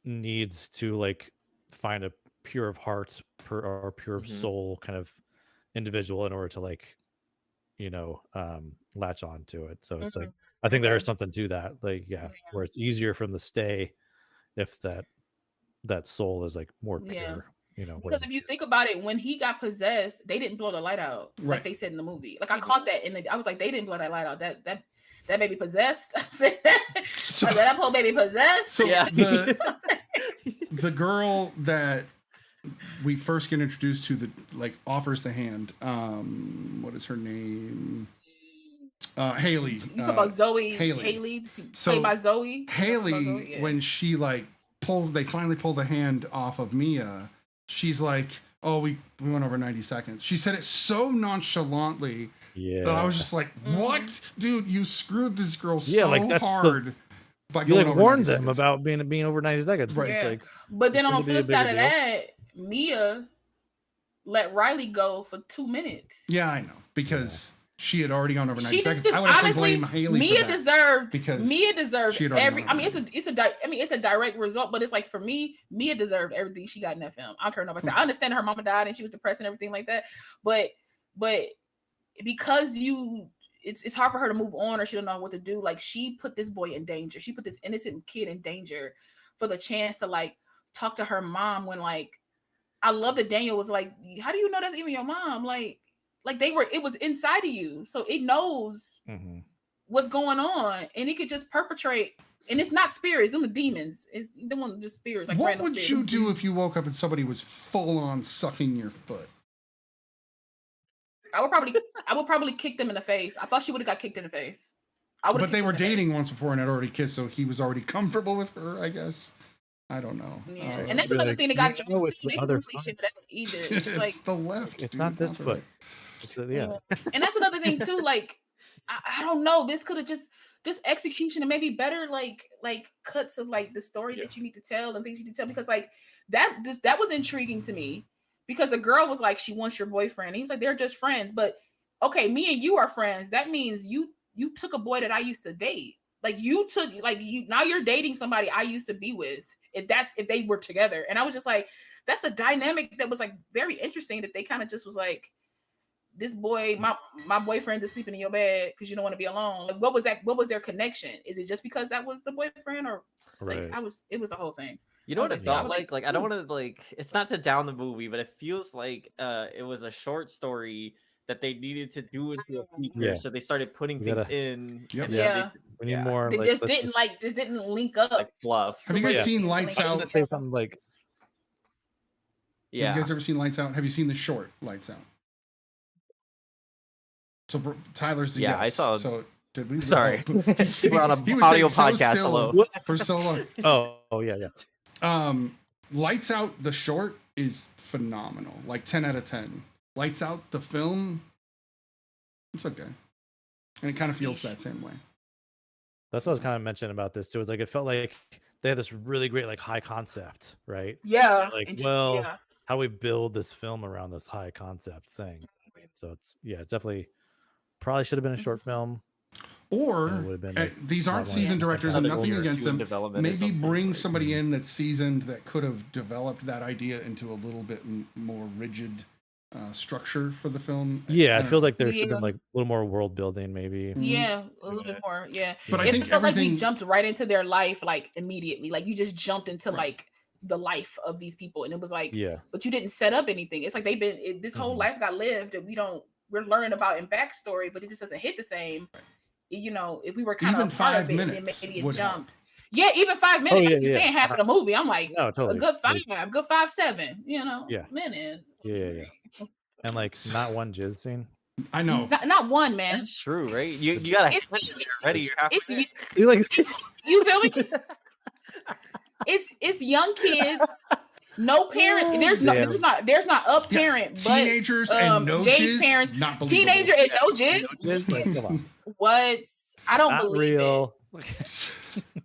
Speaker 5: needs to like find a pure of heart or pure of soul kind of individual in order to like latch on to it. So it's like I think there is something to that, like where it's easier for them to stay if that soul is like more pure.
Speaker 3: Because if you think about it, when he got possessed, they didn't blow the light out like they said in the movie. Like I caught that I was like, they didn't blow that light out. That baby possessed. I said, that poor baby possessed.
Speaker 2: So the girl that we first get introduced to, offers the hand. What is her name? Haley.
Speaker 3: You talk about Zoe.
Speaker 2: Haley.
Speaker 3: Played by Zoe.
Speaker 2: Haley, when she they finally pull the hand off of Mia. She's like, oh, we went over 90 seconds. She said it so nonchalantly that I was just like, what? Dude, you screwed this girl so hard.
Speaker 5: You warned them about being over 90 seconds.
Speaker 2: Right.
Speaker 3: Yeah. But then on the flip side of that, Mia let Riley go for 2 minutes.
Speaker 2: Yeah, I know. Because she had already gone over 90 seconds.
Speaker 3: I would honestly blame Haley Mia deserved every. I mean, it's a direct result, but it's like for me, Mia deserved everything she got in that film. I don't care nobody say. I understand her mama died and she was depressed and everything like that, but because it's hard for her to move on, or she don't know what to do. Like, she put this boy in danger. She put this innocent kid in danger for the chance to like talk to her mom. When like, I love that Daniel was like, how do you know that's even your mom? Like it was inside of you, so it knows what's going on, and it could just perpetrate. And it's not spirits; them the demons. It's the one just spirits. Like,
Speaker 2: what would you do if you woke up and somebody was full on sucking your foot?
Speaker 3: I would probably kick them in the face. I thought she would have got kicked in the face.
Speaker 2: But they were dating once before and had already kissed, so he was already comfortable with her, I guess. I don't know.
Speaker 3: Yeah, and that's another thing that got you.
Speaker 5: It's the other
Speaker 3: either. It's just like
Speaker 2: the left.
Speaker 5: It's not this foot.
Speaker 3: And that's another thing too. Like, I don't know. This could have just execution and maybe better like cuts of like the story that you need to tell and things you need to tell, because like that was intriguing to me, because the girl was like, she wants your boyfriend. And he was like, they're just friends, but okay, me and you are friends. That means you took a boy that I used to date. Like, now you're dating somebody I used to be with. If they were together. And I was just like, that's a dynamic that was like very interesting, that they kind of just was like, this boy, my boyfriend is sleeping in your bed because you don't want to be alone. Like, what was their connection? Is it just because that was the boyfriend, or like it was the whole thing?
Speaker 8: You know what it felt like? Like, I don't want to it's not to down the movie, but it feels like it was a short story that they needed to do into a feature, so they started putting things in.
Speaker 5: We need more.
Speaker 3: They just didn't link up
Speaker 8: like fluff.
Speaker 2: Have you guys seen Lights Out?
Speaker 5: I was gonna say something like,
Speaker 2: Have you guys ever seen Lights Out? Have you seen the short Lights Out? So Tyler's the guest.
Speaker 8: I saw.
Speaker 2: So did we?
Speaker 8: Sorry, we're on an audio podcast. Hello.
Speaker 2: For so long.
Speaker 5: Oh yeah.
Speaker 2: Lights Out, the short, is phenomenal. Like 10 out of 10. Lights Out, the film, it's okay. And it kind of feels that same way.
Speaker 5: That's what I was kind of mentioning about this too. It's like it felt like they had this really great like high concept, right?
Speaker 3: Yeah.
Speaker 5: Like, well, how do we build this film around this high concept thing? So it's definitely probably should have been a short film.
Speaker 2: Or been, like, these aren't seasoned directors, and nothing against them. Maybe bring somebody in that's seasoned that could have developed that idea into a little bit more rigid structure for the film.
Speaker 5: Yeah, it feels like there should have been like a little more world building, maybe.
Speaker 3: Yeah, a little bit more. Yeah,
Speaker 2: but I think
Speaker 3: it felt like we jumped right into their life, like immediately. Like you just jumped into like the life of these people, and it was like, but you didn't set up anything. It's like they've been this whole life got lived, and we're learning about in backstory, but it just doesn't hit the same. You know, if we were kind of part of it, and maybe it jumped. Yeah, even 5 minutes. You're saying half of the movie. I'm like, no, totally. A good 5-7. You know, minutes.
Speaker 5: Yeah. And like not one jizz scene.
Speaker 2: I know.
Speaker 3: Not one, man.
Speaker 8: That's true, right? You gotta ready.
Speaker 3: You feel me? It's young kids. No parent. There's not a parent, but
Speaker 2: teenagers and no
Speaker 3: Jay's
Speaker 2: jizz,
Speaker 3: parents.
Speaker 2: Not
Speaker 3: teenager and no jizz. What? I don't believe
Speaker 5: real.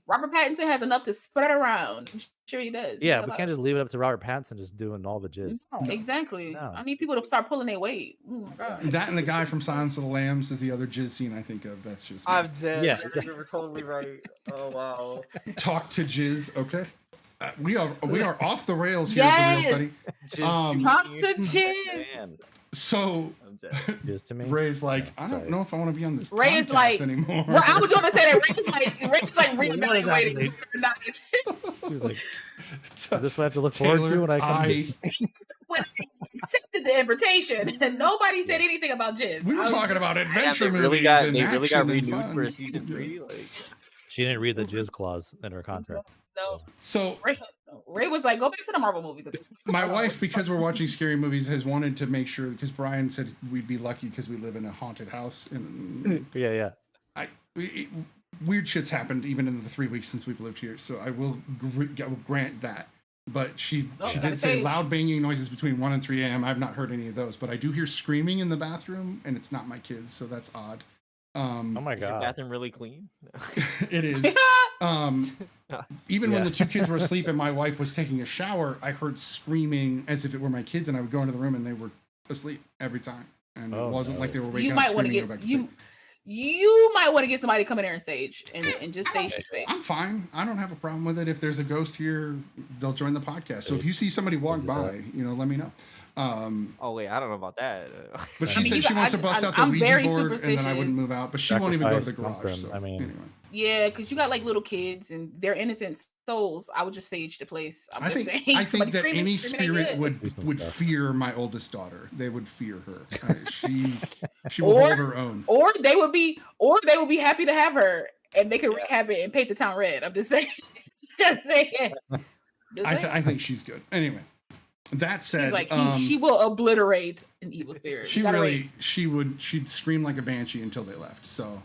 Speaker 3: Robert Pattinson has enough to spread around. I'm sure he does.
Speaker 5: Yeah, we can't just leave it up to Robert Pattinson just doing all the jizz.
Speaker 3: No, exactly. No. I need people to start pulling their weight. Oh my God.
Speaker 2: That and the guy from Silence of the Lambs is the other jizz scene I think of. That's just.
Speaker 8: I'm dead. Yeah, you're totally right. Oh wow.
Speaker 2: Talk to jizz. Okay. We are off the rails here.
Speaker 3: Yes. Talk to jizz.
Speaker 2: So,
Speaker 5: to me.
Speaker 2: Ray's like, I don't know if I want to be on this
Speaker 3: Ray is like,
Speaker 2: anymore.
Speaker 3: Well, I was going to say that Ray's like reevaluating.
Speaker 5: She was like, is this what I have to look forward to when I come?
Speaker 3: When I accepted the invitation, and nobody said anything about jizz.
Speaker 2: We were talking about adventure movies.
Speaker 8: They really got renewed for a season 3. Like,
Speaker 5: she didn't read the jizz clause in her contract.
Speaker 3: No.
Speaker 2: So
Speaker 3: Ray was like, go back to the Marvel movies.
Speaker 2: My wife, because we're watching scary movies, has wanted to make sure, because Brian said we'd be lucky because we live in a haunted house. And weird shit's happened even in the 3 weeks since we've lived here. So I will grant that. But she did say loud banging noises between 1 and 3 a.m. I've not heard any of those, but I do hear screaming in the bathroom, and it's not my kids, so that's odd.
Speaker 5: Oh my God!
Speaker 8: Is your bathroom really clean?
Speaker 2: It is. Even when the 2 kids were asleep and my wife was taking a shower, I heard screaming as if it were my kids, and I would go into the room and they were asleep every time, and it wasn't like they were waking up.
Speaker 3: You might want to get somebody to come in there and sage and just sage your space.
Speaker 2: I'm fine. I don't have a problem with it. If there's a ghost here, they'll join the podcast. So if you see somebody walk by, let me know.
Speaker 8: Oh wait, I don't know about that.
Speaker 2: But she said she wants to bust out the Ouija board, and then I wouldn't move out. But she won't even go to the garage. So, anyway.
Speaker 3: Yeah, because you got like little kids and they're innocent souls. I would just sage the place.
Speaker 2: I think that any spirit would fear my oldest daughter. They would fear her. She will hold her own.
Speaker 3: Or they would be happy to have her, and they could wreak havoc and paint the town red. I'm just saying.
Speaker 2: I think she's good. Anyway. That said,
Speaker 3: he's like she will obliterate an evil spirit.
Speaker 2: She'd scream like a banshee until they left. So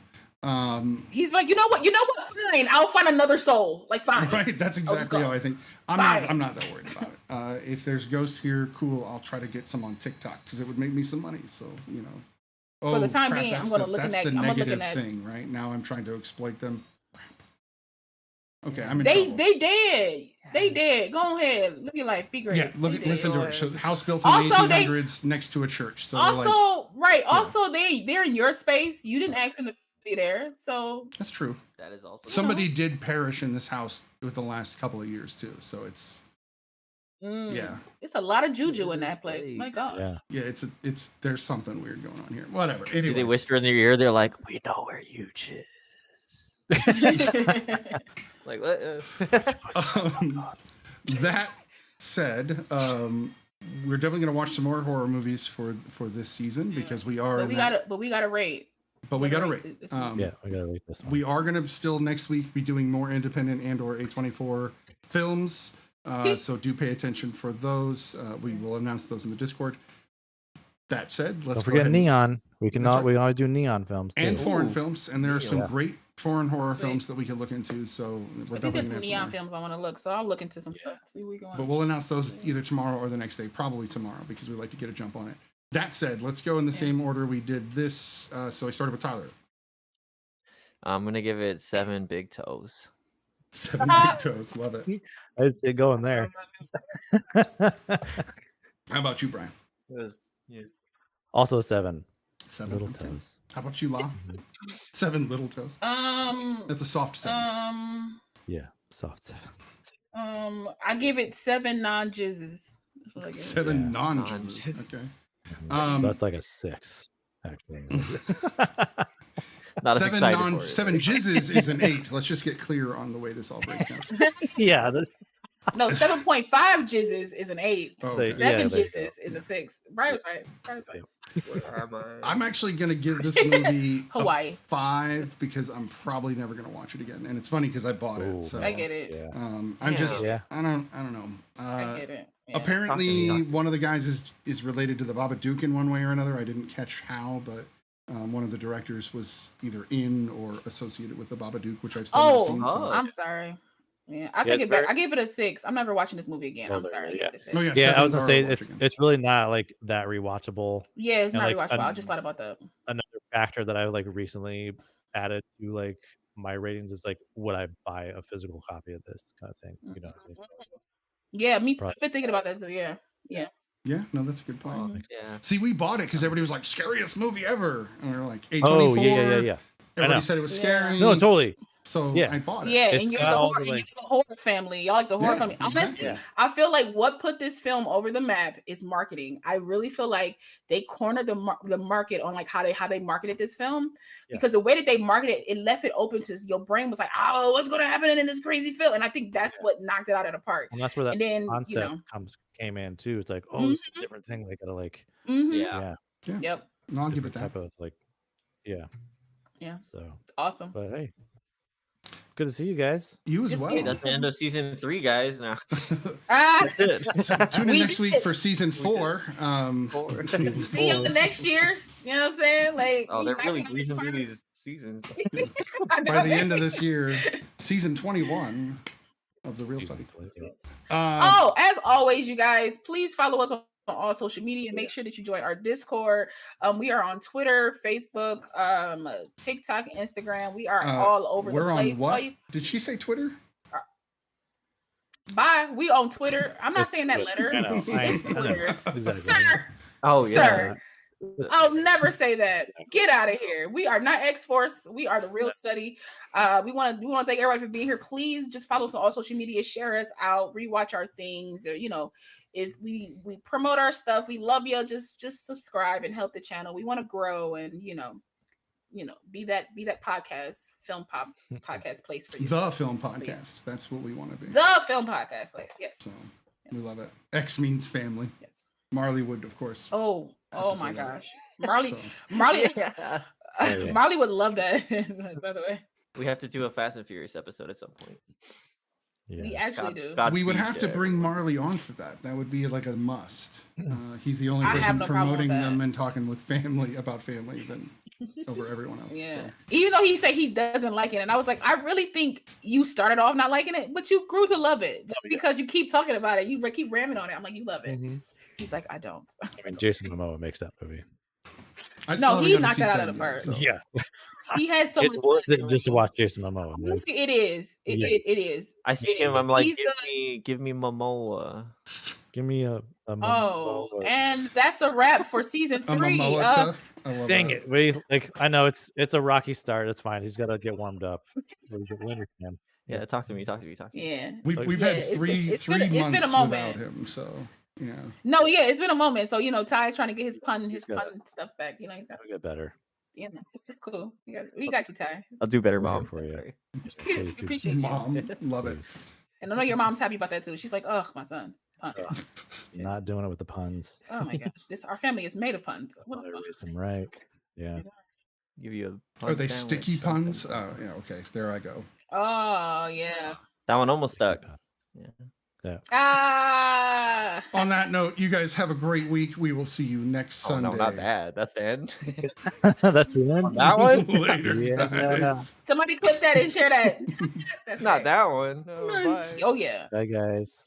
Speaker 3: he's like, you know what? Fine, I'll find another soul. Like fine.
Speaker 2: Right. That's exactly how I think. I'm not that worried about it. If there's ghosts here, cool. I'll try to get some on TikTok because it would make me some money. So
Speaker 3: for the time being, I'm gonna look at that.
Speaker 2: That's the negative thing, right? Now I'm trying to exploit them. Okay, I'm in
Speaker 3: trouble. They did. They did. Go ahead. Live your life. Be great.
Speaker 2: Yeah, listen to her. So, house built in the 1800s next to a church. So
Speaker 3: also, they're in your space. You didn't ask them to be there. So
Speaker 2: that's true.
Speaker 8: That is also
Speaker 2: somebody did perish in this house with the last couple of years too. So it's
Speaker 3: it's a lot of juju in that place. My God.
Speaker 2: Yeah. It's there's something weird going on here. Whatever. Anyway.
Speaker 8: Do they whisper in their ear? They're like, "We know where you chill." Like what?
Speaker 2: That said, we're definitely gonna watch some more horror movies for this season because we are.
Speaker 3: But we gotta rate.
Speaker 2: But we gotta rate.
Speaker 5: We gotta rate this one.
Speaker 2: We are gonna still next week be doing more independent and/or A24 films. So do pay attention for those. We will announce those in the Discord. That said, let's
Speaker 5: don't forget Neon. We always do Neon films too.
Speaker 2: And foreign films, and there are some great foreign horror films that we could look into. So we're
Speaker 3: I think there's
Speaker 2: definitely
Speaker 3: some neon films I want to look, so I'll look into some stuff. See what we going.
Speaker 2: But we'll announce those either tomorrow or the next day, probably tomorrow, because we like to get a jump on it. That said, let's go in the same order we did this. So I started with Tyler.
Speaker 8: I'm gonna give it 7 big toes.
Speaker 2: 7 big toes, love it.
Speaker 5: I'd say going there.
Speaker 2: How about you, Brian?
Speaker 5: Also 7.
Speaker 2: 7
Speaker 5: little toes.
Speaker 2: How about you, La? 7 little toes. That's a soft 7.
Speaker 5: Yeah, soft 7.
Speaker 3: I give it 7 non-jizzes.
Speaker 2: 7 non-jizzes. Okay.
Speaker 5: So that's like a 6, actually.
Speaker 8: Not 7
Speaker 2: 7 jizzes is an 8. Let's just get clear on the way this all breaks down.
Speaker 5: Yeah.
Speaker 3: No, 7.5 jizzes is an 8.
Speaker 2: Oh,
Speaker 3: 7 jizzes is a 6. Brian was right.
Speaker 2: I'm actually gonna give this movie
Speaker 3: Hawaii
Speaker 2: a 5 because I'm probably never gonna watch it again. And it's funny because I bought it. So
Speaker 3: I get it.
Speaker 5: Yeah.
Speaker 2: I'm just I don't know.
Speaker 3: I get it. Yeah.
Speaker 2: Apparently, one of the guys is related to the Babadook in one way or another. I didn't catch how, but one of the directors was either in or associated with the Babadook, which I've still never seen. So.
Speaker 3: I'm sorry. Yeah, I take it back. I gave it a 6. I'm never watching this movie again. I'm sorry.
Speaker 5: I was gonna say it's really not like that rewatchable.
Speaker 3: Yeah, it's not
Speaker 5: like,
Speaker 3: rewatchable. I just thought about that.
Speaker 5: Another factor that I like recently added to like my ratings is like, would I buy a physical copy of this kind of thing? You know what I mean?
Speaker 3: Yeah, me too. I've been thinking about that. So yeah.
Speaker 2: Yeah, no, that's a good point.
Speaker 8: Yeah.
Speaker 2: See, we bought it because everybody was like, scariest movie ever. And we were like, A24.
Speaker 5: Oh, yeah.
Speaker 2: Everybody said it was scary.
Speaker 5: No, totally.
Speaker 2: So I bought it.
Speaker 3: Yeah, and you're the horror family. Y'all like the horror family. Honestly, I feel like what put this film over the map is marketing. I really feel like they cornered the market on like how they marketed this film, because the way that they marketed it left it open to your brain was like, oh, what's going to happen in this crazy film? And I think that's what knocked it out of the park.
Speaker 5: And that's where that concept came in too. It's like, oh, it's a different thing. They gotta like,
Speaker 3: Yep.
Speaker 2: No, I'll give it that.
Speaker 5: Type of like,
Speaker 3: yeah.
Speaker 5: So
Speaker 3: it's awesome.
Speaker 5: But hey, it's good to see you guys.
Speaker 2: You as well.
Speaker 8: That's the end of season 3, guys. Now
Speaker 2: that's it. Tune in next week for season 4.
Speaker 3: See you next year. You know what I'm saying? Like,
Speaker 8: they're really breezing through these seasons.
Speaker 2: By the end of this year, season 21 of The Real Study.
Speaker 3: As always, you guys, please follow us on all social media. Make sure that you join our Discord. We are on Twitter, Facebook, TikTok, Instagram. We are all over the place.
Speaker 2: We're on what? Did she say Twitter?
Speaker 3: Bye. We on Twitter. I'm not saying that letter. It's Twitter. Sir.
Speaker 8: Oh, yeah.
Speaker 3: Sir. I'll never say that. Get out of here. We are not X-Force. We are The Real Study. We want to thank everybody for being here. Please just follow us on all social media. Share us out. Rewatch our things. Or, if we promote our stuff, we love you. Just subscribe and help the channel. We want to grow and be that film podcast place for you.
Speaker 2: The film podcast. That's what we want to be.
Speaker 3: The film podcast place. Yes.
Speaker 2: So, we love it. X means family.
Speaker 3: Yes.
Speaker 2: Marley would, of course.
Speaker 3: Oh my gosh. Marley would love that, by the way.
Speaker 8: We have to do a Fast and Furious episode at some point.
Speaker 3: Yeah. We actually do.
Speaker 2: We would have to bring Marley on for that. That would be like a must. He's the only person promoting them and talking with family about family than over everyone else.
Speaker 3: Yeah.
Speaker 2: So.
Speaker 3: Even though he said he doesn't like it. And I was like, I really think you started off not liking it, but you grew to love it. Just because you keep talking about it. You keep ramming on it. I'm like, you love it. Mm-hmm. He's like, I don't.
Speaker 5: I mean, Jason Momoa makes that movie.
Speaker 3: No, he knocked that out of the park.
Speaker 2: So.
Speaker 5: Yeah.
Speaker 3: He had so
Speaker 5: it's worth it just to watch Jason Momoa.
Speaker 3: It is. It is.
Speaker 8: I see him. I'm like, give me Momoa.
Speaker 5: Give me a Momoa.
Speaker 3: Oh, and that's a wrap for season 3.
Speaker 5: Dang it! I know it's a rocky start. It's fine. He's got to get warmed up.
Speaker 8: Yeah, talk to me.
Speaker 3: Yeah,
Speaker 2: we've had three months been a moment without him. So yeah.
Speaker 3: No, yeah, it's been a moment. So Ty's trying to get his pun stuff back. He's got to
Speaker 5: get better.
Speaker 3: Yeah, it's cool. We got you, Ty.
Speaker 8: I'll do better, Mom,
Speaker 5: for you.
Speaker 3: Appreciate you,
Speaker 2: Mom. Love it.
Speaker 3: And I know your mom's happy about that too. She's like, "Oh, my son, pun."
Speaker 5: Not doing it with the puns.
Speaker 3: Oh my gosh, our family is made of puns.
Speaker 5: Right? Yeah.
Speaker 8: Give you a pun.
Speaker 2: Are they sticky puns? Oh yeah. Okay, there I go.
Speaker 3: Oh yeah.
Speaker 8: That one almost stuck. Yeah.
Speaker 5: Yeah.
Speaker 2: On that note, you guys have a great week. We will see you next Sunday.
Speaker 8: No, not that. That's the end.
Speaker 5: That's the end.
Speaker 8: On that one.
Speaker 2: Later, guys.
Speaker 3: Somebody clip that and share that.
Speaker 8: That's not that one.
Speaker 3: Oh yeah.
Speaker 5: Bye, guys.